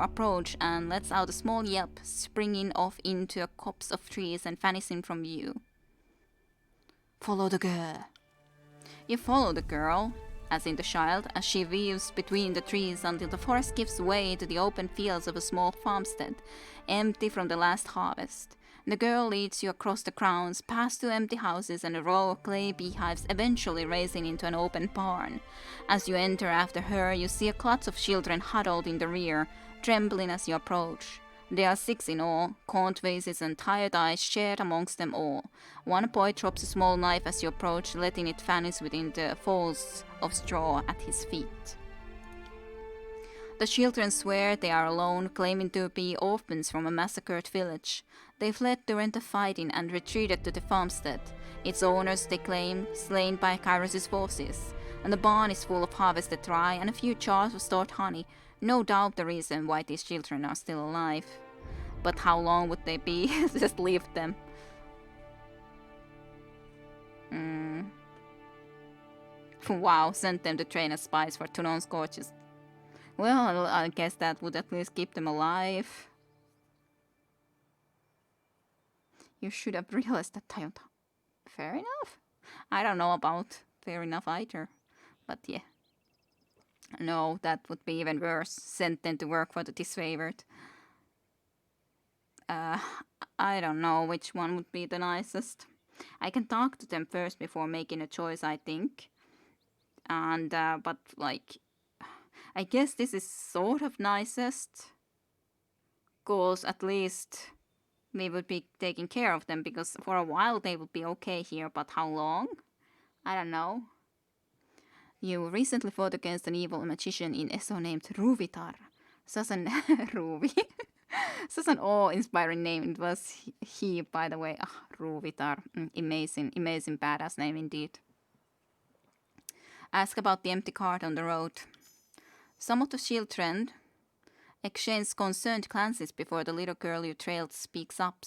approach and lets out a small yelp, springing off into a copse of trees and vanishing from view. Follow the girl. You follow the girl, as in the child, as she weaves between the trees until the forest gives way to the open fields of a small farmstead, empty from the last harvest. The girl leads you across the grounds, past 2 empty houses and a row of clay beehives, eventually raising into an open barn. As you enter after her, you see a clutch of children huddled in the rear, trembling as you approach. There are 6 in all, gaunt faces and tired eyes shared amongst them all. One boy drops a small knife as you approach, letting it vanish within the folds of straw at his feet. The children swear they are alone, claiming to be orphans from a massacred village. They fled during the fighting and retreated to the farmstead. Its owners, they claim, slain by Kairos' forces. And the barn is full of harvested rye and a few jars of stored honey. No doubt the reason why these children are still alive. But how long would they be? Just leave them. Wow, sent them to train as spies for Tunon's gorges. Well, I guess that would at least keep them alive. You should have realized that, Toyota. Fair enough. I don't know about fair enough either. But yeah. No, that would be even worse. Sent them to work for the disfavored. I don't know which one would be the nicest. I can talk to them first before making a choice, I think. And, but like, I guess this is sort of nicest. Cause at least we would be taking care of them, because for a while they would be okay here, but how long? I don't know. You recently fought against an evil magician in Esso named Ruvitar. Such an Ruvi. Such an awe-inspiring name. It was he, by the way. Ruvitar. Amazing badass name indeed. Ask about the empty cart on the road. Some of the children exchange concerned glances before the little girl you trailed speaks up.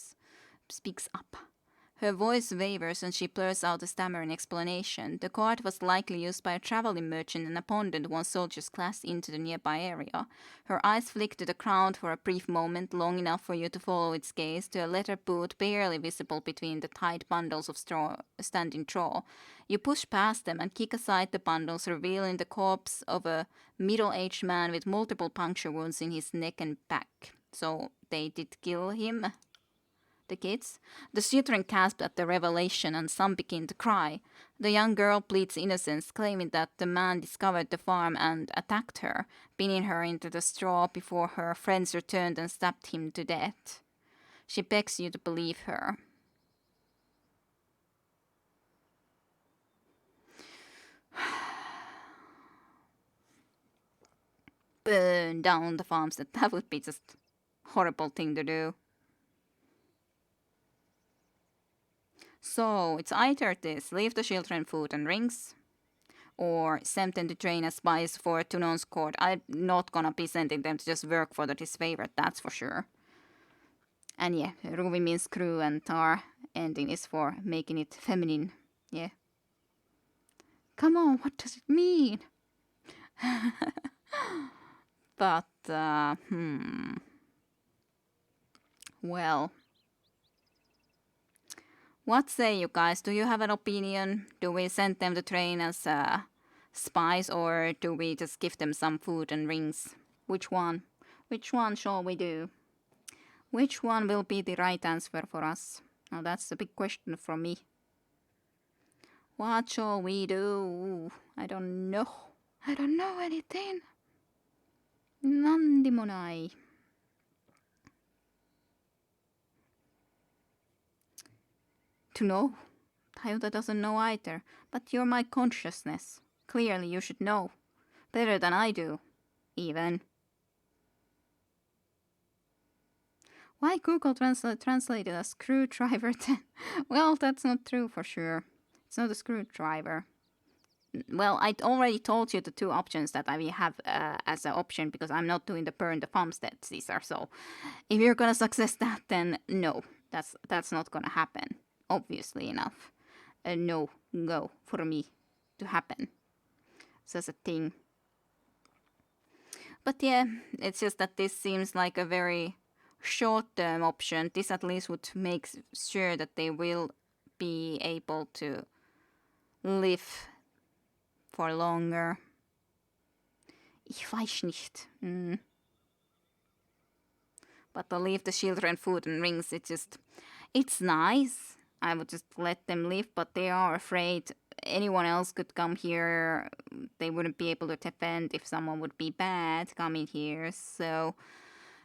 Her voice wavers and she blurs out a stammering explanation. The cart was likely used by a traveling merchant and abandoned once soldiers clashed into the nearby area. Her eyes flick to the ground for a brief moment, long enough for you to follow its gaze to a leather boot barely visible between the tight bundles of standing straw. You push past them and kick aside the bundles, revealing the corpse of a middle-aged man with multiple puncture wounds in his neck and back. So they did kill him? The kids? The children gasped at the revelation and some begin to cry. The young girl pleads innocence, claiming that the man discovered the farm and attacked her, pinning her into the straw before her friends returned and stabbed him to death. She begs you to believe her. Burn down the farmstead. That would be just a horrible thing to do. So, it's either this, leave the children food and rings, or send them to train as spies for Tunon's court. I'm not gonna be sending them to just work for the disfavored, that's for sure. And yeah, Ruby means crew and Tar ending is for making it feminine. Yeah. Come on, what does it mean? But, well. What say you guys? Do you have an opinion? Do we send them to train as spies, or do we just give them some food and rings? Which one? Which one shall we do? Which one will be the right answer for us? Now that's a big question for me. What shall we do? I don't know. I don't know anything. Nandimonai. To know? Tayuta doesn't know either, but you're my consciousness. Clearly you should know. Better than I do, even. Why Google translated a screwdriver then? Well, that's not true for sure. It's not a screwdriver. Well, I already told you the two options that I have as an option because I'm not doing the burn the farmstead, Caesar. So if you're gonna success that, then no, that's not gonna happen. Obviously enough. No go for me to happen. So that's a thing. But yeah, it's just that this seems like a very short-term option. This at least would make sure that they will be able to live for longer. Ich weiß nicht. But to leave the children food and rings, it's nice. I would just let them live, but they are afraid anyone else could come here. They wouldn't be able to defend if someone would be bad coming here. So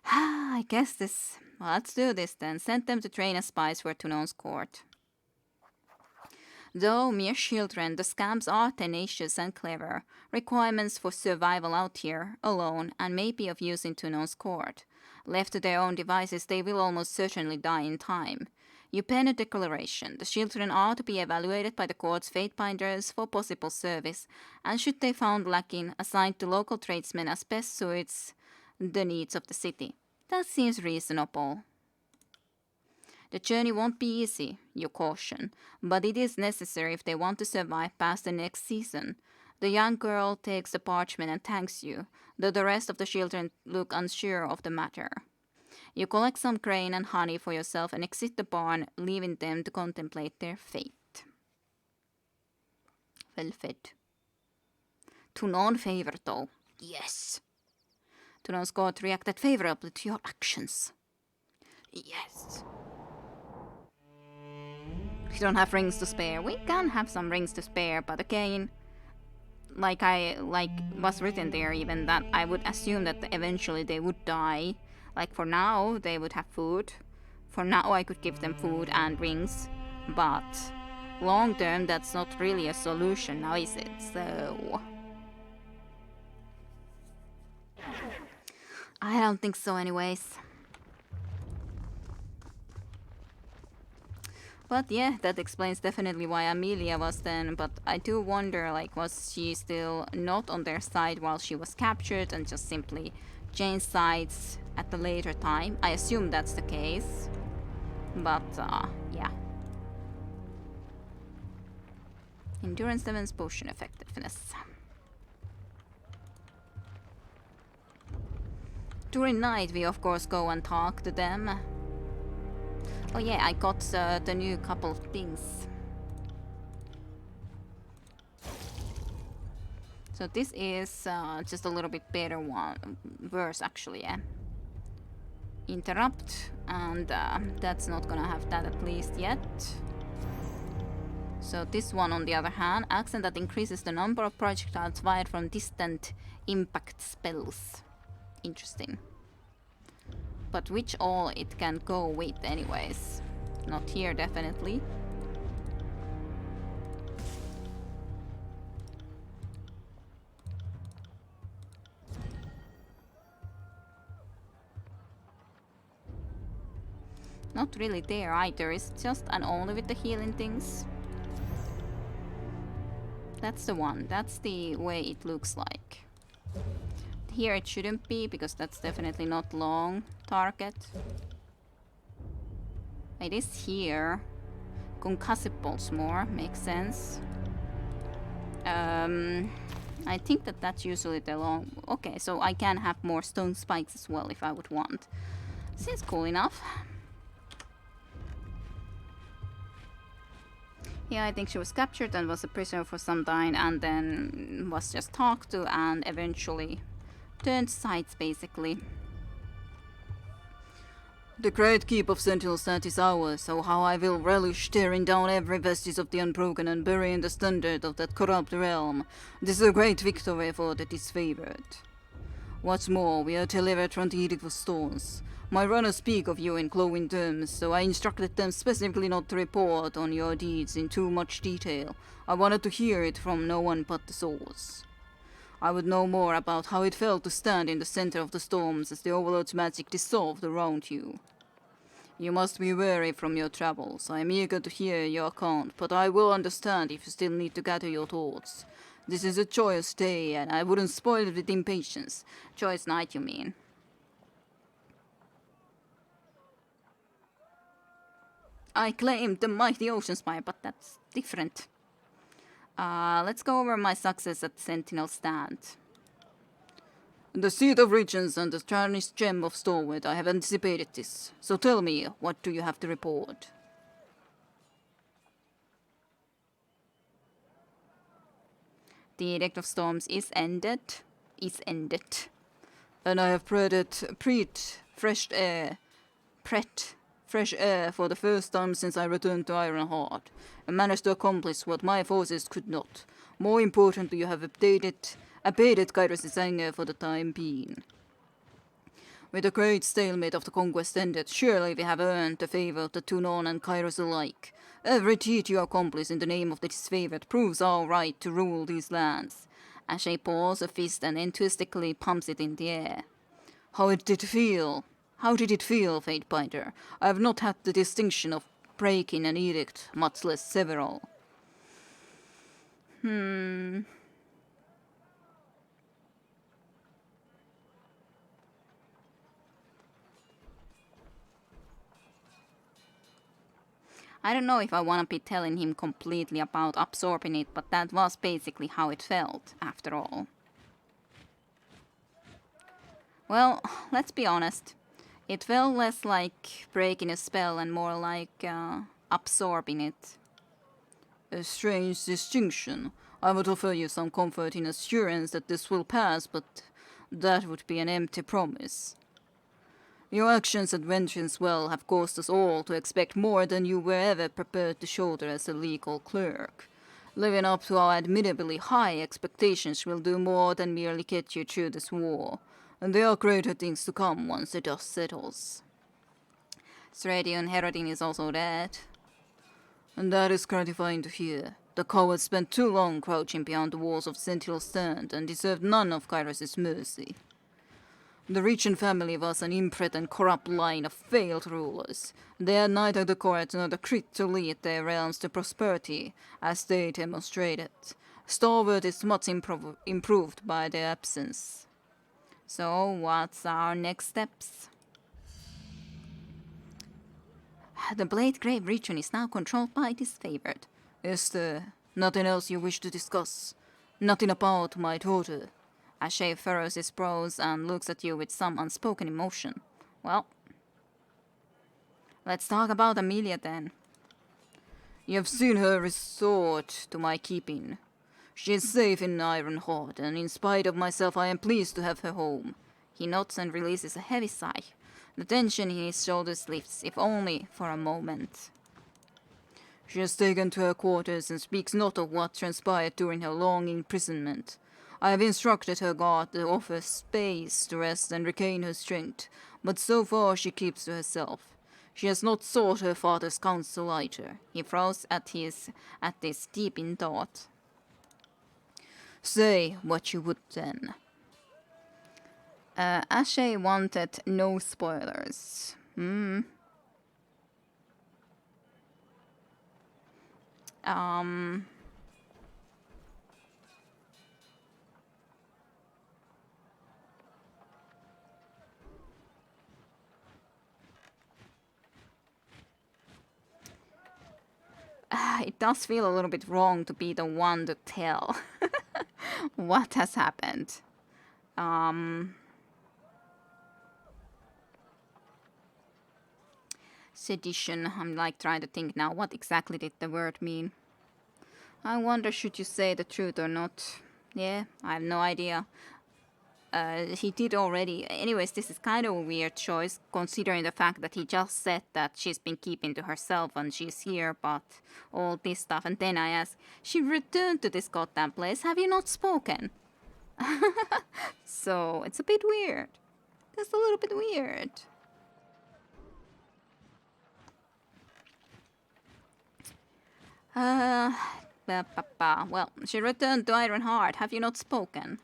I guess let's do this then. Send them to train as spies for Tunon's court. Though mere children, the scamps are tenacious and clever. Requirements for survival out here, alone, and may be of use in Tunon's court. Left to their own devices, they will almost certainly die in time. You pen a declaration. The children are to be evaluated by the court's fate-binders for possible service, and should they found lacking, assigned to local tradesmen as best suits the needs of the city. That seems reasonable. The journey won't be easy, you caution, but it is necessary if they want to survive past the next season. The young girl takes the parchment and thanks you, though the rest of the children look unsure of the matter. You collect some grain and honey for yourself and exit the barn, leaving them to contemplate their fate. Well fed. Tunon favored though. Yes. Tunon's court reacted favorably to your actions. Yes. We don't have rings to spare. We can have some rings to spare, but again, like was written there even, that I would assume that eventually they would die. Like for now, they would have food. For now, I could give them food and rings, but long term, that's not really a solution now, is it? So I don't think so anyways. But yeah, that explains definitely why Amelia was then, but I do wonder, like, was she still not on their side while she was captured and just simply changed sides at the later time? I assume that's the case, but yeah. Endurance 7's potion effectiveness. During night, we of course go and talk to them. Oh yeah, I got the new couple of things. So this is just a little bit better verse actually, yeah. Interrupt, and that's not gonna have that at least yet. So this one on the other hand, accent that increases the number of projectiles fired from distant impact spells. Interesting. But which all it can go with anyways. Not here definitely. Not really there either, it's just and only with the healing things. That's the one, that's the way it looks like. Here it shouldn't be, because that's definitely not long target. It is here. Concussibles more, makes sense. I think that's usually the long... Okay, so I can have more stone spikes as well if I would want. Seems cool enough. Yeah, I think she was captured and was a prisoner for some time and then was just talked to and eventually turned sides, basically. The great keep of Sentinel Stand is ours, so how I will relish tearing down every vestige of the Unbroken and burying the standard of that corrupt realm. This is a great victory for the disfavored. What's more, we are delivered from the Edict of Stones. My runners speak of you in glowing terms, so I instructed them specifically not to report on your deeds in too much detail. I wanted to hear it from no one but the source. I would know more about how it felt to stand in the center of the storms as the Overlord's magic dissolved around you. You must be wary from your travels. I am eager to hear your account, but I will understand if you still need to gather your thoughts. This is a joyous day, and I wouldn't spoil it with impatience. Joyous night, you mean? I claimed the mighty ocean spire, but that's different. Let's go over my success at Sentinel Stand. The Seat of Regions and the tarnished gem of Stormwood, I have anticipated this. So tell me, what do you have to report? The Edict of Storms is ended. And I have breathed fresh air for the first time since I returned to Ironheart, and managed to accomplish what my forces could not. More importantly, you have abated Kairos' anger for the time being. With the great stalemate of the conquest ended, surely we have earned the favor of the Tunon and Kairos alike. Every deed you accomplish in the name of the disfavored proves our right to rule these lands. Ashe paws a fist and enthusiastically pumps it in the air. How did it feel, Fatebinder? I have not had the distinction of breaking an edict, much less several. I don't know if I want to be telling him completely about absorbing it, but that was basically how it felt, after all. Well, let's be honest. It felt less like breaking a spell and more like absorbing it. A strange distinction. I would offer you some comforting assurance that this will pass, but that would be an empty promise. Your actions at Vengeance Well have caused us all to expect more than you were ever prepared to shoulder as a legal clerk. Living up to our admittedly high expectations will do more than merely get you through this war, and there are greater things to come once the dust settles. Sradion Herodin is also dead. And that is gratifying to hear. The coward spent too long crouching behind the walls of Sentinel Stand and deserved none of Kairos' mercy. The Regent family was an inbred and corrupt line of failed rulers. They had neither the courage nor the grit to lead their realms to prosperity, as they demonstrated. Starwood is much improved by their absence. So, what's our next steps? The Blade Grave region is now controlled by disfavored. Is there nothing else you wish to discuss? Nothing about my daughter? Ashe furrows his brows and looks at you with some unspoken emotion. Well, let's talk about Amelia then. You have seen her resort to my keeping. She is safe in Ironheart, and in spite of myself I am pleased to have her home. He nods and releases a heavy sigh. The tension in his shoulders lifts, if only for a moment. She is taken to her quarters and speaks not of what transpired during her long imprisonment. I have instructed her guard to offer space to rest and regain her strength, but so far she keeps to herself. She has not sought her father's counsel either. He froze at this deep in thought. Say what you would then. Ashe wanted no spoilers. It does feel a little bit wrong to be the one to tell what has happened. Sedition. I'm like trying to think now, what exactly did the word mean? I wonder, should you say the truth or not? Yeah, I have no idea. He did already. Anyways, this is kind of a weird choice, considering the fact that he just said that she's been keeping to herself and she's here, but all this stuff. And then I ask, she returned to this goddamn place, have you not spoken? So, it's a bit weird. Just a little bit weird. Uh, well, she returned to Ironheart. Have you not spoken?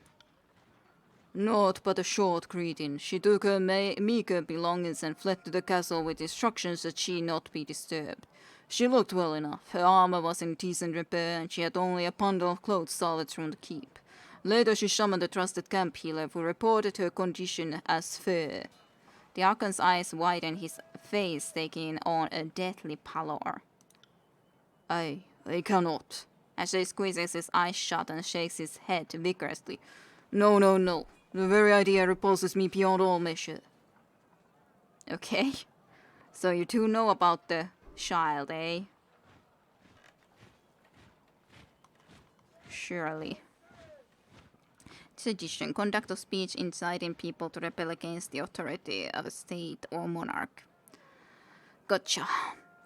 Naught but a short greeting. She took her meager belongings and fled to the castle with instructions that she not be disturbed. She looked well enough. Her armor was in decent repair, and she had only a bundle of clothes salvaged from the keep. Later she summoned a trusted camp healer who reported her condition as fair. The Archon's eyes widened, his face taking on a deathly pallor. I cannot. Ashay squeezes his eyes shut and shakes his head vigorously. No. The very idea repulses me beyond all measure. Okay. So you two know about the child, eh? Surely. Sedition. Conduct of speech inciting people to rebel against the authority of a state or monarch. Gotcha.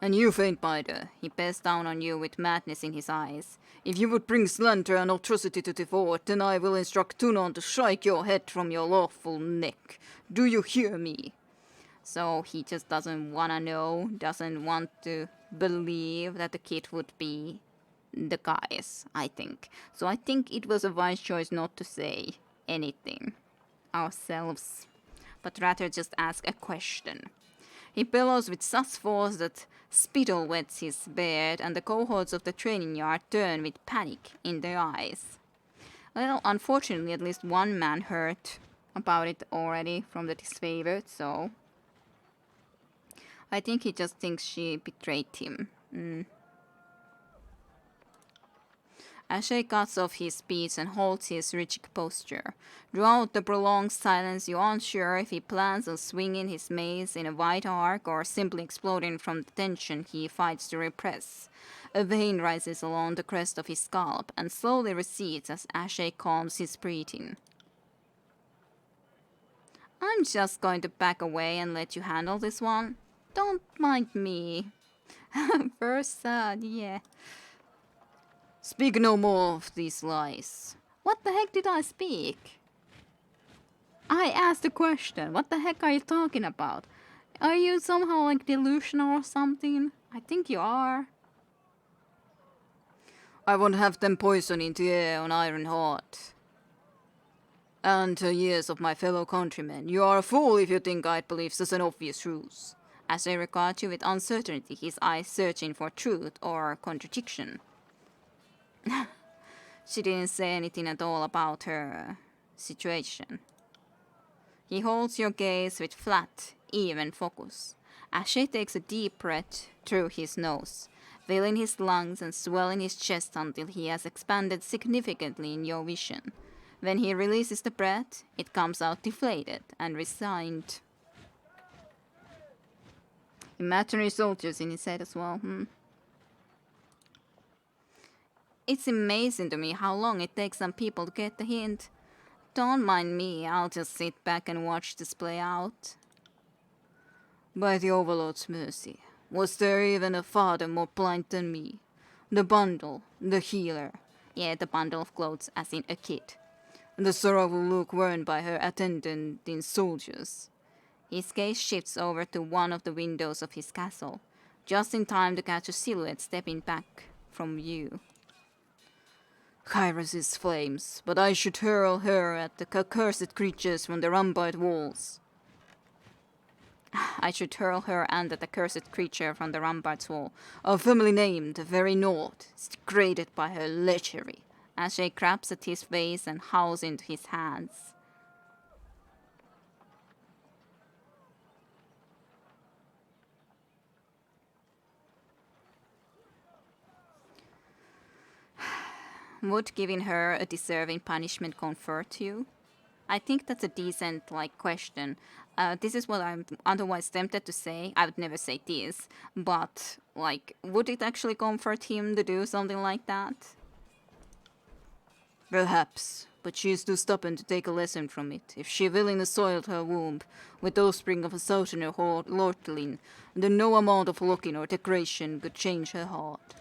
And you, Faintbiter, he bears down on you with madness in his eyes. If you would bring slander and atrocity to the fort, then I will instruct Tunon to strike your head from your lawful neck. Do you hear me? So he just doesn't wanna know, doesn't want to believe that the kid would be the guys, I think. So I think it was a wise choice not to say anything ourselves, but rather just ask a question. He bellows with such force that spittle wets his beard, and the cohorts of the training yard turn with panic in their eyes. Well, unfortunately, at least one man heard about it already from the disfavored, so I think he just thinks she betrayed him. Ashay cuts off his speech and holds his rigid posture. Throughout the prolonged silence, you aren't sure if he plans on swinging his mace in a wide arc or simply exploding from the tension he fights to repress. A vein rises along the crest of his scalp and slowly recedes as Ashay calms his breathing. I'm just going to back away and let you handle this one. Don't mind me. Versa, yeah. Speak no more of these lies. What the heck did I speak? I asked a question. What the heck are you talking about? Are you somehow like delusional or something? I think you are. I won't have them poisoning the air on Ironheart. And the ears of my fellow countrymen. You are a fool if you think I'd believe such an obvious ruse. As they regard you with uncertainty, his eyes searching for truth or contradiction. She didn't say anything at all about her situation. He holds your gaze with flat, even focus. Ashay takes a deep breath through his nose, filling his lungs and swelling his chest until he has expanded significantly in your vision. When he releases the breath, it comes out deflated and resigned. Imaginary soldiers in his head as well. It's amazing to me how long it takes some people to get the hint. Don't mind me, I'll just sit back and watch this play out. By the Overlord's mercy, was there even a father more blind than me? The bundle, the healer. Yeah, the bundle of clothes as in a kid. The sorrowful look worn by her attendant in soldiers. His gaze shifts over to one of the windows of his castle, just in time to catch a silhouette stepping back from view. Kyros's flames, but I should hurl her at the accursed creatures from the rampart walls. I should hurl her and that accursed creature from the rampart's wall, a family named the very North, degraded by her lechery, as she grabs at his face and howls into his hands. Would giving her a deserving punishment comfort you? I think that's a decent, question. This is what I'm otherwise tempted to say. I would never say this, but, would it actually comfort him to do something like that? Perhaps, but she is too stubborn to take a lesson from it. If she willingly soiled her womb with the offspring of a southerner lordling, then no amount of locking or decoration could change her heart.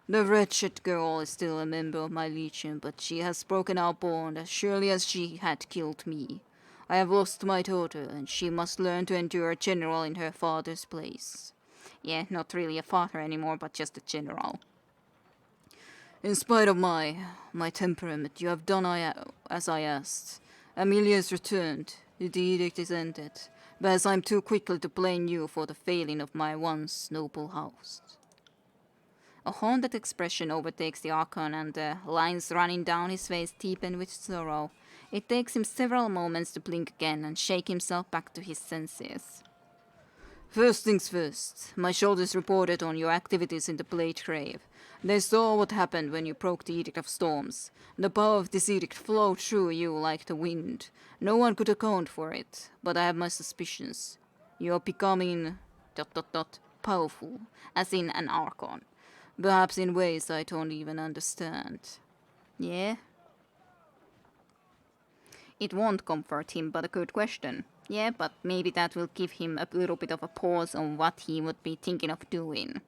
The wretched girl is still a member of my legion, but she has broken our bond as surely as she had killed me. I have lost my daughter, and she must learn to endure a general in her father's place. Yeah, not really a father anymore, but just a general. In spite of my temperament, you have done as I asked. Amelia is returned. The edict is ended. But as I'm too quickly to blame you for the failing of my once noble house. A haunted expression overtakes the Archon, and the lines running down his face deepen with sorrow. It takes him several moments to blink again and shake himself back to his senses. First things first, my shoulders reported on your activities in the Blade Grave. They saw what happened when you broke the Edict of Storms. The power of this edict flowed through you like the wind. No one could account for it, but I have my suspicions. You are becoming... powerful, as in an Archon. Perhaps in ways I don't even understand. Yeah? It won't comfort him, but a good question. Yeah, but maybe that will give him a little bit of a pause on what he would be thinking of doing.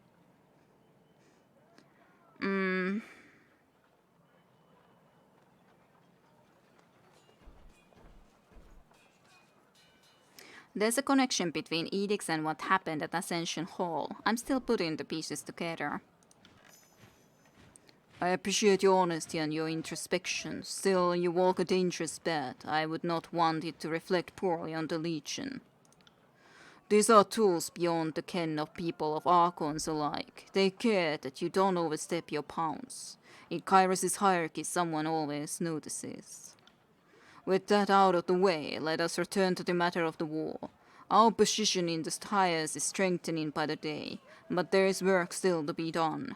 There's a connection between edicts and what happened at Ascension Hall. I'm still putting the pieces together. I appreciate your honesty and your introspection. Still, you walk a dangerous path. I would not want it to reflect poorly on the Legion. These are tools beyond the ken of people of Archons alike. They care that you don't overstep your bounds. In Kairos' hierarchy, someone always notices. With that out of the way, let us return to the matter of the war. Our position in the Styres is strengthening by the day, but there is work still to be done.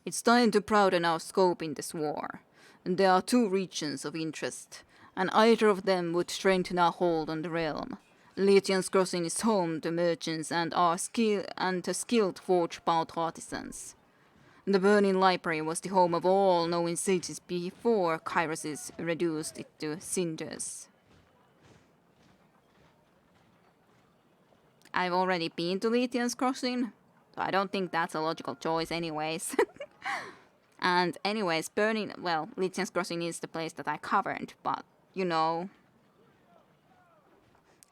It's time to broaden our scope in this war. And there are two regions of interest, and either of them would strengthen our hold on the realm. Legian's Crossing is home to merchants and to skilled forge-bound artisans. The Burning Library was the home of all knowing sages before Kairos reduced it to cinders. I've already been to Legian's Crossing, so I don't think that's a logical choice anyways. And anyways, Legian's Crossing is the place that I covered, but, you know,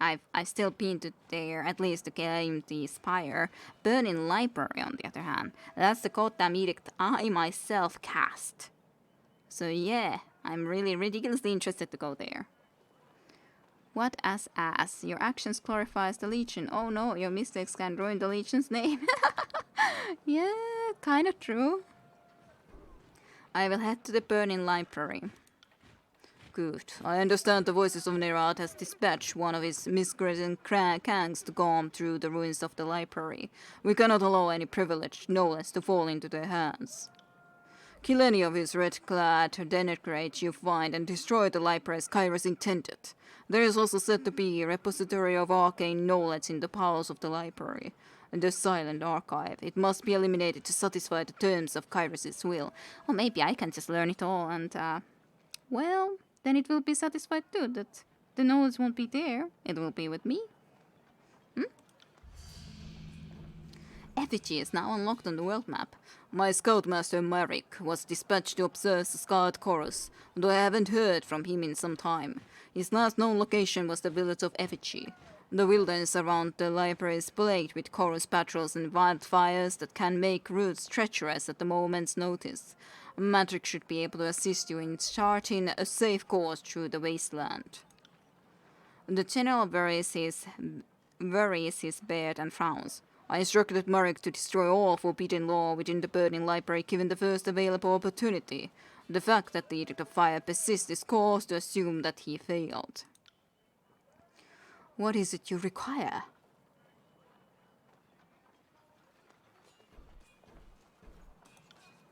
I've still been to there, at least to claim the Spire. Burning Library, on the other hand, that's the goddamn edict I myself cast. So yeah, I'm really ridiculously interested to go there. What ass? Your actions glorifies the Legion. Oh no, your mistakes can ruin the Legion's name. Yeah, kinda true. I will head to the Burning Library. Good. I understand the Voices of Nerat has dispatched one of his miscreant gangs to comb through the ruins of the library. We cannot allow any privileged knowledge to fall into their hands. Kill any of his red-clad denigrates you find and destroy the library as Kairos intended. There is also said to be a repository of arcane knowledge in the bowels of the library. And the silent archive. It must be eliminated to satisfy the terms of Kairos' will. Or maybe I can just learn it all and, well, then it will be satisfied too that the knowledge won't be there. It will be with me. Effigy is now unlocked on the world map. My scoutmaster Marek was dispatched to observe the Scarlet Chorus, though I haven't heard from him in some time. His last known location was the village of Effigy. The wilderness around the library is plagued with chorus patrols and wildfires that can make routes treacherous at the moment's notice. Matrix should be able to assist you in charting a safe course through the wasteland. The general worries his beard and frowns. I instructed Marek to destroy all forbidden law within the Burning Library given the first available opportunity. The fact that the Edict of Fire persists is cause to assume that he failed. What is it you require?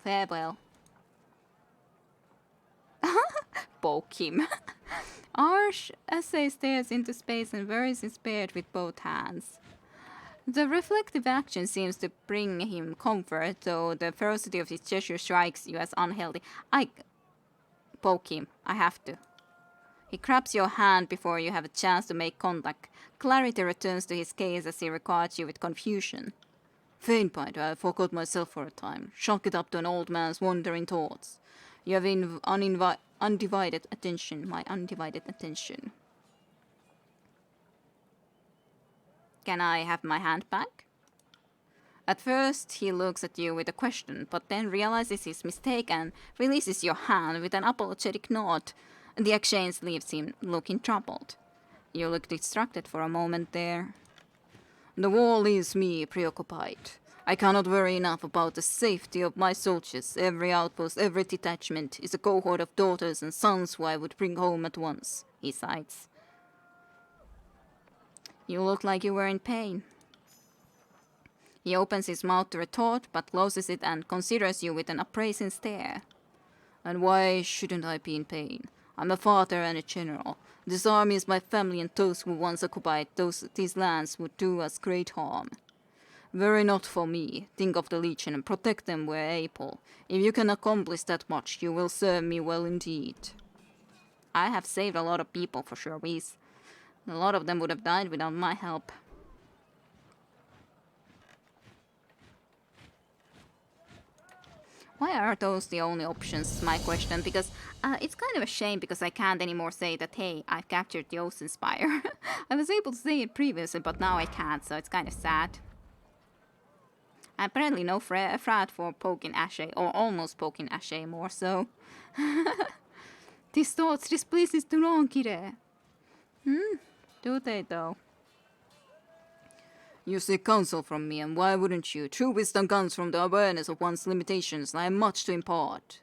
Farewell. Poke him. Arsh essay stares into space and buries his beard with both hands. The reflective action seems to bring him comfort, though the ferocity of his gesture strikes you as unhealthy. I poke him. I have to. He grabs your hand before you have a chance to make contact. Clarity returns to his gaze as he regards you with confusion. Faintbinder, I forgot myself for a time. Chalk it up to an old man's wandering thoughts. You have undivided attention, my undivided attention. Can I have my hand back? At first, he looks at you with a question, but then realizes his mistake and releases your hand with an apologetic nod. The exchange leaves him looking troubled. You look distracted for a moment there. The war leaves me preoccupied. I cannot worry enough about the safety of my soldiers. Every outpost, every detachment is a cohort of daughters and sons who I would bring home at once, he sighs. You look like you were in pain. He opens his mouth to retort, but closes it and considers you with an appraising stare. And why shouldn't I be in pain? I'm a father and a general. This army is my family, and those who once occupied these lands would do us great harm. Worry not for me. Think of the Legion and protect them where able. If you can accomplish that much, you will serve me well indeed. I have saved a lot of people for sure, Reese. A lot of them would have died without my help. Why are those the only options, is my question, because it's kind of a shame because I can't anymore say that, hey, I've captured the Ocean Spire. I was able to say it previously, but now I can't, so it's kind of sad. I'm apparently no frat for poking Ashe, or almost poking Ashe more so. These thoughts displeases the wrong kid. Do they though? You seek counsel from me, and why wouldn't you? True wisdom comes from the awareness of one's limitations, and I have much to impart.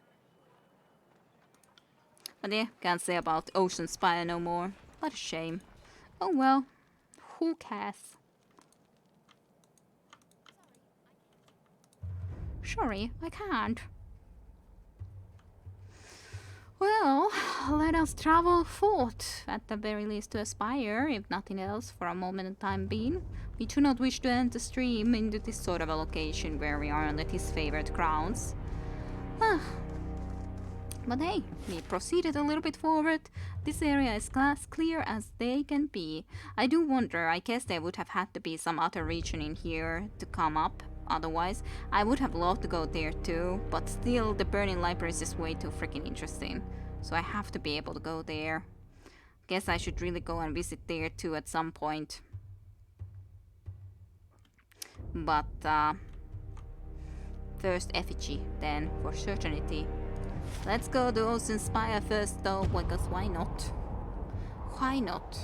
But yeah, can't say about Ocean Spire no more. What a shame. Oh well, who cares? Sorry, I can't. Well, let us travel forth, at the very least to Aspire, if nothing else, for a moment in time being. We do not wish to end the stream into this sort of a location where we are under his favorite grounds. But hey, we proceeded a little bit forward. This area is as clear as they can be. I do wonder, I guess there would have had to be some other region in here to come up. Otherwise, I would have loved to go there too, but still, the Burning Library is just way too freaking interesting. So I have to be able to go there. Guess I should really go and visit there too at some point. But, first effigy, then, for certainty. Let's go to Ocean Spire first though, because why not? Why not?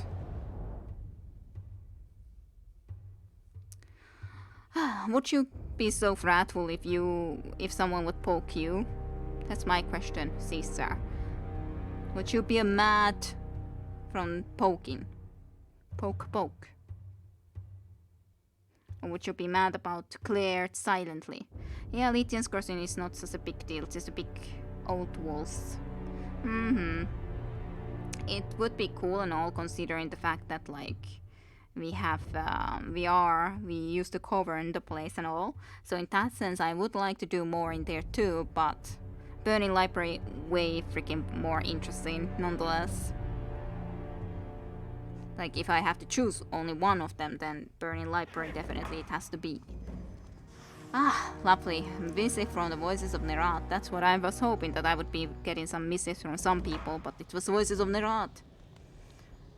Would you be so wrathful if someone would poke you? That's my question, Caesar. Would you be mad from poking? Poke. Or would you be mad about Claire silently? Yeah, Lydian's crossing is not such a big deal, it's just a big old walls. It would be cool and all, considering the fact that, like, we used to cover in the place and all. So in that sense, I would like to do more in there too, but Burning Library way freaking more interesting nonetheless. Like, if I have to choose only one of them, then Burning Library definitely it has to be. Ah, lovely. Visit from the Voices of Nerat. That's what I was hoping, that I would be getting some missives from some people, but it was Voices of Nerat.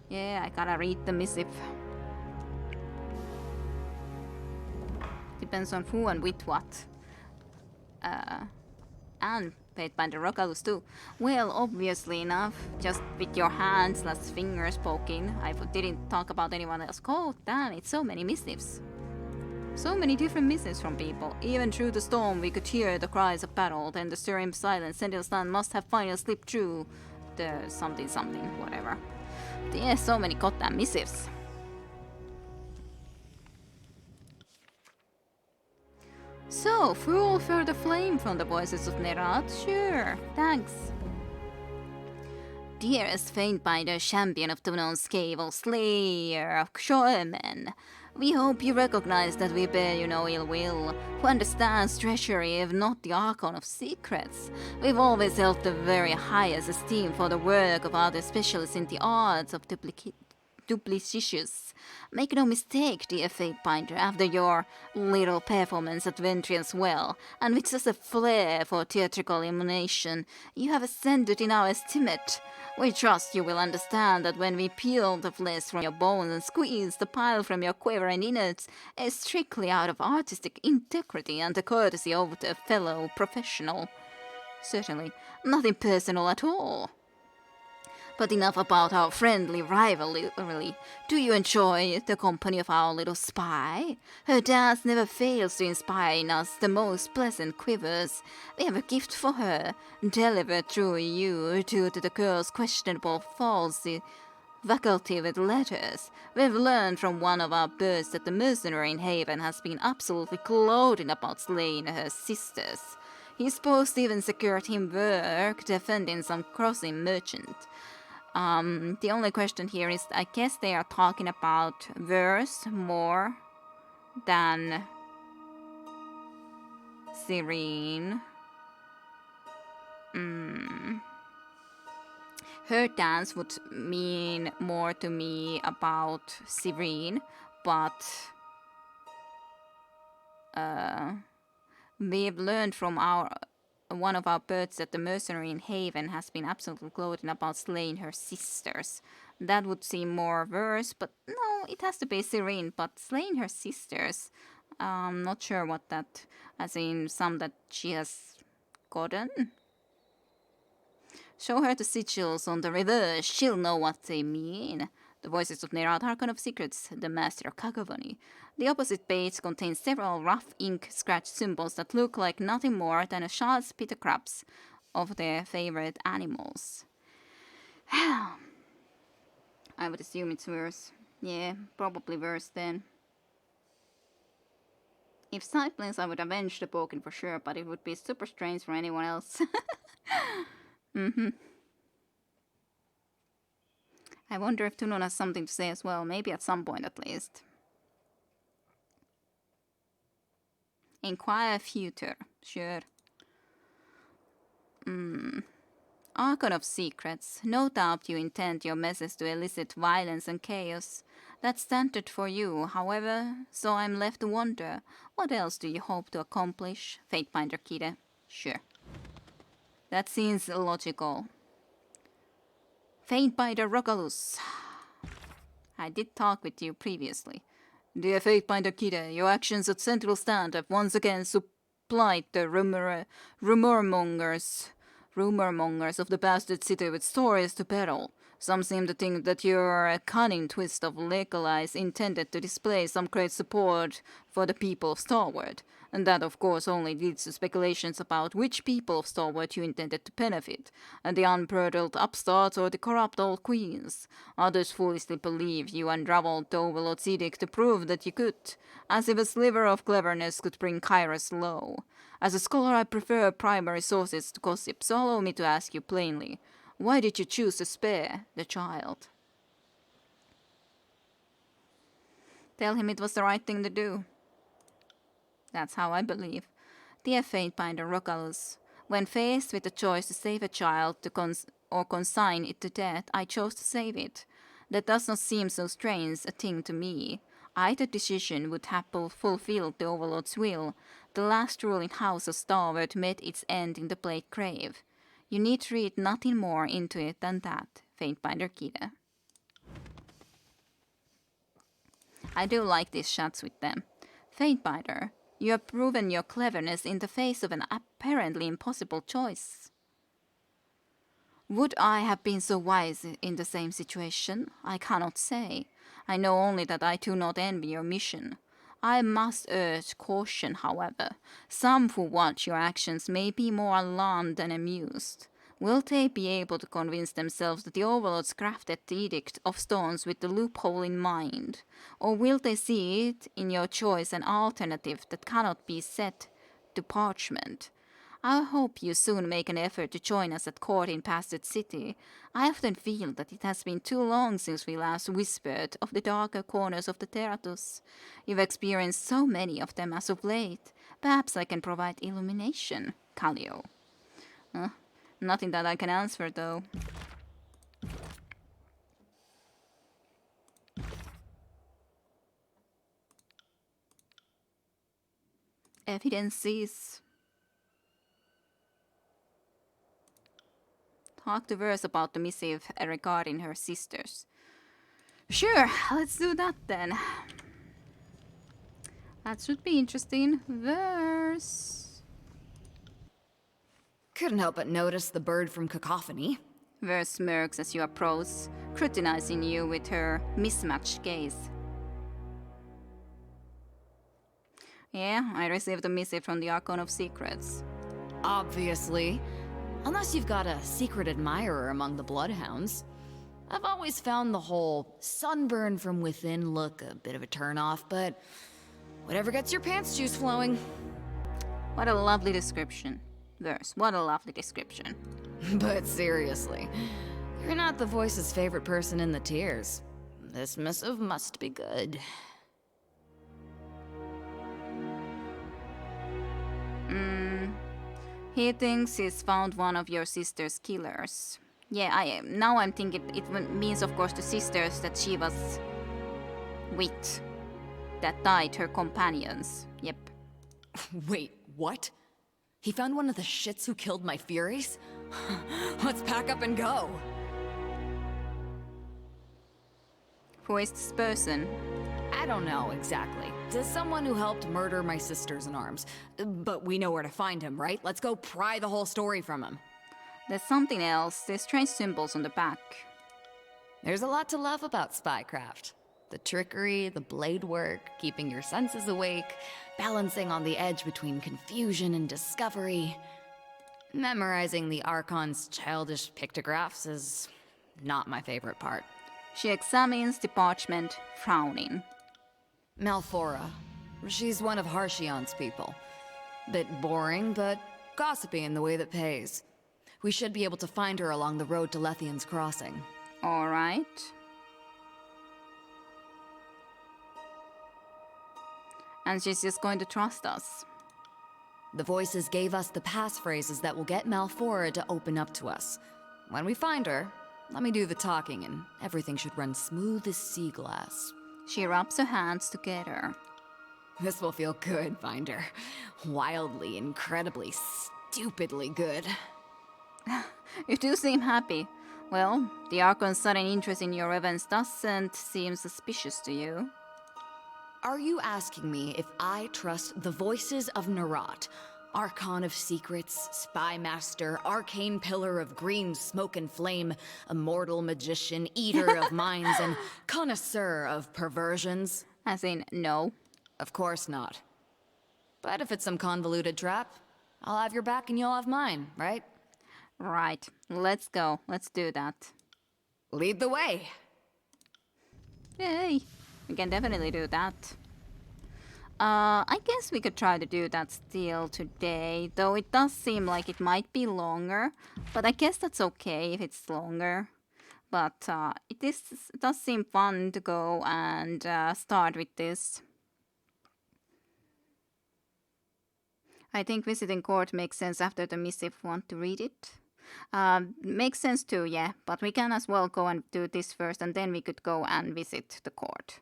Yeah, I gotta read the missive. Depends on who and with what. And paid by the Rockalus too. Well, obviously enough, just with your hands, less fingers poking. I didn't talk about anyone else. Oh, damn, it's so many missives. So many different missives from people. Even through the storm, we could hear the cries of battle. Then the stirring silence. Sentinel's land must have finally slipped through the something, whatever. Yeah, so many goddamn missives. So, fuel for the flame from the Voices of Nerat? Sure, thanks. Dearest Faintbinder, champion of the known scale, slayer of shoremen, we hope you recognize that we bear you no ill will, who understands treachery if not the Archon of Secrets. We've always held the very highest esteem for the work of other specialists in the arts of duplicitous. Make no mistake, dear Fatebinder, after your little performance at Ventrian's Well, and with such a flair for theatrical illumination, you have ascended in our estimate. We trust you will understand that when we peel the flesh from your bones and squeeze the pile from your quivering innards, it's strictly out of artistic integrity and the courtesy of the fellow professional. Certainly, nothing personal at all. But enough about our friendly rivalry. Do you enjoy the company of our little spy? Her dance never fails to inspire in us the most pleasant quivers. We have a gift for her, delivered through you due to the girl's questionable faculty with letters. We've learned from one of our birds that the mercenary in Haven has been absolutely gloating about slaying her sisters. He's supposed to even secured him work defending some crossing merchant. The only question here is, I guess they are talking about verse more than Serene. Her dance would mean more to me about Serene, but we've learned from one of our birds that the mercenary in Haven has been absolutely gloating about slaying her sisters. That would seem more verse, but no, it has to be Serene. But slaying her sisters, I'm not sure what that, as in some that she has gotten. Show her the sigils on the reverse, she'll know what they mean. The voices of Nerad Harkon of Secrets, the master of cacophony. The opposite page contains several rough ink scratch symbols that look like nothing more than a child's pictographs of their favorite animals. I would assume it's verse. Yeah, probably verse then. If siblings, I would avenge the Boken for sure, but it would be super strange for anyone else. I wonder if Tunun has something to say as well, maybe at some point at least. Inquire future, sure. Archon of Secrets, no doubt you intend your message to elicit violence and chaos. That's standard for you, however, so I'm left to wonder, what else do you hope to accomplish? Fatebinder Kide, sure. That seems illogical. Fatebinder Rogalus. I did talk with you previously. Dear Fatebinder Kide, your actions at Central Stand have once again supplied the rumor mongers of the bastard city with stories to peddle. Some seem to think that you're a cunning twist of legalize intended to display some great support for the people of Starward. And that, of course, only leads to speculations about which people of Starward you intended to benefit, and the unbridled upstarts or the corrupt old queens. Others foolishly believe you unraveled the Overlord's edict to prove that you could, as if a sliver of cleverness could bring Kairos low. As a scholar, I prefer primary sources to gossip, so allow me to ask you plainly, why did you choose to spare the child? Tell him it was the right thing to do. That's how I believe. Dear Fatebinder Rogalus, when faced with the choice to save a child or consign it to death, I chose to save it. That does not seem so strange a thing to me. Either decision would have fulfilled the Overlord's will. The last ruling house of Starward met its end in the Blade Grave. You need to read nothing more into it than that, Fatebinder Kide. I do like these shots with them. Fatebinder, you have proven your cleverness in the face of an apparently impossible choice. Would I have been so wise in the same situation? I cannot say. I know only that I do not envy your mission. I must urge caution, however. Some who watch your actions may be more alarmed than amused. Will they be able to convince themselves that the Overlords crafted the Edict of Stones with the loophole in mind? Or will they see it in your choice an alternative that cannot be set to parchment? I hope you soon make an effort to join us at court in Bastard City. I often feel that it has been too long since we last whispered of the darker corners of the Teratus. You've experienced so many of them as of late. Perhaps I can provide illumination, Callio. Nothing that I can answer, though. Evidences. Talk to Verse about the missive regarding her sisters. Sure, let's do that then. That should be interesting. Verse. Couldn't help but notice the bird from Cacophony. Verse smirks as you approach, scrutinizing you with her mismatched gaze. Yeah, I received a missive from the Archon of Secrets. Obviously. Unless you've got a secret admirer among the Bloodhounds. I've always found the whole sunburn from within look a bit of a turnoff, but whatever gets your pants juice flowing. What a lovely description. Verse, what a lovely description. But seriously, you're not the Voice's favorite person in the tiers. This missive must be good. He thinks he's found one of your sister's killers. Yeah, now I'm thinking it means, of course, the sisters that she was with, that died, her companions. Yep. Wait, what? He found one of the shits who killed my Furies? Let's pack up and go! Who is this person? I don't know exactly. Just someone who helped murder my sisters in arms. But we know where to find him, right? Let's go pry the whole story from him. There's something else. There's strange symbols on the back. There's a lot to love about spycraft. The trickery, the blade work, keeping your senses awake, balancing on the edge between confusion and discovery. Memorizing the Archon's childish pictographs is not my favorite part. She examines the parchment, frowning. Malfora. She's one of Harshion's people. Bit boring, but gossipy in the way that pays. We should be able to find her along the road to Lethian's Crossing. All right. And she's just going to trust us. The Voices gave us the passphrases that will get Malfora to open up to us. When we find her, let me do the talking and everything should run smooth as sea glass. She rubs her hands together. This will feel good, Finder. Wildly, incredibly, stupidly good. You do seem happy. Well, the Archon's sudden interest in your events doesn't seem suspicious to you. Are you asking me if I trust the Voices of Nerat, Archon of Secrets, Spy Master, Arcane Pillar of Green Smoke and Flame, Immortal Magician, Eater of Minds, and Connoisseur of Perversions? As in, no. Of course not. But if it's some convoluted trap, I'll have your back and you'll have mine, right? Right. Let's go. Let's do that. Lead the way! Yay! We can definitely do that. I guess we could try to do that still today, though it does seem like it might be longer, but I guess that's okay if it's longer. But it does seem fun to go and start with this. I think visiting court makes sense after the missive. Want to read it? Makes sense too, yeah, but we can as well go and do this first and then we could go and visit the court.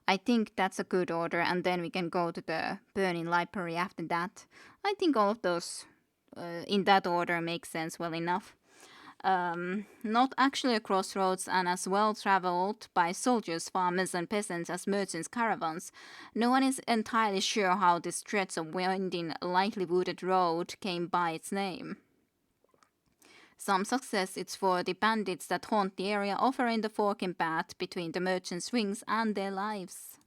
I think that's a good order, and then we can go to the burning library after that. I think all of those in that order make sense well enough. Not actually a crossroads, and as well traveled by soldiers, farmers, and peasants as merchants' caravans. No one is entirely sure how this stretch of winding, lightly wooded road came by its name. Some success it's for the bandits that haunt the area, offering the forking path between the merchants' rings and their lives.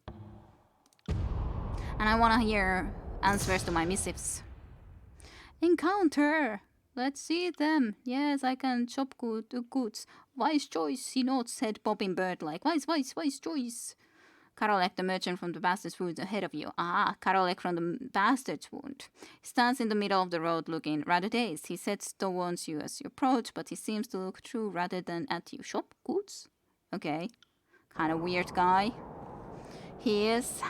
And I want to hear answers to my missives. Encounter! Let's see them. Yes, I can chop goods. Wise choice, he nods, said bobbing bird-like. Wise choice. Karolek, the merchant from the bastard's wound ahead of you. Ah, Karolek from the bastard's wound. He stands in the middle of the road looking rather dazed. He sets towards you as you approach, but he seems to look through rather than at you. Shop goods? Okay. Kind of weird guy. He is.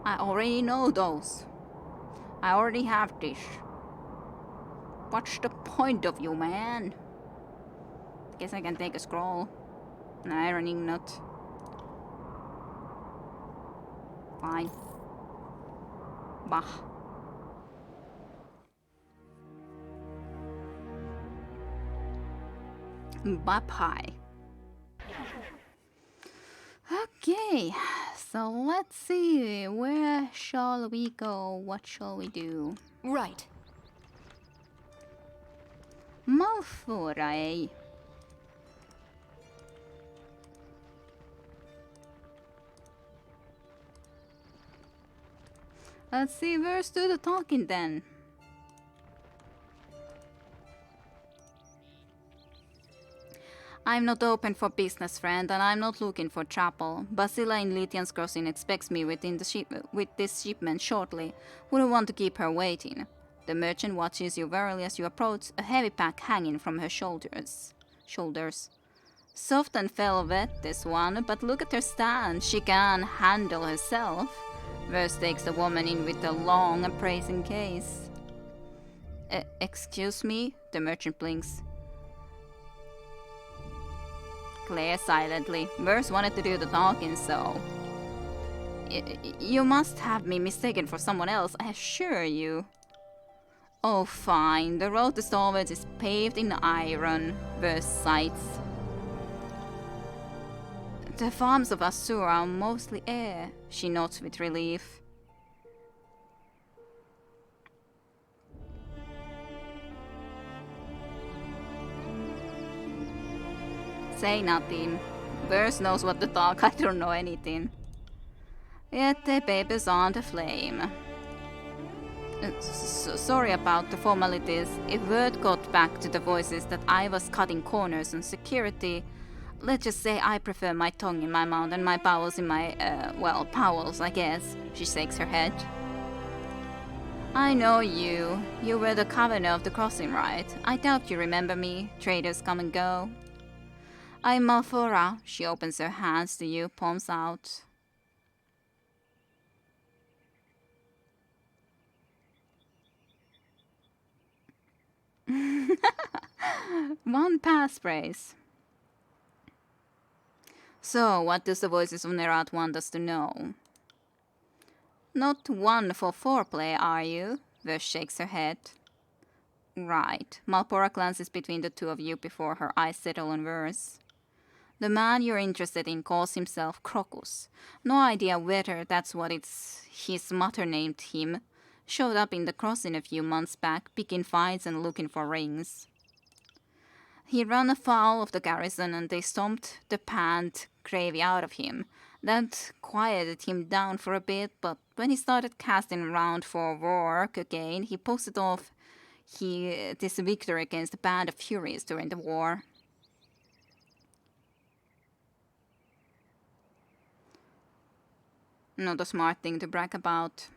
I already know those. I already have this. What's the point of you, man? Guess I can take a scroll. An ironing knot. Fine. Bah. Bye-bye. Okay, so let's see. Where shall we go? What shall we do? Right. Malforay. Let's see, where's do the talking then? I'm not open for business, friend, and I'm not looking for trouble. Basila in Lytian's Crossing expects me with this shipment shortly. Wouldn't want to keep her waiting. The merchant watches you warily as you approach, a heavy pack hanging from her shoulders. Soft and velvet, this one, but look at her stand. She can handle herself. Verse takes the woman in with a long, appraising gaze. Excuse me? The merchant blinks. Claire silently. Verse wanted to do the talking, so... You must have me mistaken for someone else, I assure you. Oh, fine. The road to Stalwarts is paved in iron. Verse sighs. The farms of Assur are mostly air. She nods with relief. Say nothing. Verse knows what to talk, I don't know anything. Yet the papers aren't aflame. Sorry about the formalities. If word got back to the voices that I was cutting corners on security, let's just say I prefer my tongue in my mouth and my bowels in my, bowels, I guess. She shakes her head. I know you. You were the governor of the crossing, right? I doubt you remember me. Traders come and go. I'm Malfora. She opens her hands to you, palms out. One passphrase. So, what does the voices of Nerat want us to know? Not one for foreplay, are you? Verse shakes her head. Right. Malpora glances between the two of you before her eyes settle on Verse. The man you're interested in calls himself Crocus. No idea whether that's what his mother named him. Showed up in the crossing a few months back, picking fights and looking for rings. He ran afoul of the garrison and they stomped the pant gravy out of him. That quieted him down for a bit, but when he started casting around for work again, he posted off this victory against a band of Furies during the war. Not a smart thing to brag about.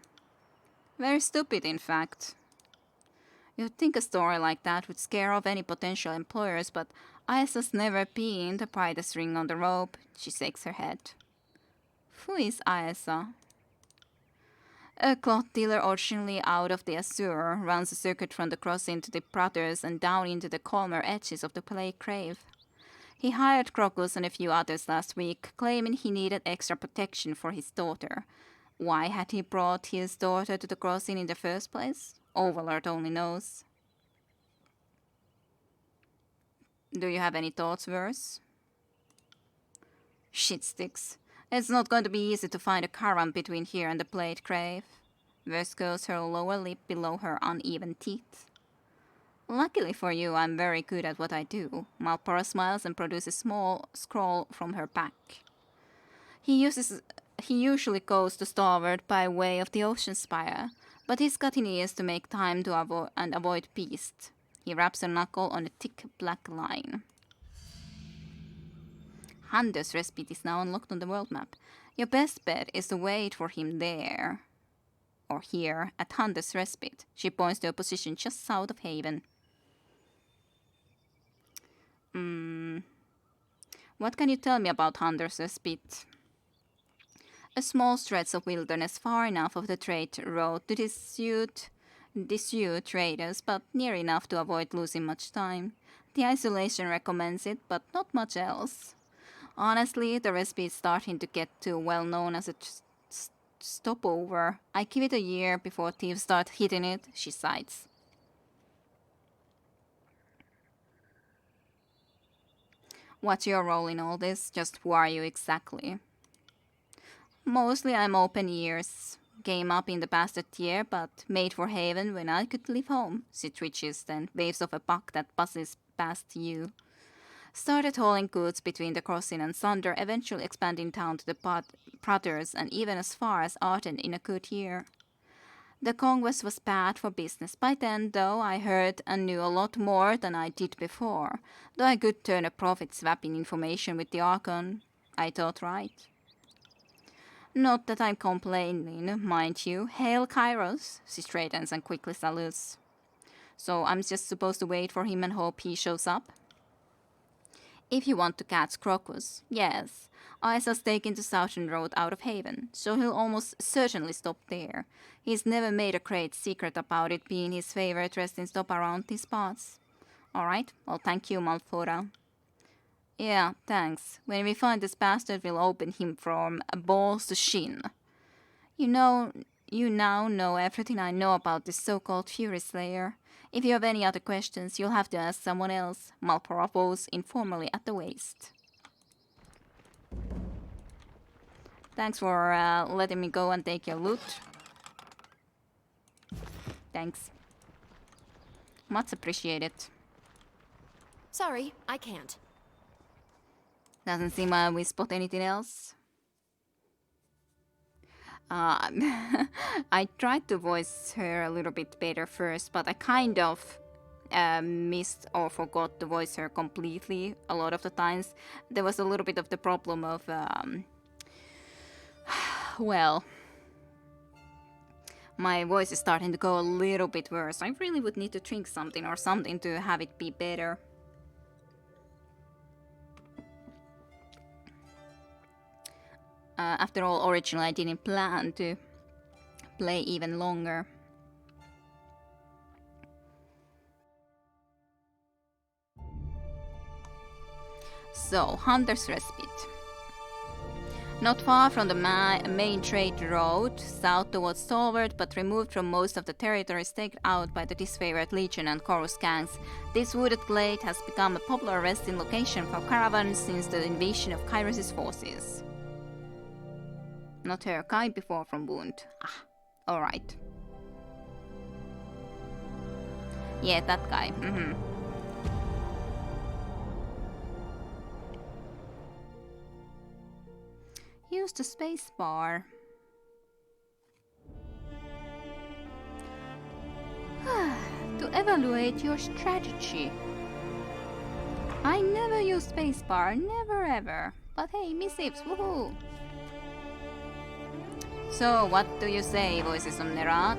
Very stupid, in fact. You'd think a story like that would scare off any potential employers, but Isa's never been the brightest ring on the rope. She shakes her head. Who is Isa? A cloth dealer originally out of the Assur runs a circuit from the crossing to the Brothers and down into the calmer edges of the Plague Grave. He hired Crocus and a few others last week, claiming he needed extra protection for his daughter. Why had he brought his daughter to the crossing in the first place? Overlord only knows. Do you have any thoughts, Verse? Shit sticks. It's not going to be easy to find a caravan between here and the Plague Grave. Verse curls her lower lip below her uneven teeth. Luckily for you, I'm very good at what I do. Malpora smiles and produces a small scroll from her pack. He usually goes to starboard by way of the ocean spire, but he's got in ears to make time to avoid beasts. He wraps a knuckle on a thick black line. Hunter's Respite is now unlocked on the world map. Your best bet is to wait for him there. Or here, at Hunter's Respite. She points to a position just south of Haven. What can you tell me about Hunter's Respite? A small stretch of wilderness far enough of the trade road to dissuade traders, but near enough to avoid losing much time. The isolation recommends it, but not much else. Honestly, the Respite is starting to get too well known as a stopover. I give it a year before thieves start hitting it, she sighs. What's your role in all this? Just who are you exactly? Mostly I'm open ears. Came up in the bastard year, but made for haven when I could leave home. She twitches, then waves off a buck that buzzes past you. Started hauling goods between the crossing and Sunder, eventually expanding down to the Pratters and even as far as Arden in a good year. The conquest was bad for business by then, though I heard and knew a lot more than I did before. Though I could turn a profit swapping information with the Archon, I thought right. Not that I'm complaining, mind you. Hail Kairos, she straightens and quickly salutes. So I'm just supposed to wait for him and hope he shows up? If you want to catch Crocus, yes. Isa's taken the southern road out of Haven, so he'll almost certainly stop there. He's never made a great secret about it being his favorite resting stop around these parts. Alright, well thank you, Malfora. Yeah, thanks. When we find this bastard, we'll open him from balls to shin. You now know everything I know about this so-called Fury Slayer. If you have any other questions, you'll have to ask someone else. Malfora bows informally at the waist. Thanks for letting me go and take your loot. Thanks. Much appreciated. Sorry, I can't. Doesn't seem we spot anything else. I tried to voice her a little bit better first, but I kind of missed or forgot to voice her completely a lot of the times. There was a little bit of the problem of, well, my voice is starting to go a little bit worse. I really would need to drink something or something to have it be better. After all, originally I didn't plan to play even longer. So, Hunter's Respite. Not far from the main trade road, south towards Stalwart, but removed from most of the territory staked out by the disfavored Legion and Chorus gangs, this wooded glade has become a popular resting location for caravans since the invasion of Kairos' forces. Not her, Kai before from Wound. Ah, alright. Yeah, that guy. Use the space bar. To evaluate your strategy. I never use spacebar, never ever. But hey, missives, woohoo! So, what do you say, voices of Nerat?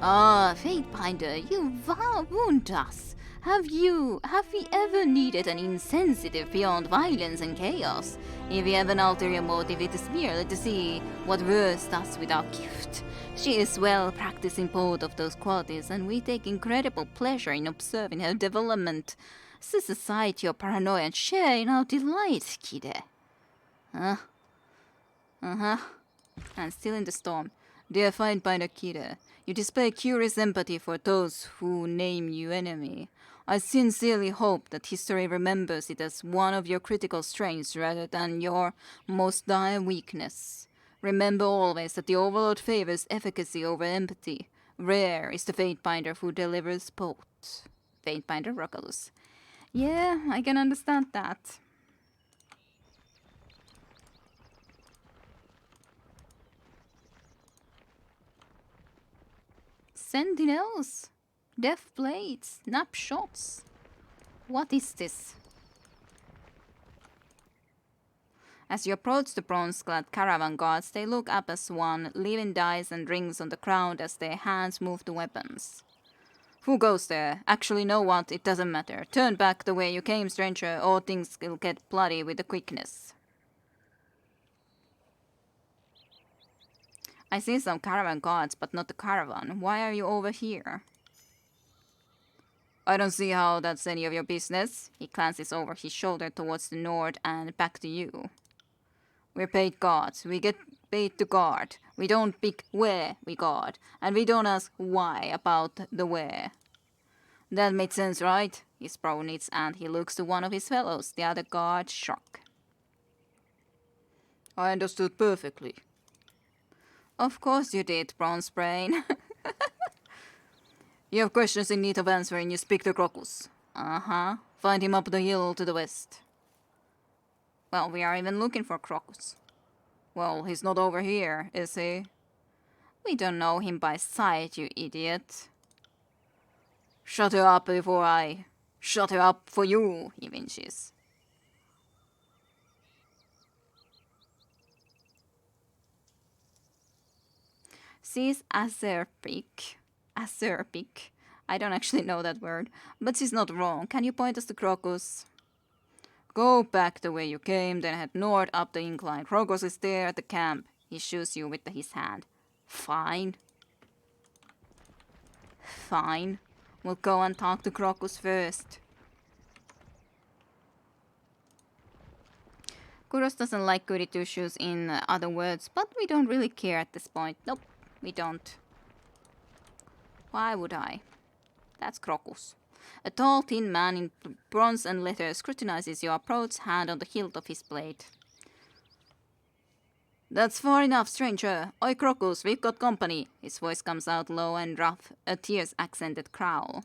Ah, Fatebinder, you wound us. Have we ever needed an insensitive beyond violence and chaos? If we have an ulterior motive, it is merely to see what worse does with our gift. She is well practiced in both of those qualities, and we take incredible pleasure in observing her development. Set aside your paranoia and share in our delight, kidde. And still in the storm. Dear Fatebinder Kidde, you display curious empathy for those who name you enemy. I sincerely hope that history remembers it as one of your critical strengths rather than your most dire weakness. Remember always that the Overlord favors efficacy over empathy. Rare is the Fatebinder who delivers both. Fatebinder Ruckalus. Yeah, I can understand that. Sentinels, death blades, snapshots. What is this? As you approach the bronze-clad caravan guards, they look up as one, leaving dice and rings on the ground as their hands move to weapons. Who goes there? Actually, know what? It doesn't matter. Turn back the way you came, stranger, or things will get bloody with the quickness. I see some caravan guards, but not the caravan. Why are you over here? I don't see how that's any of your business. He glances over his shoulder towards the north and back to you. We're paid guards. We get paid to guard. We don't pick where we guard, and we don't ask why about the where. That made sense, right? His bro knits and he looks to one of his fellows. The other guard shock. I understood perfectly. Of course you did, Bronze Brain. You have questions in need of answering, you speak to Crocus. Uh-huh. Find him up the hill to the west. Well, we are even looking for Crocus. Well, he's not over here, is he? We don't know him by sight, you idiot. Shut her up before I... shut her up for you, he winches. She's acerbic. Acerbic. I don't actually know that word, but she's not wrong. Can you point us to Crocus? Go back the way you came, then head north up the incline. Crocus is there at the camp. He shoos you with his hand. Fine. Fine. We'll go and talk to Crocus first. Kuros doesn't like goody two-shoes in other words, but we don't really care at this point. Nope, we don't. Why would I? That's Crocus. A tall, thin man in bronze and leather scrutinizes your approach, hand on the hilt of his blade. That's far enough, stranger. Oi, Crocus, we've got company. His voice comes out low and rough, a tears-accented growl.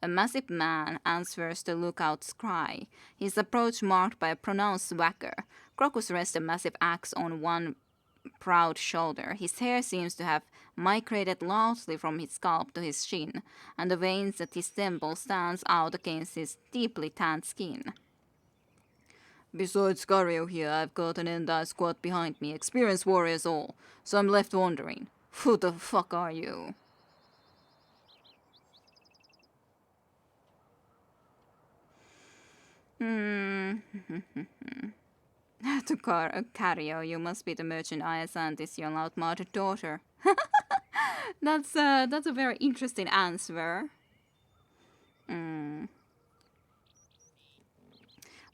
A massive man answers the lookout's cry, his approach marked by a pronounced swagger. Crocus rests a massive axe on one proud shoulder. His hair seems to have migrated largely from his scalp to his chin, and the veins at his temple stands out against his deeply tanned skin. Besides Gario here, I've got an entire squad behind me, experienced warriors all, so I'm left wondering, who the fuck are you? To Cario, you must be the merchant Ayasantis, your loud-mouthed daughter. That's a very interesting answer.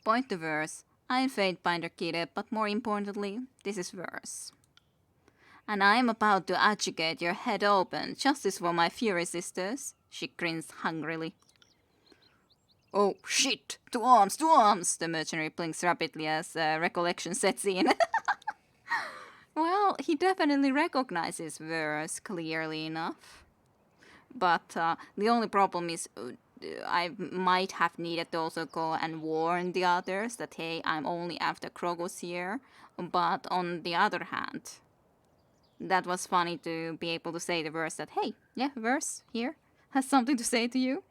Point to verse. I'm Fatebinder Kide, but more importantly, this is verse. And I am about to educate your head open. Justice for my fury sisters. She grins hungrily. Oh, shit! To arms, to arms! The mercenary blinks rapidly as recollection sets in. Well, he definitely recognizes verse clearly enough. But the only problem is I might have needed to also go and warn the others that, hey, I'm only after Krogos here. But on the other hand, that was funny to be able to say the verse that, hey, yeah, verse here has something to say to you.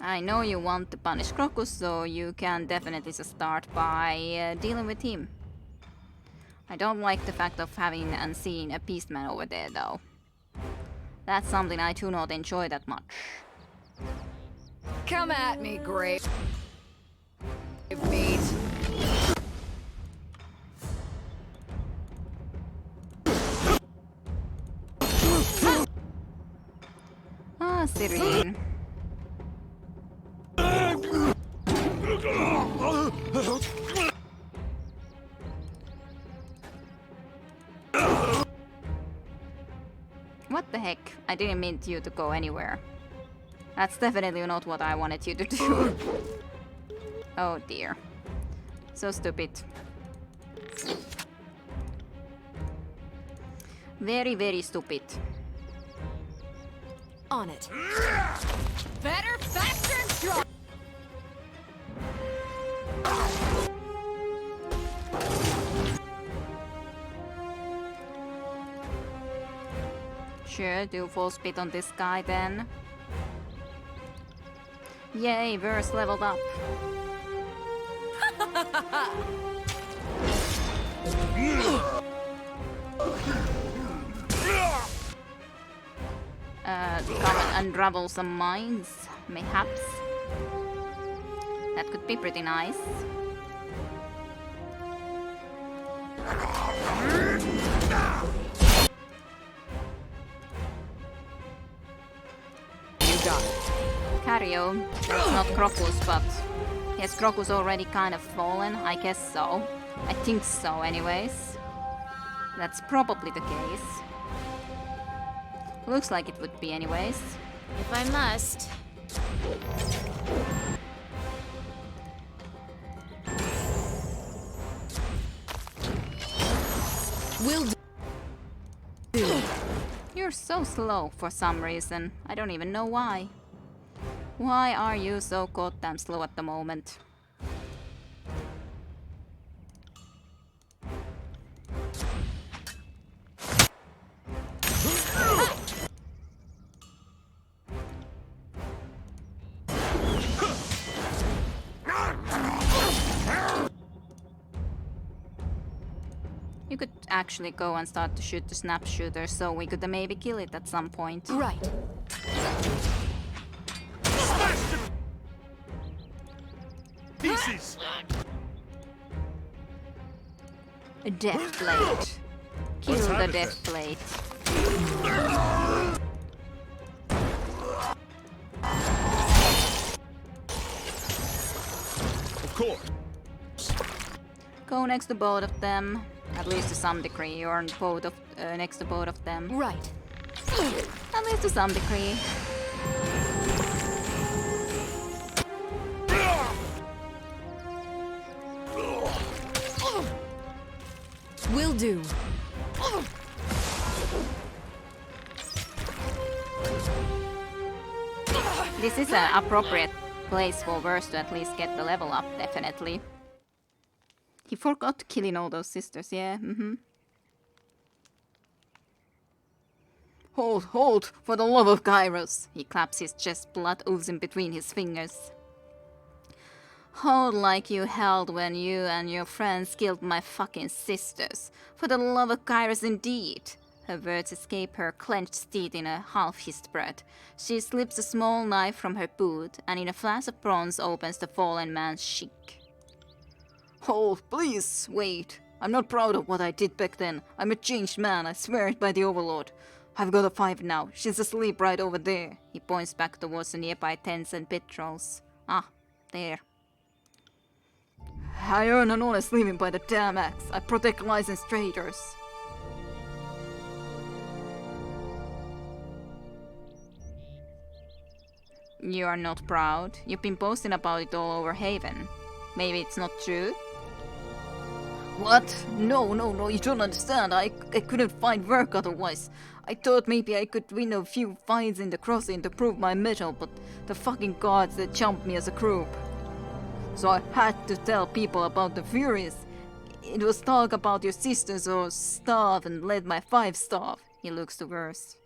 I know you want to punish Crocus, so you can definitely just start by dealing with him. I don't like the fact of having unseen a beastman over there, though. That's something I do not enjoy that much. Come at me, grave meat. Ah, Serene. What the heck? I didn't mean you to go anywhere. That's definitely not what I wanted you to do. Oh dear. So stupid. Very, very stupid. On it. Better, faster, strong. Sure, do full speed on this guy then. Yay, verse leveled up. Come and unravel some mines, mayhaps. That could be pretty nice. start. Cario, that's not Crocus, but has Crocus already kind of fallen? I guess so. I think so, anyways. That's probably the case. Looks like it would be, anyways. If I must. Will do. You're so slow for some reason. I don't even know why. Why are you so goddamn slow at the moment? You could actually go and start to shoot the snap shooter, so we could maybe kill it at some point. Right. Smash to pieces. A death blade. Kill Let's the have it death blade. Of course. Go next to both of them, at least to some degree, or both of next to both of them. Right. At least to some degree. Will do. This is an appropriate place for Verse to at least get the level up, definitely. He forgot killing all those sisters, yeah, Hold, hold, for the love of Kairos! He claps his chest, blood oozing between his fingers. Hold like you held when you and your friends killed my fucking sisters. For the love of Kairos indeed! Her words escape her clenched teeth in a half-hissed breath. She slips a small knife from her boot, and in a flash of bronze opens the fallen man's cheek. Hold, please, wait. I'm not proud of what I did back then. I'm a changed man, I swear it by the Overlord. I've got a 5 now. She's asleep right over there. He points back towards the nearby tents and bedrolls. Ah, there. I earn an honest living by the damn axe. I protect licensed traders. You are not proud. You've been posting about it all over Haven. Maybe it's not true? What? No, you don't understand. I couldn't find work otherwise. I thought maybe I could win a few fights in the crossing to prove my mettle, but the fucking gods that jumped me as a group. So I had to tell people about the Furies. It was talk about your sisters or stuff and led my 5 staff. He looks to Verse.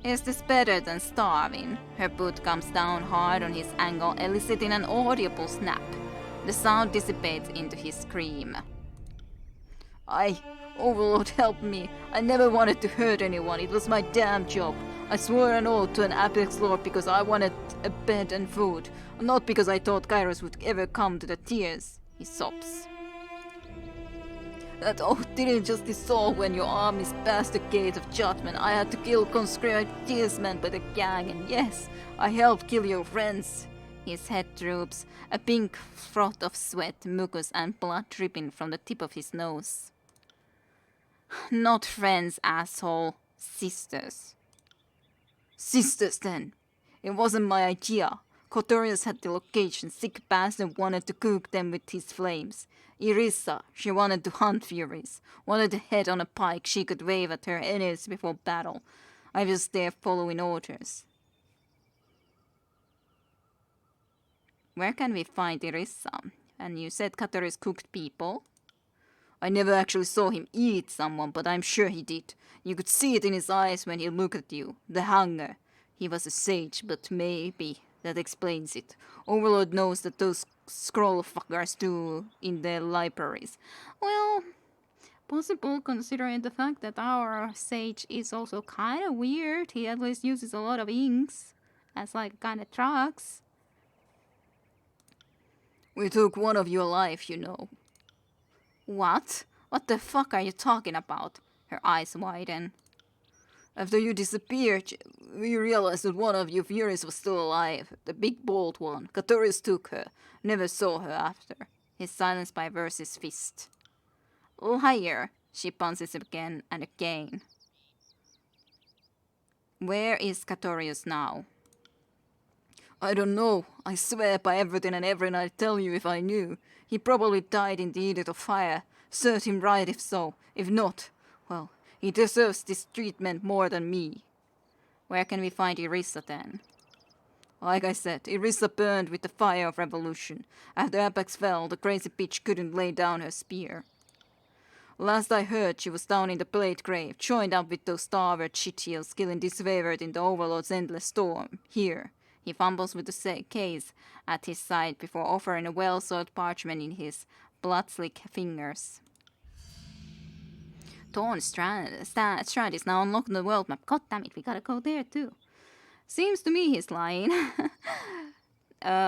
Is this better than starving? Her boot comes down hard on his ankle, eliciting an audible snap. The sound dissipates into his scream. Overlord, help me. I never wanted to hurt anyone. It was my damn job. I swore an oath to an Apex Lord because I wanted a bed and food, not because I thought Kairos would ever come to the tears. He sobs. That oath didn't just dissolve when your armies passed the gate of judgment. I had to kill conscript tearsmen by the gang, and yes, I helped kill your friends. His head droops, a pink froth of sweat, mucus, and blood dripping from the tip of his nose. Not friends, asshole. Sisters. Sisters, then. It wasn't my idea. Kotorius had the location. Sick bastard wanted to cook them with his flames. Irissa, she wanted to hunt Furies. Wanted a head on a pike she could wave at her enemies before battle. I was there following orders. Where can we find Irissa? And you said Kotorius cooked people? I never actually saw him eat someone, but I'm sure he did. You could see it in his eyes when he looked at you. The hunger. He was a sage, but maybe that explains it. Overlord knows that those scroll fuckers do in their libraries. Well, possible considering the fact that our sage is also kind of weird. He at least uses a lot of inks as like kind of trucks. We took one of you alive, you know. What? What the fuck are you talking about? Her eyes widen. After you disappeared, we realized that one of your Furies was still alive. The big bald one. Katorius took her. Never saw her after. He's silenced by Verse's fist. Liar! She punches again and again. Where is Katorius now? I don't know. I swear by everything and everything I'd tell you if I knew. He probably died in the Edict of Fire. Served him right if so. If not, well, he deserves this treatment more than me. Where can we find Irissa then? Like I said, Irissa burned with the fire of revolution. After Apex fell, the crazy bitch couldn't lay down her spear. Last I heard, she was down in the Blade Grave, joined up with those starved shitheels, killing Disfavored in the Overlord's endless storm. Here. He fumbles with the case at his side before offering a well-soiled parchment in his blood-slick fingers. Torn Strand is now unlocked on the world map. God damn it, we gotta go there too. Seems to me he's lying.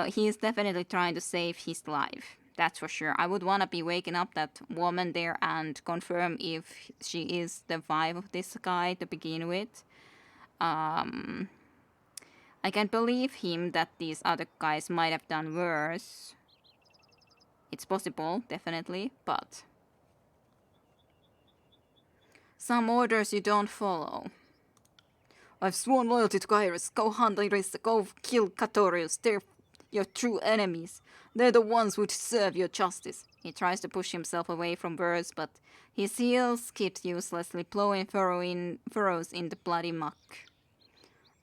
He is definitely trying to save his life. That's for sure. I would wanna be waking up that woman there and confirm if she is the wife of this guy to begin with. I can believe him that these other guys might have done worse. It's possible, definitely, but... Some orders you don't follow. I've sworn loyalty to Kairos. Go hunt Irissa. Go kill Katorius. They're your true enemies. They're the ones who deserve your justice. He tries to push himself away from words, but his heels skid uselessly, plowing furrows in the bloody muck.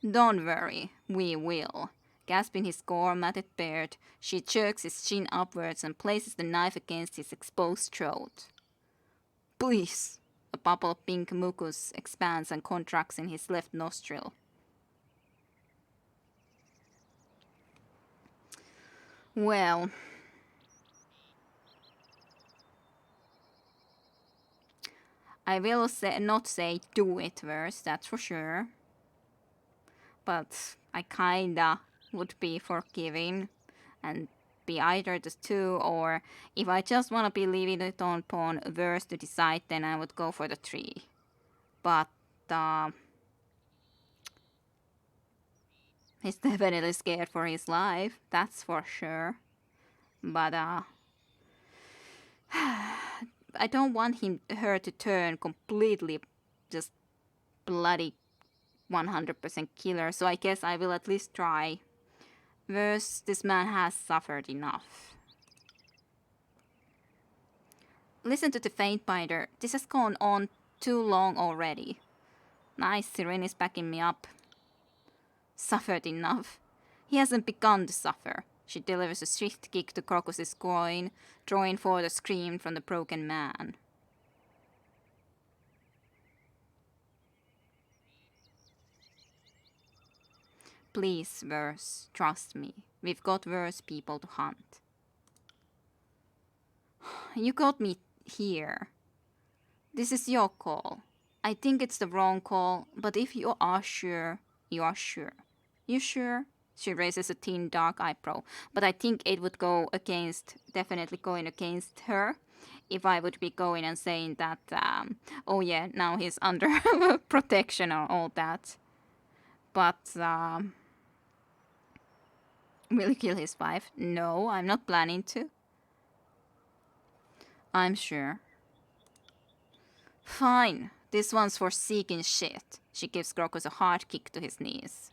Don't worry, we will. Gasping his gore, matted beard, she jerks his chin upwards and places the knife against his exposed throat. Please. A bubble of pink mucus expands and contracts in his left nostril. Well... I will not say do it Verse, that's for sure. But I kinda would be forgiving and be either the two, or if I just want to be leaving it on pawn Verse to decide, then I would go for the 3. But he's definitely scared for his life, that's for sure. But I don't want her to turn completely just bloody 100% killer, so I guess I will at least try. Verse, this man has suffered enough. Listen to the Faintbinder. This has gone on too long already. Nice, Tyranny is backing me up. Suffered enough. He hasn't begun to suffer. She delivers a swift kick to Crocus's groin, drawing forth a scream from the broken man. Please, Verse, trust me. We've got worse people to hunt. You got me here. This is your call. I think it's the wrong call, but if you are sure, you are sure. You sure? She raises a thin, dark eyebrow, but I think it would go against, definitely going against her, if I would be going and saying that, oh yeah, now he's under protection or all that. But, will he kill his wife? No, I'm not planning to. I'm sure. Fine, this one's for seeking shit. She gives Crocus a hard kick to his knees.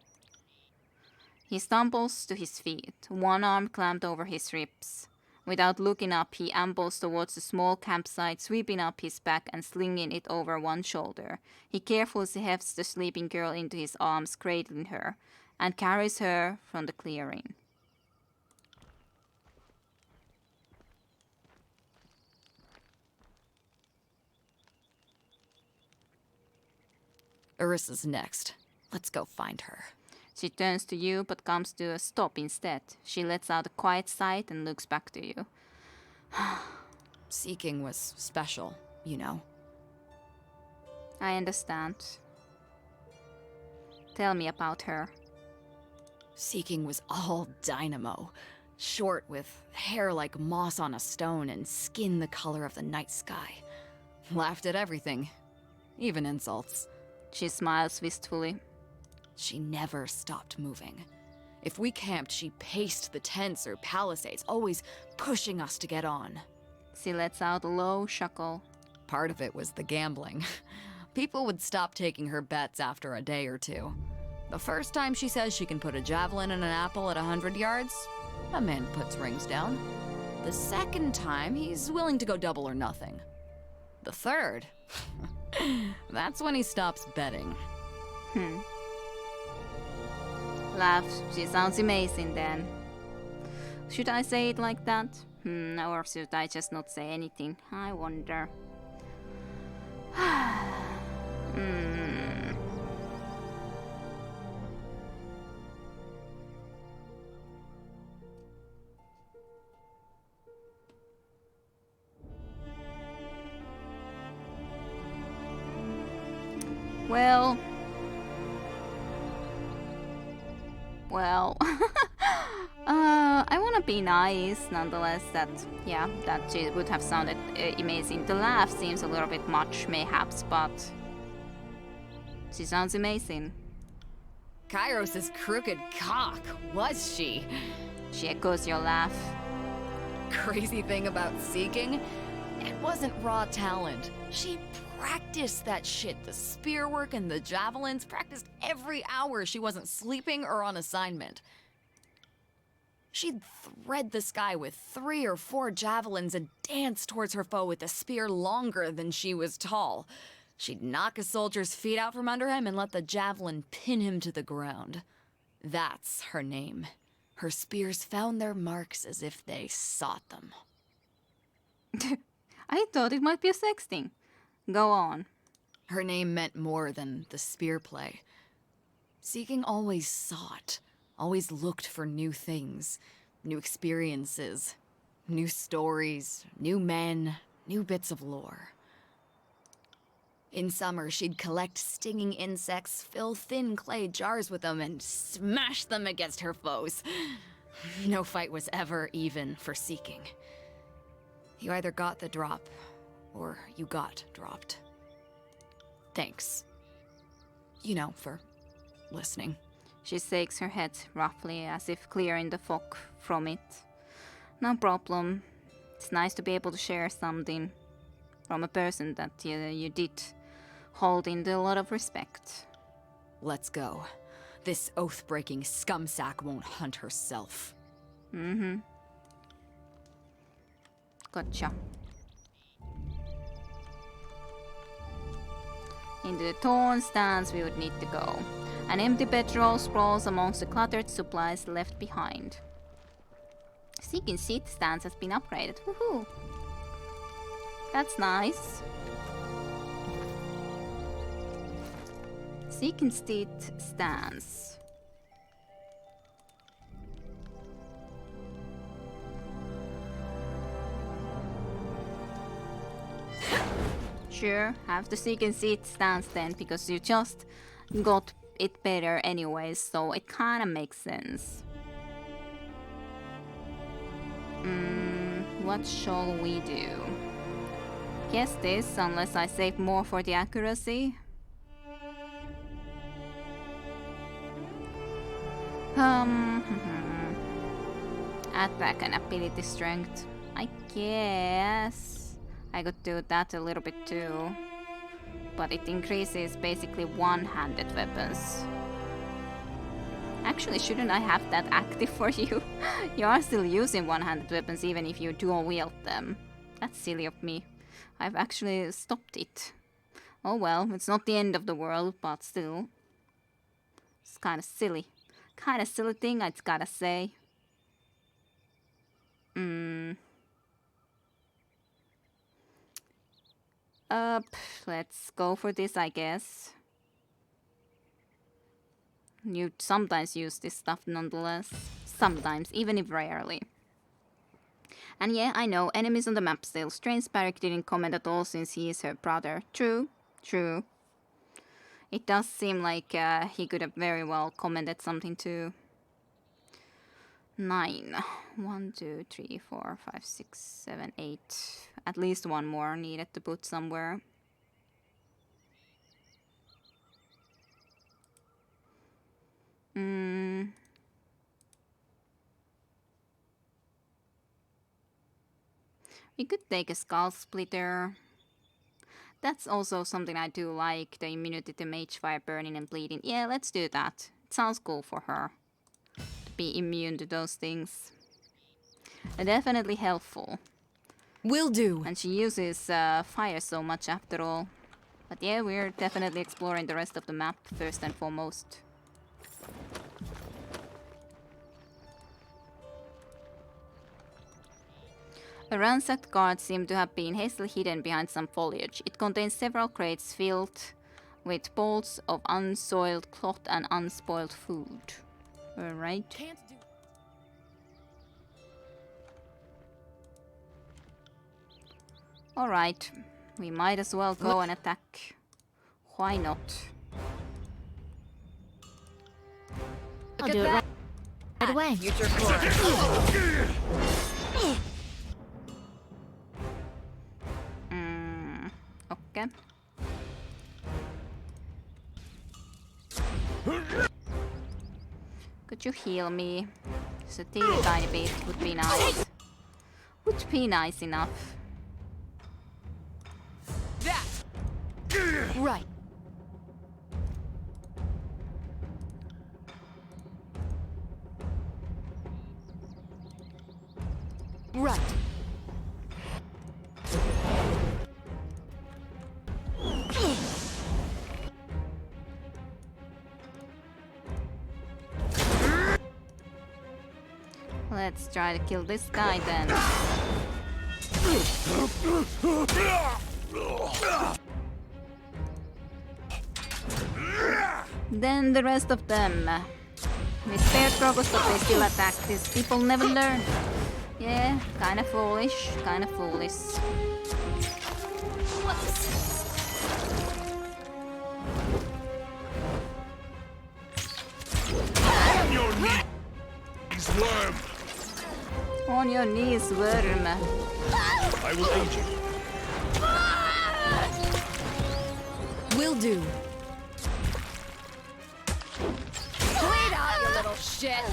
He stumbles to his feet, one arm clamped over his ribs. Without looking up, he ambles towards the small campsite, sweeping up his back and slinging it over one shoulder. He carefully hefts the sleeping girl into his arms, cradling her, and carries her from the clearing. Irissa's next. Let's go find her. She turns to you, but comes to a stop instead. She lets out a quiet sigh and looks back to you. Seeking was special, you know. I understand. Tell me about her. Seeking was all dynamo. Short, with hair like moss on a stone and skin the color of the night sky. Laughed at everything. Even insults. She smiles wistfully. She never stopped moving. If we camped, she paced the tents or palisades, always pushing us to get on. She lets out a low chuckle. Part of it was the gambling. People would stop taking her bets after a day or two. The first time she says she can put a javelin in an apple at 100 yards, a man puts rings down. The second time, he's willing to go double or nothing. The third, that's when he stops betting. Laugh. She sounds amazing then. Should I say it like that? Or should I just not say anything? I wonder. Well, I wanna be nice, nonetheless. That she would have sounded amazing. The laugh seems a little bit much, mayhaps, but she sounds amazing. Kairos' crooked cock, was she? She echoes your laugh. Crazy thing about Seeking? It wasn't raw talent. She practiced that shit. The spear work and the javelins, practiced every hour she wasn't sleeping or on assignment. She'd thread the sky with 3 or 4 javelins and dance towards her foe with a spear longer than she was tall. She'd knock a soldier's feet out from under him and let the javelin pin him to the ground. That's her name. Her spears found their marks as if they sought them. I thought it might be a sex thing. Go on. Her name meant more than the spear play. Seeking always sought, always looked for new things, new experiences, new stories, new men, new bits of lore. In summer, she'd collect stinging insects, fill thin clay jars with them, and smash them against her foes. No fight was ever even for Seeking. You either got the drop, or you got dropped. Thanks. You know, for listening. She shakes her head roughly, as if clearing the fog from it. No problem. It's nice to be able to share something from a person that you did hold in a lot of respect. Let's go. This oath-breaking scumsack won't hunt herself. Gotcha. Into the torn stands we would need to go. An empty bedroll sprawls amongst the cluttered supplies left behind. Seeking seat stands has been upgraded. Woohoo! That's nice. Seeking seat stands. Sure, have the Seeking seat stands then, because you just got it better anyways, so it kinda makes sense. What shall we do? Guess this, unless I save more for the accuracy. Attack and ability strength. I guess I could do that a little bit too. But it increases basically one-handed weapons. Actually, shouldn't I have that active for you? You are still using one-handed weapons even if you dual wield them. That's silly of me. I've actually stopped it. Oh well, it's not the end of the world, but still. It's kinda silly. Kinda silly thing, I gotta say. Let's go for this, I guess. You sometimes use this stuff nonetheless. Sometimes, even if rarely. And yeah, I know, enemies on the map still. Strange Barrick didn't comment at all since he is her brother. True, true. It does seem like he could have very well commented something too. 9. 1, 2, 3, 4, 5, 6, 7, 8. At least one more needed to put somewhere. We could take a skull splitter. That's also something I do like, the immunity to mage fire, burning and bleeding. Yeah, let's do that. It sounds cool for her to be immune to those things. Definitely helpful. Will do. And she uses fire so much after all. But yeah, we're definitely exploring the rest of the map first and foremost. A ransacked cart seemed to have been hastily hidden behind some foliage. It contains several crates filled with bolts of unsoiled cloth and unspoiled food. Alright. Can't do. Alright. We might as well go and attack. Why not? I'll do it right away. Future core. Okay. Could you heal me? Just a teeny tiny bit would be nice. Would be nice enough. Right. Right. Let's try to kill this guy then. Then the rest of them. We spared Crocus, but they still attack. These people never learn. Yeah, kinda foolish, kinda foolish. On your knees, worm! On your knees, worm. I will aid you. Will do. Wait out, you little shit.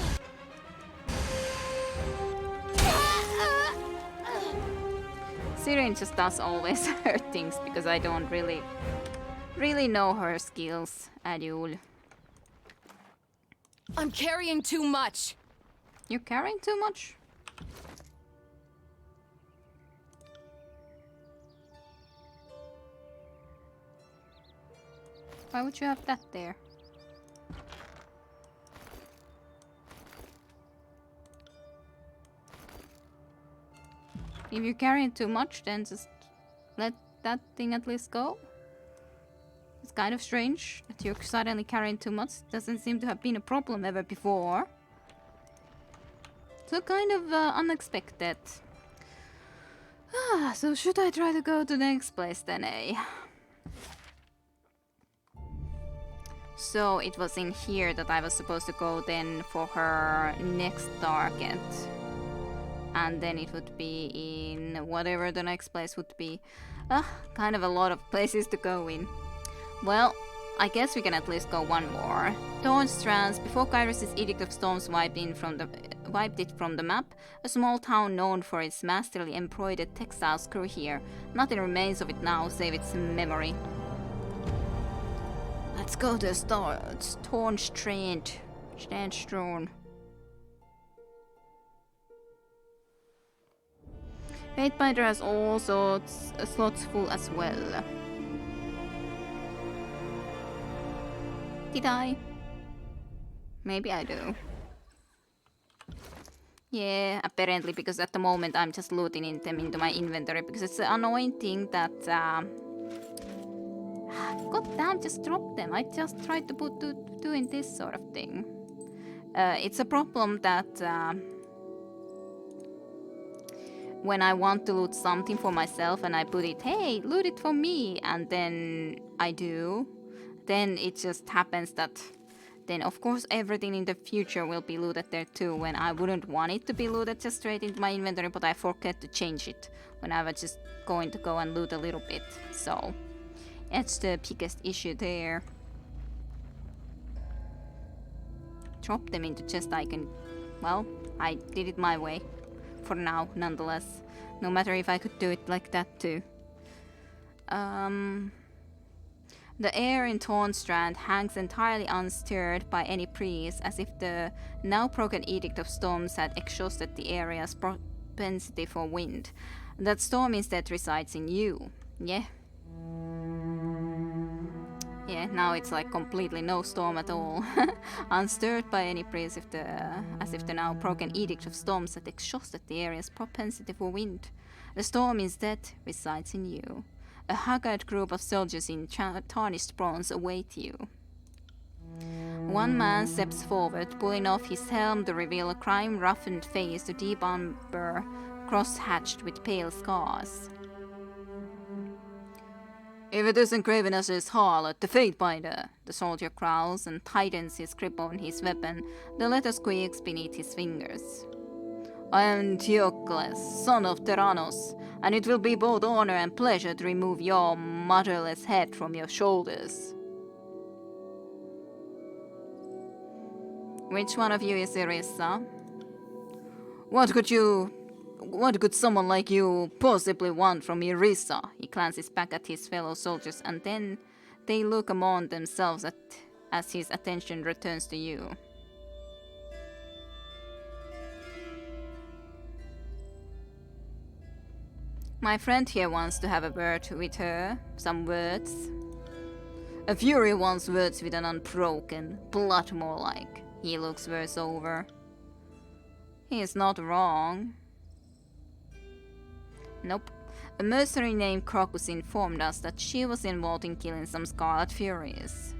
Sirin just does always hurt things because I don't really know her skills at all. I'm carrying too much. You're carrying too much? Why would you have that there? If you're carrying too much, then just let that thing at least go. It's kind of strange that you're suddenly carrying too much. Doesn't seem to have been a problem ever before. So kind of unexpected. So should I try to go to the next place then, eh? So it was in here that I was supposed to go then for her next target. And then it would be in whatever the next place would be. Kind of a lot of places to go in. Well, I guess we can at least go one more. Torn Strands. Before Kairos' Edict of Storms wiped it from the map, a small town known for its masterly embroidered textiles grew here. Nothing remains of it now, save its memory. Let's go to Torn Strand. Strand. Fatebinder has all sorts slots full as well. Did I? Maybe I do. Yeah, apparently, because at the moment I'm just looting them into my inventory because it's an annoying thing that God damn, just drop them. I just tried to doing this sort of thing. It's a problem that when I want to loot something for myself and I put it, hey, loot it for me, and then I do, then it just happens that then of course everything in the future will be looted there too when I wouldn't want it to be looted just straight into my inventory, but I forget to change it when I was just going to go and loot a little bit. So that's the biggest issue there. Drop them into chest. I can, well, I did it my way for now nonetheless. No matter if I could do it like that too. The air in Thornstrand hangs entirely unstirred by any breeze, as if the now broken Edict of Storms had exhausted the area's propensity for wind. That storm instead resides in you. Yeah. Yeah, now it's like completely no storm at all. Unstirred by any breeze, as if the now broken Edict of Storms had exhausted the area's propensity for wind. The storm instead resides in you. A haggard group of soldiers in tarnished bronze await you. One man steps forward, pulling off his helm to reveal a crime-roughened face to deep umber, cross-hatched with pale scars. If it isn't Gravenus's harlot, the Fatebinder, the soldier growls and tightens his grip on his weapon, the letter squeaks beneath his fingers. I am Theocles, son of Tyrannos, and it will be both honor and pleasure to remove your motherless head from your shoulders. Which one of you is Irissa? What could someone like you possibly want from Irissa? He glances back at his fellow soldiers, and then they look among themselves as his attention returns to you. My friend here wants to have a word with her. Some words. A fury wants words with an unbroken, blood more like. He looks worse over. He is not wrong. Nope. A mercenary named Crocus informed us that she was involved in killing some Scarlet Furies.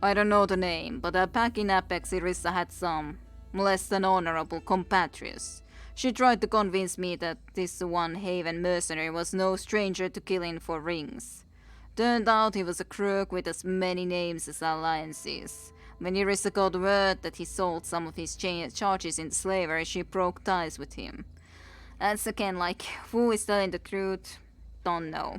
I don't know the name, but back in Apex Irissa had some less than honorable compatriots. She tried to convince me that this one Haven mercenary was no stranger to killing for rings. Turned out he was a crook with as many names as alliances. When Irissa got word that he sold some of his charges into slavery, she broke ties with him. That's again like, who is telling the truth? Don't know.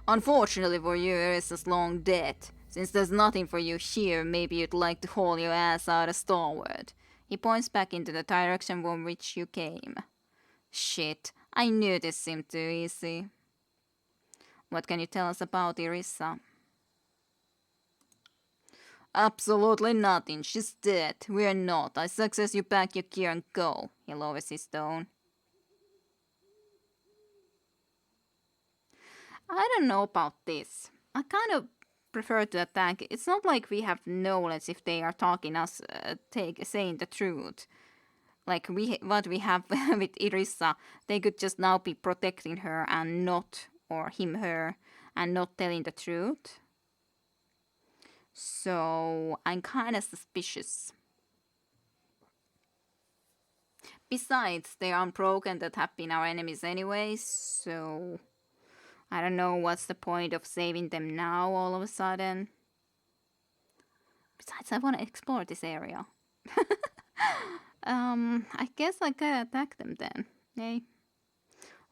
Unfortunately for you, Irissa's long dead. Since there's nothing for you here, maybe you'd like to haul your ass out a stalwart. He points back into the direction from which you came. Shit, I knew this seemed too easy. What can you tell us about Irissa? Absolutely nothing. She's dead. We're not. I suggest you pack your gear and go. He lowers his tone. I don't know about this. I kind of prefer to attack. It's not like we have knowledge if they are talking us, saying the truth. Like what we have with Irissa, they could just now be protecting her and not, or her, and not telling the truth. So I'm kind of suspicious. Besides, they are unbroken that have been our enemies anyway, so I don't know what's the point of saving them now all of a sudden. Besides, I want to explore this area. I guess I gotta attack them then. Yay.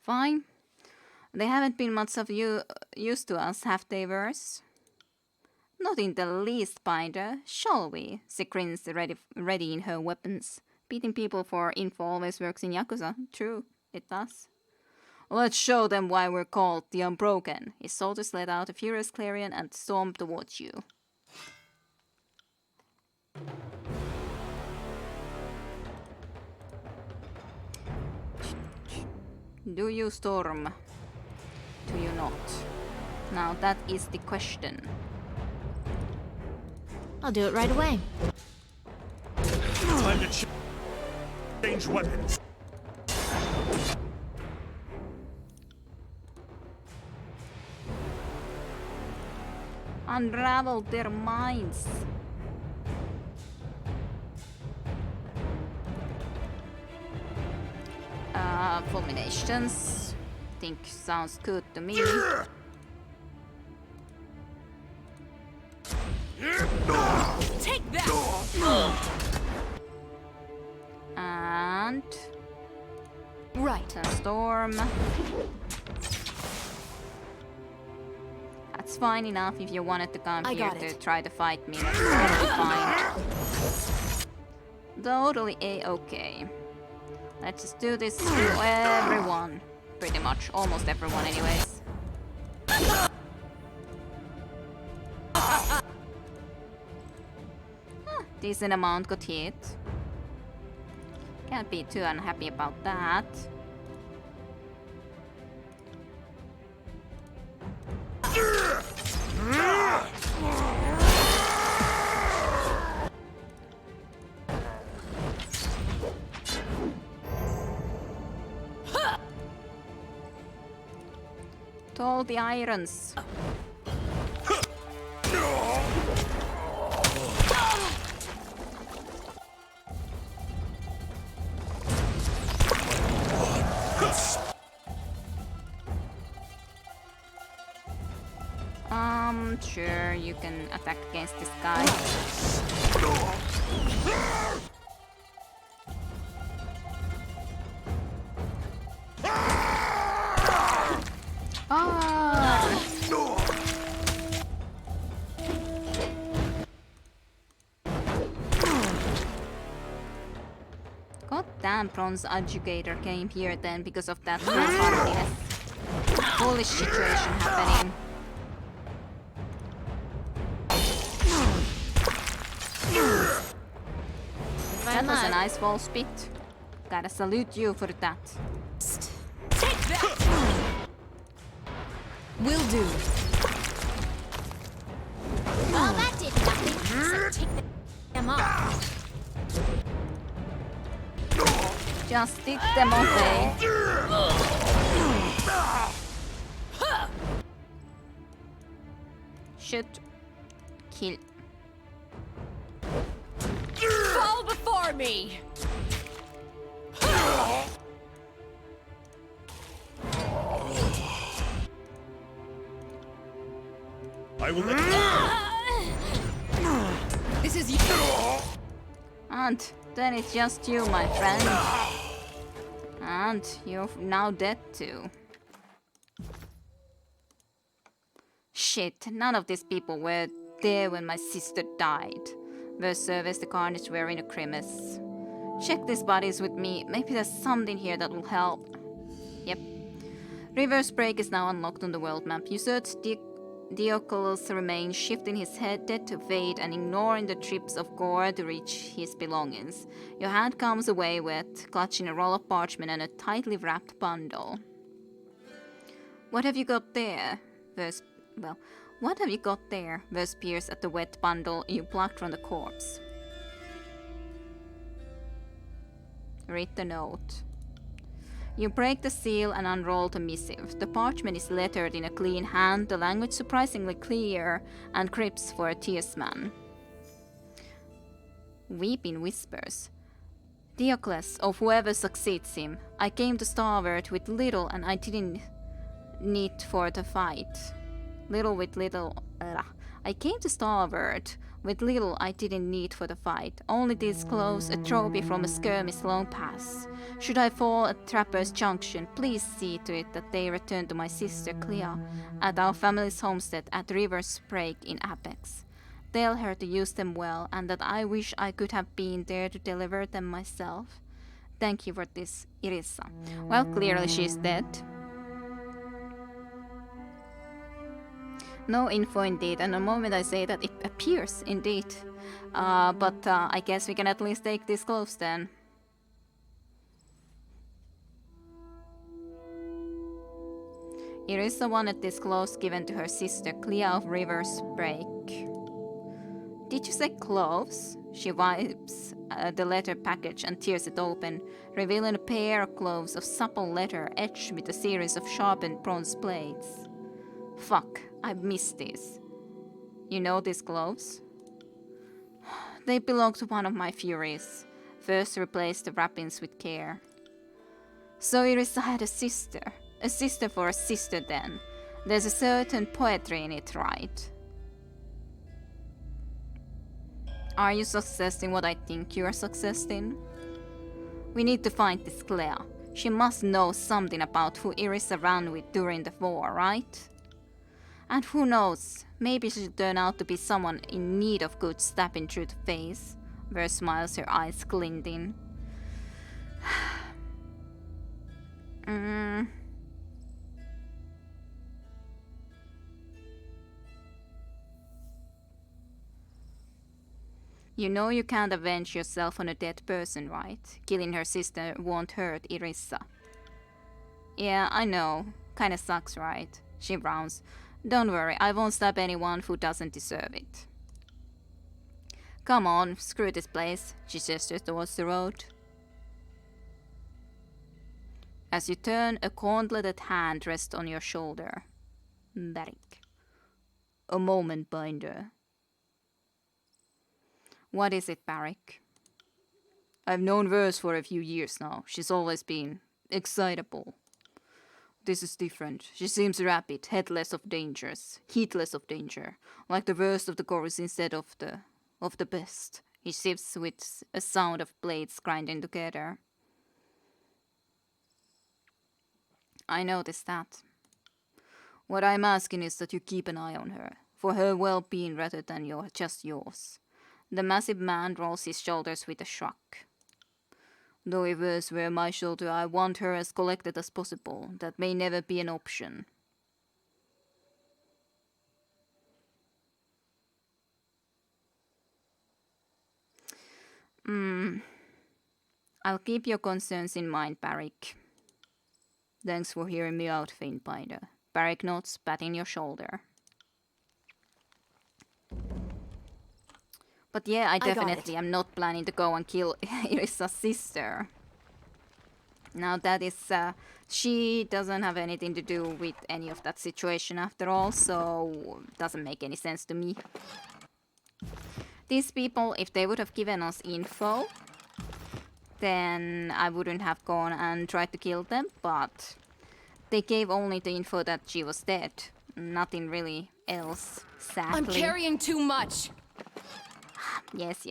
Fine. They haven't been much of use to us, have they, Verse? Not in the least, Binder. Shall we? She grins, readying her weapons. Beating people for info always works in Yakuza. True, it does. Let's show them why we're called the Unbroken. His soldiers let out a furious clarion and stormed towards you. Do you storm? Do you not? Now that is the question. I'll do it right away. Time to change weapons. Unravel their minds. Fulminations. Think sounds good to me. Take that! And Right. a storm. That's fine enough if you wanted to come I here got to it. try to fight me. That's totally fine. Totally A-okay. Let's just do this to everyone. Pretty much, almost everyone anyways. Decent amount got hit. Can't be too unhappy about that. To all the irons. Sure, you can attack against this guy. Ah! God damn, Bronze Educator came here then because of that foolhardiness. Foolish situation happening. That was a nice wall spit. Gotta salute you for that. Take that! Will do. Well, that did nothing. So take them off. Just stick them away. Shoot. Kill. Fall before me! I will let This is you. And then it's just you, my friend. And you're now dead too. Shit, none of these people were there when my sister died. Worst service, the carnage were in a grimace. Check these bodies with me. Maybe there's something here that will help. Yep. Reverse break is now unlocked on the world map. You search Diocles' remains, shifting his head dead to fade and ignoring the drips of gore to reach his belongings. Your hand comes away wet, clutching a roll of parchment and a tightly wrapped bundle. What have you got there? What have you got there? Verse peers at the wet bundle you plucked from the corpse. Read the note. You break the seal and unroll the missive. The parchment is lettered in a clean hand, the language surprisingly clear and crisp for a tiersman. Weeping whispers. Diocles, of whoever succeeds him, I came to starboard with little and I didn't need for the fight. I came to starboard with little I didn't need for the fight. Only this close, a trophy from a skirmish long past. Should I fall at Trapper's Junction, please see to it that they return to my sister Clea at our family's homestead at River's Break in Apex. Tell her to use them well and that I wish I could have been there to deliver them myself. Thank you for this, Irissa. Well, clearly she's dead. No info indeed, and the moment I say that it appears indeed. But I guess we can at least take this close then. Irissa wanted this close given to her sister Clea of River's Break. Did you say cloves? She wipes the letter package and tears it open, revealing a pair of cloves of supple leather etched with a series of sharpened bronze blades. Fuck, I missed these. You know these gloves? They belong to one of my furies. First replace the wrappings with care. So Irissa had a sister. A sister for a sister then. There's a certain poetry in it, right? Are you success in what I think you are success in? We need to find this Clea. She must know something about who Irissa ran with during the war, right? And who knows, maybe she'll turn out to be someone in need of good stabbing through the face. Ver smiles, her eyes glinting. Mm. You know you can't avenge yourself on a dead person, right? Killing her sister won't hurt Irissa. Yeah, I know. Kinda sucks, right? She frowns. Don't worry, I won't stab anyone who doesn't deserve it. Come on, screw this place, she gestures towards the road. As you turn, a gauntleted hand rests on your shoulder. Barik. A moment, Binder. What is it, Barik? I've known Verse for a few years now. She's always been excitable. This is different. She seems rapid, heedless of danger, like the worst of the chorus instead of the best. He shifts with a sound of blades grinding together. I noticed that. What I'm asking is that you keep an eye on her, for her well-being rather than just yours. The massive man rolls his shoulders with a shrug. Though if hers were my shoulder, I want her as collected as possible. That may never be an option. I'll keep your concerns in mind, Barik. Thanks for hearing me out, Faintbinder. Barik nods, patting your shoulder. But yeah, I definitely am not planning to go and kill Irissa's sister. Now that is, she doesn't have anything to do with any of that situation after all, so doesn't make any sense to me. These people, if they would have given us info, then I wouldn't have gone and tried to kill them, but they gave only the info that she was dead. Nothing really else, sadly. I'm carrying too much! Yes.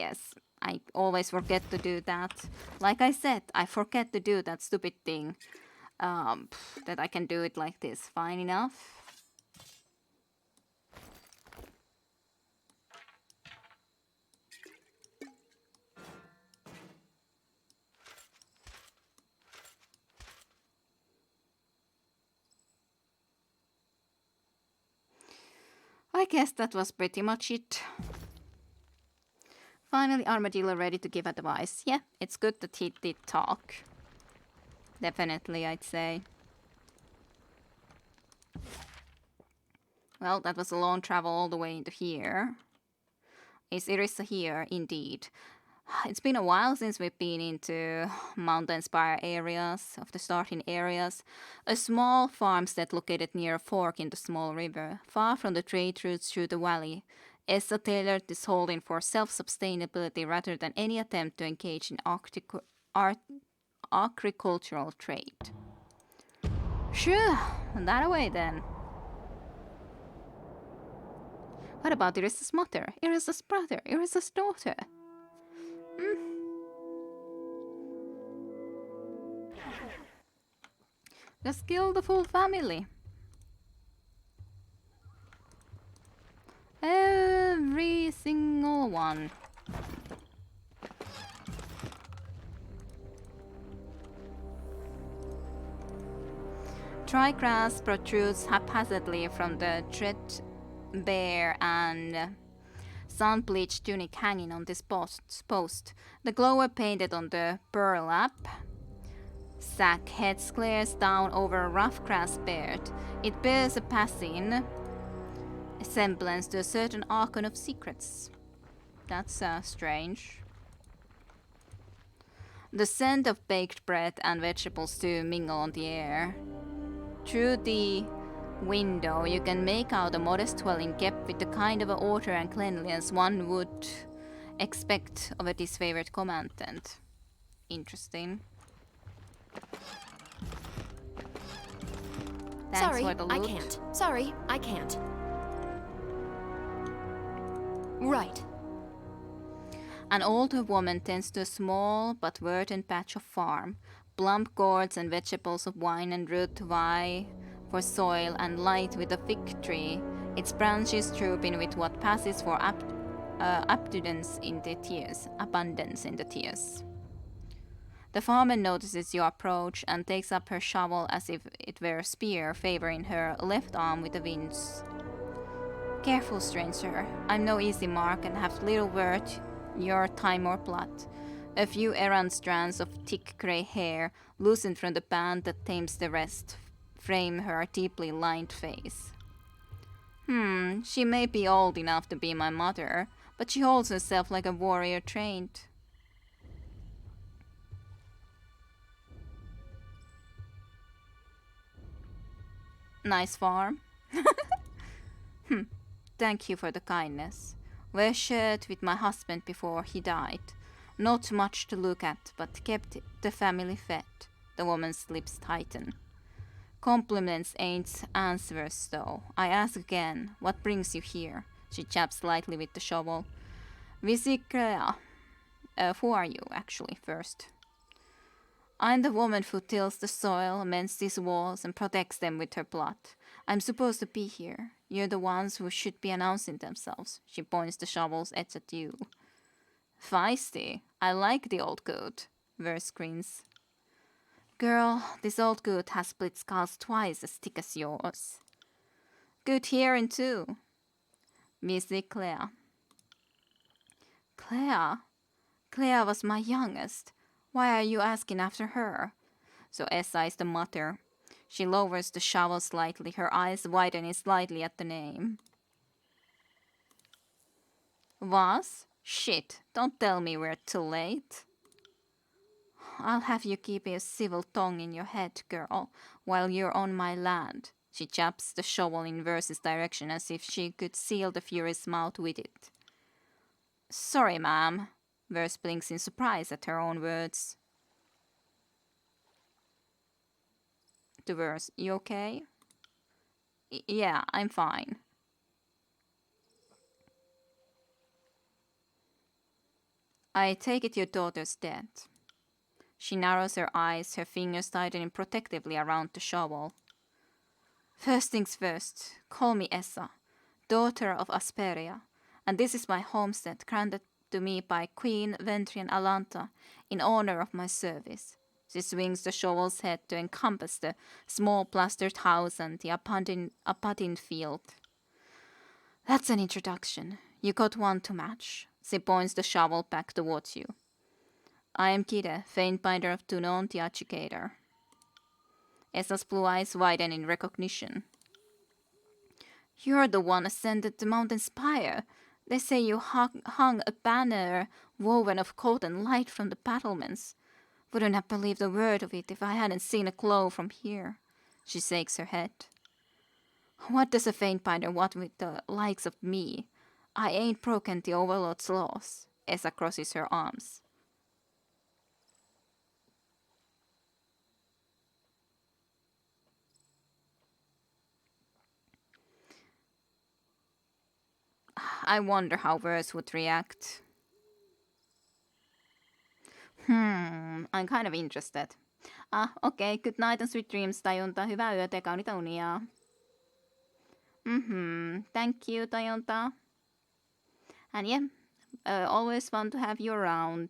I always forget to do that. Like I said, I forget to do that stupid thing. That I can do it like this. Fine enough. I guess that was pretty much it. Finally, Armadillo ready to give advice. Yeah, it's good that he did talk. Definitely, I'd say. Well, that was a long travel all the way into here. Is Irissa here? Indeed. It's been a while since we've been into mountain spire areas, of the starting areas. A small farmstead located near a fork in the small river, far from the trade routes through the valley. Essa tailored this holding for self-sustainability rather than any attempt to engage in agricultural trade. Sure, that away then. What about Irissa's mother, Irissa's brother, Irissa's daughter? Just kill the full family. Every single one. Dry grass protrudes haphazardly from the threadbare and sun-bleached tunic hanging on this post. The glower painted on the burlap sack head glares down over a rough grass beard. It bears a passing semblance to a certain archon of secrets. That's strange. The scent of baked bread and vegetable stew mingle on the air. Through the window, you can make out a modest dwelling kept with the kind of order and cleanliness one would expect of a disfavored commandant. Interesting. Thanks Sorry, for the loot. I can't. Sorry, I can't. Right. An older woman tends to a small but verdant patch of farm. Plump gourds and vegetables of vine and root vie for soil and light with a fig tree, its branches drooping with what passes for abundance in the tears. The farmer notices you approach and takes up her shovel as if it were a spear, favoring her left arm with the winds. Careful, stranger. I'm no easy mark and have little worth your time or plot. A few errant strands of thick grey hair, loosened from the band that tames the rest, frame her deeply lined face. She may be old enough to be my mother, but she holds herself like a warrior trained. Nice farm. Thank you for the kindness. Were shared with my husband before he died. Not much to look at, but kept the family fed. The woman's lips tighten. Compliments ain't answers, though. I ask again, what brings you here? She chaps lightly with the shovel. Visikrea. Who are you, actually, first? I'm the woman who tills the soil, mends these walls, and protects them with her blood. I'm supposed to be here. You're the ones who should be announcing themselves. She points the shovel's edge at you. Feisty. I like the old goat. Verse grins. Girl, this old goat has split skulls twice as thick as yours. Good hearing too. Missy Claire. Claire? Claire was my youngest. Why are you asking after her? So Essa is the mother. She lowers the shovel slightly, her eyes widening slightly at the name. Was? Shit, don't tell me we're too late. I'll have you keep a civil tongue in your head, girl, while you're on my land. She chaps the shovel in Verse's direction as if she could seal the Fury's mouth with it. Sorry, ma'am. Verse blinks in surprise at her own words. To Verse, you okay? Yeah, I'm fine. I take it your daughter's dead. She narrows her eyes, her fingers tightening protectively around the shovel. First things first, call me Essa, daughter of Asperia, and this is my homestead granted to me by Queen Ventrian Alanta in honor of my service. She swings the shovel's head to encompass the small plastered house and the abundant field. That's an introduction. You got one to match. She points the shovel back towards you. I am Kide, Faintbinder of Tunon the Educator. Essa's blue eyes widen in recognition. You're the one ascended the mountain spire. They say you hung a banner woven of cold and light from the battlements. Wouldn't have believed a word of it if I hadn't seen a glow from here. She shakes her head. What does a Faintbinder want with the likes of me? I ain't broken the Overlord's laws. Essa crosses her arms. I wonder how Verse would react. I'm kind of interested. Okay, good night and sweet dreams, Tajunta. Hyvää yötä ja kaunita unia. Thank you, Tajunta. And yeah, always fun to have you around.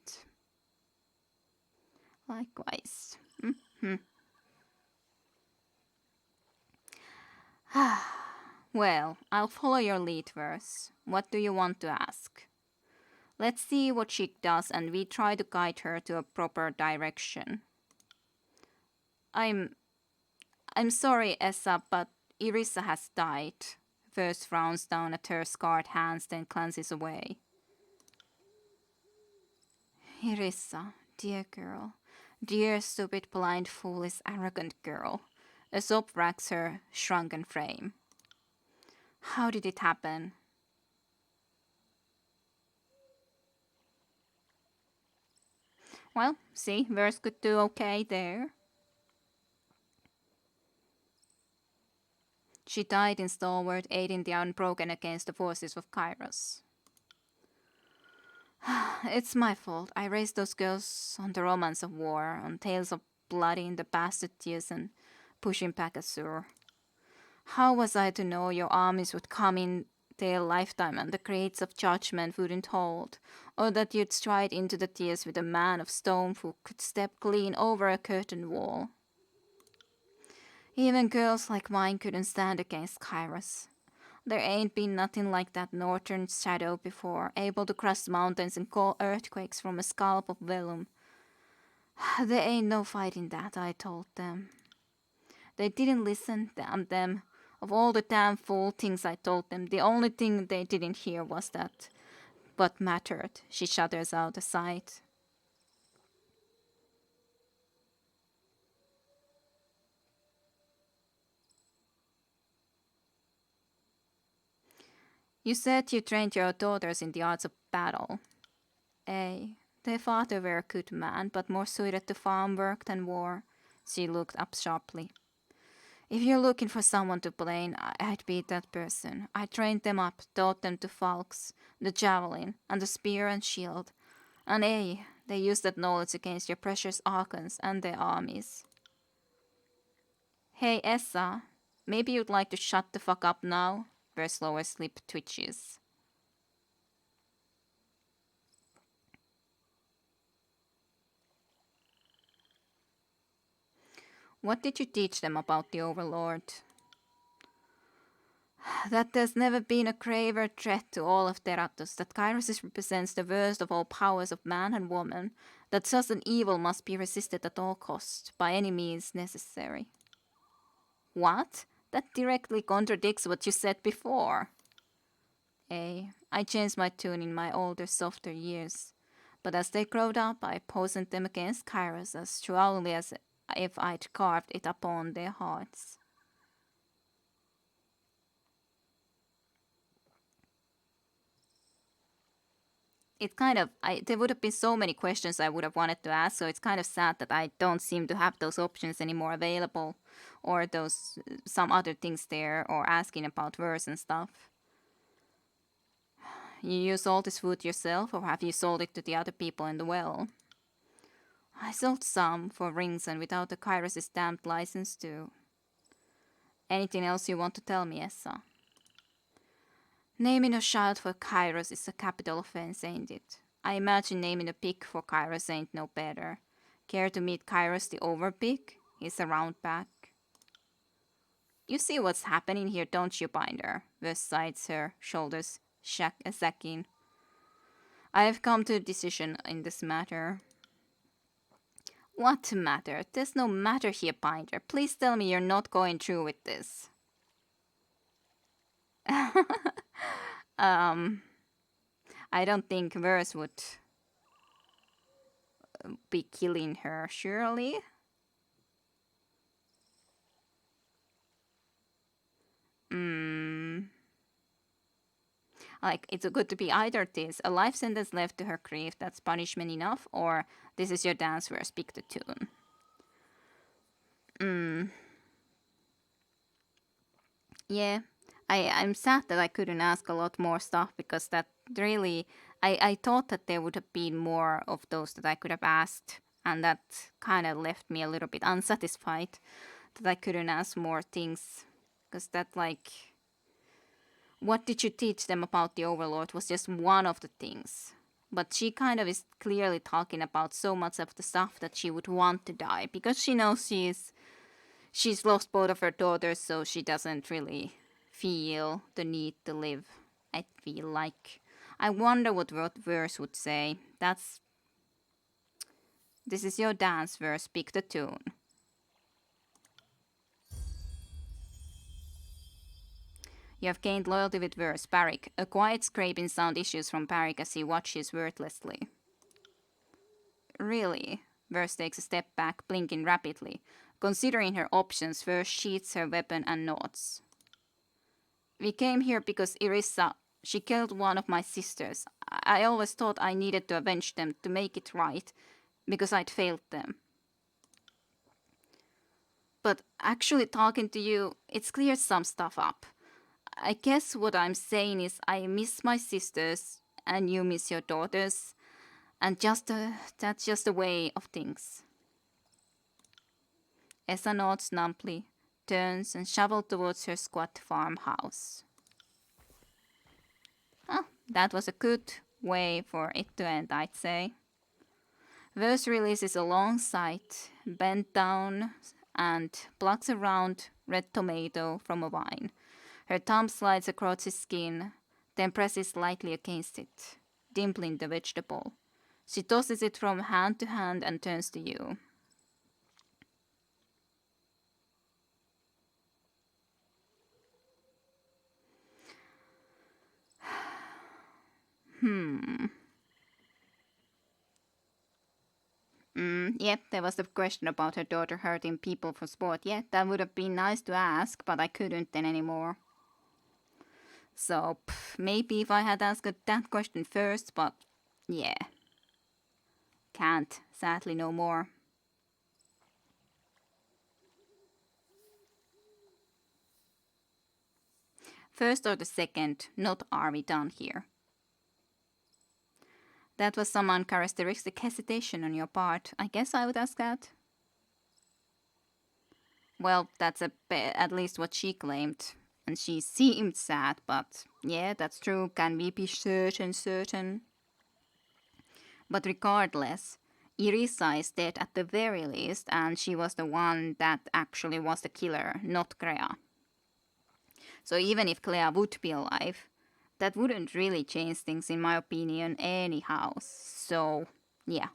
Likewise. Well, I'll follow your lead, Verse. What do you want to ask? Let's see what she does and we try to guide her to a proper direction. I'm sorry, Essa, but Irissa has died. Verse frowns down at her scarred hands, then glances away. Irissa, dear girl. Dear, stupid, blind, foolish, arrogant girl. A sob racks her shrunken frame. How did it happen? Well, see, Verse could do okay there. She died in stalwart, aiding the unbroken against the forces of Kairos. It's my fault. I raised those girls on the romance of war, on tales of blooding the bastard tears and pushing back Azure. How was I to know your armies would come in tale lifetime and the crates of judgment wouldn't hold, or that you'd stride into the tears with a man of stone who could step clean over a curtain wall. Even girls like mine couldn't stand against Kairos. There ain't been nothing like that northern shadow before, able to crush mountains and call earthquakes from a scalp of vellum. There ain't no fighting that, I told them. They didn't listen, damn them. Of all the damn fool things I told them, the only thing they didn't hear was that what mattered. She shudders out aside. You said you trained your daughters in the arts of battle. Aye, their father were a good man, but more suited to farm work than war. She looked up sharply. If you're looking for someone to blame, I'd be that person. I trained them up, taught them to falks, the javelin, and the spear and shield. And aye, they used that knowledge against your precious archons and their armies. Hey, Essa, maybe you'd like to shut the fuck up now? Ver's lower lip twitches. What did you teach them about the Overlord? That there's never been a graver threat to all of Teratus, that Kairos represents the worst of all powers of man and woman, that such an evil must be resisted at all costs, by any means necessary. What? That directly contradicts what you said before. I changed my tune in my older, softer years, but as they growed up, I poisoned them against Kairos as strongly as if I'd carved it upon their hearts. It kind of, there would have been so many questions I would have wanted to ask, so it's kind of sad that I don't seem to have those options anymore available, or those, some other things there, or asking about verse and stuff. You use all this food yourself, or have you sold it to the other people in the well? I sold some for rings and without the Kairos' stamped license too. Anything else you want to tell me, Essa? Naming a child for Kairos is a capital offense, ain't it? I imagine naming a pig for Kairos ain't no better. Care to meet Kairos the Overpig? He's around back. You see what's happening here, don't you, Binder? Wes sides her, shoulders sacking. I have come to a decision in this matter. What matter? There's no matter here, Binder. Please tell me you're not going through with this. I don't think Verse would be killing her, surely. Like, it's good to be either this, a life sentence left to her grief, that's punishment enough, or this is your dance verse, pick the tune. Yeah, I'm sad that I couldn't ask a lot more stuff, because that really, I thought that there would have been more of those that I could have asked, and that kind of left me a little bit unsatisfied that I couldn't ask more things, because that, like, what did you teach them about the Overlord was just one of the things. But she kind of is clearly talking about so much of the stuff that she would want to die, because she knows she's lost both of her daughters, so she doesn't really feel the need to live, I feel like. I wonder what verse would say. This is your dance verse, pick the tune. You have gained loyalty with verse, Barik. A quiet scraping sound issues from Barik as he watches wordlessly. Really? Verse takes a step back, blinking rapidly. Considering her options, Verse sheaths her weapon and nods. We came here because Irissa, she killed one of my sisters. I always thought I needed to avenge them to make it right, because I'd failed them. But actually talking to you, it's cleared some stuff up. I guess what I'm saying is I miss my sisters, and you miss your daughters, and that's just the way of things. Essa nods numbly, turns and shovels towards her squat farmhouse. That was a good way for it to end, I'd say. Verse releases a long sight, bent down, and plucks a round red tomato from a vine. Her thumb slides across his skin, then presses lightly against it, dimpling the vegetable. She tosses it from hand to hand and turns to you. Yep, there was the question about her daughter hurting people for sport. Yeah, that would have been nice to ask, but I couldn't then anymore. So, maybe if I had asked that question first, but yeah. Can't, sadly, no more. First or the second, not are we done here? That was some uncharacteristic hesitation on your part. I guess I would ask that. Well, that's at least what she claimed. And she seemed sad, but yeah, that's true. Can we be certain? But regardless, Irisa is dead at the very least, and she was the one that actually was the killer, not Crea. So even if Clea would be alive, that wouldn't really change things in my opinion anyhow. So, yeah.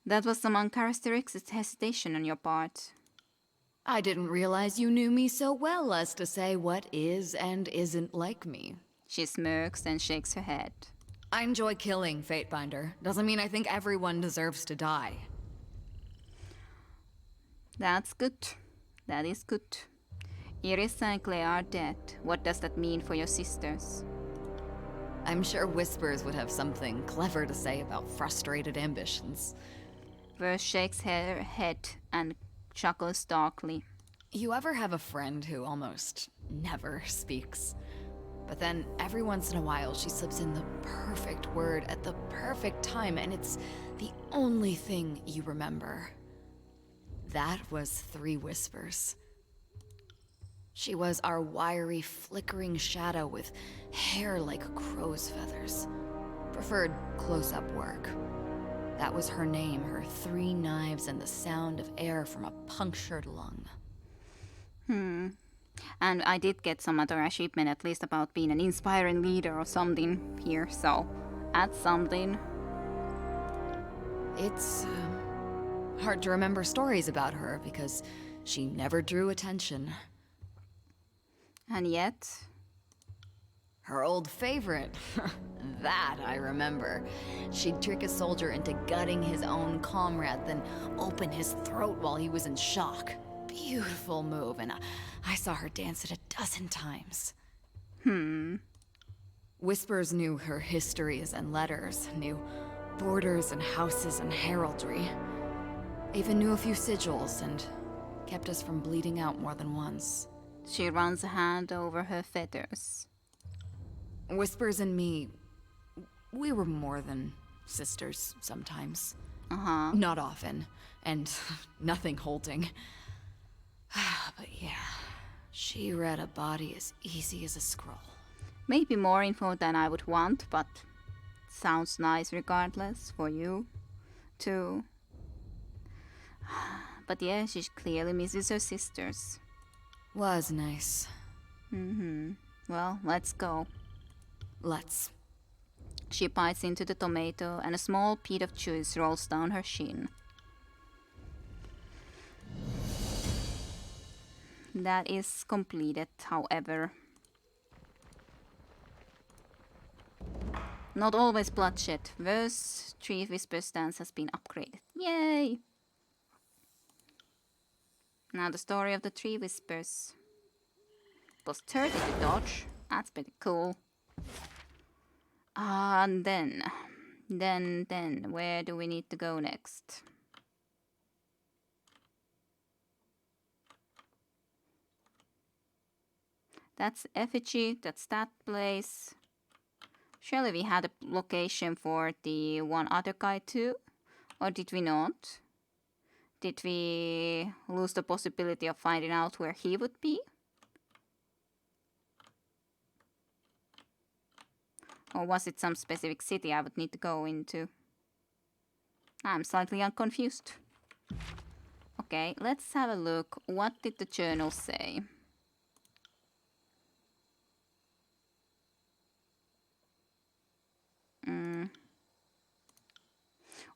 That was some uncharacteristic hesitation on your part. I didn't realize you knew me so well as to say what is and isn't like me. She smirks and shakes her head. I enjoy killing, Fatebinder. Doesn't mean I think everyone deserves to die. That's good. That is good. Irisa and Clea are dead. What does that mean for your sisters? I'm sure Whispers would have something clever to say about frustrated ambitions. Verse shakes her head and chuckles darkly. You ever have a friend who almost never speaks? But then every once in a while she slips in the perfect word at the perfect time, and it's the only thing you remember. That was 3 Whispers. She was our wiry, flickering shadow with hair like crow's feathers. Preferred close-up work. That was her name, her 3 knives and the sound of air from a punctured lung. And I did get some other achievement, at least about being an inspiring leader or something here, so add something. It's hard to remember stories about her because she never drew attention. And yet, Her old favorite. That I remember. She'd trick a soldier into gutting his own comrade, then open his throat while he was in shock. Beautiful move, and I saw her dance it 12 times. Whispers knew her histories and letters, knew borders and houses and heraldry. Even knew a few sigils and kept us from bleeding out more than once. she runs a hand over her feathers. Whispers and me, we were more than sisters sometimes. Not often, and nothing holding. But yeah, she read a body as easy as a scroll. Maybe more info than I would want, but sounds nice regardless for you, too. But yeah, she clearly misses her sisters. Was nice. Well, let's go. Let's. She bites into the tomato and a small pit of juice rolls down her chin. That is completed, however. Not always bloodshed. Verse 3 Whisper stance has been upgraded. Yay! Now the story of the 3 Whispers. Plus 30 to dodge. That's pretty cool. And then, where do we need to go next? That's effigy, that's that place. Surely we had a location for the one other guy too? Or did we not? Did we lose the possibility of finding out where he would be? Or was it some specific city I would need to go into? I'm slightly confused. Okay, let's have a look. What did the journal say?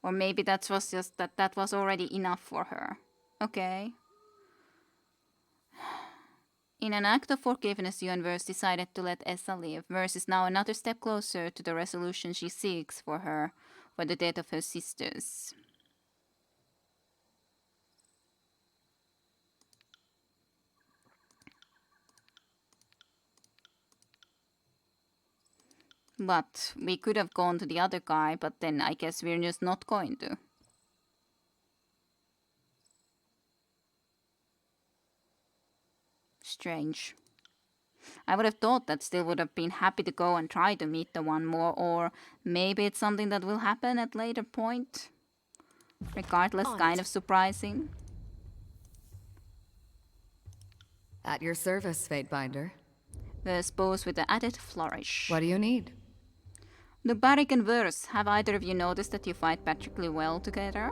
Or maybe that was just that was already enough for her. Okay. In an act of forgiveness, you and Verse decided to let Essa live. Verse is now another step closer to the resolution she seeks for her, for the death of her sisters. But we could have gone to the other guy, but then I guess we're just not going to. Strange. I would have thought that still would have been happy to go and try to meet the one more, or maybe it's something that will happen at later point. Regardless, kind of surprising. At your service, Fatebinder. Verse bows with an added flourish. What do you need? The Barik and Verse, have either of you noticed that you fight particularly well together?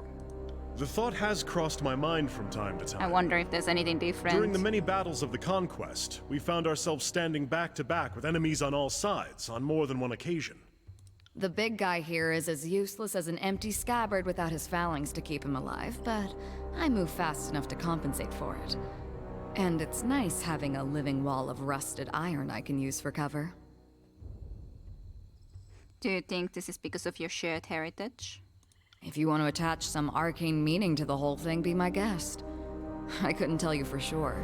The thought has crossed my mind from time to time. I wonder if there's anything different. During the many battles of the Conquest, we found ourselves standing back to back with enemies on all sides on more than one occasion. The big guy here is as useless as an empty scabbard without his phalanx to keep him alive, but I move fast enough to compensate for it. And it's nice having a living wall of rusted iron I can use for cover. Do you think this is because of your shared heritage? If you want to attach some arcane meaning to the whole thing, be my guest. I couldn't tell you for sure.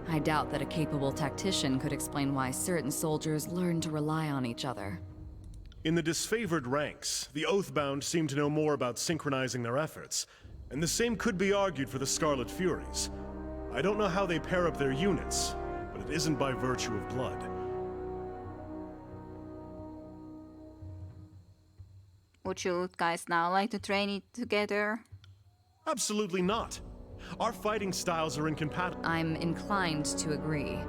I doubt that a capable tactician could explain why certain soldiers learn to rely on each other. In the disfavored ranks, the Oathbound seem to know more about synchronizing their efforts, and the same could be argued for the Scarlet Furies. I don't know how they pair up their units, but it isn't by virtue of blood. Would you guys now like to train it together? Absolutely not. Our fighting styles are incompatible. I'm inclined to agree.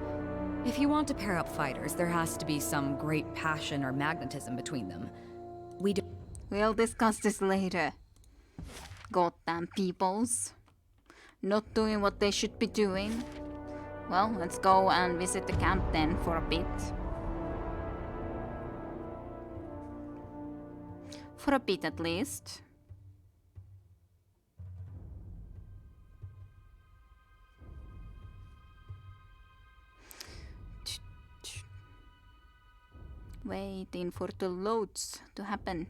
If you want to pair up fighters, there has to be some great passion or magnetism between them. We'll discuss this later. Goddamn peoples. Not doing what they should be doing. Well, let's go and visit the camp then for a bit. For a bit at least. Waiting for the loads to happen.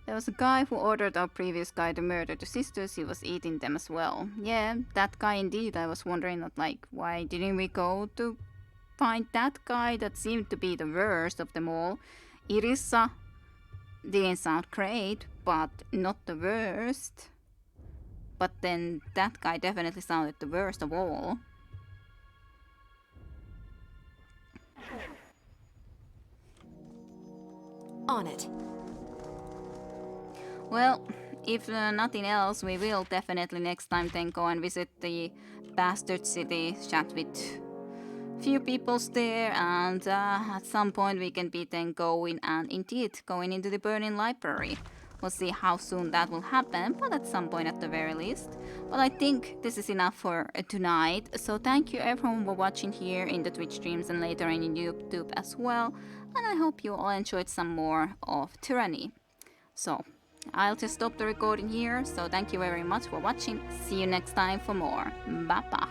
There was a guy who ordered our previous guy to murder the sisters. He was eating them as well. Yeah, that guy indeed. I was wondering that, like, why didn't we go to find that guy that seemed to be the worst of them all? Irissa didn't sound great, but not the worst. But then that guy definitely sounded the worst of all. On it. Well, if nothing else, we will definitely next time then go and visit the bastard city, chat with few peoples there, and at some point we can be then going and indeed going into the burning library. We'll see how soon that will happen, but at some point at the very least. But I think this is enough for tonight, so thank you everyone for watching here in the Twitch streams and later in YouTube as well, and I hope you all enjoyed some more of Tyranny. So, I'll just stop the recording here, so thank you very much for watching. See you next time for more. Bye bye.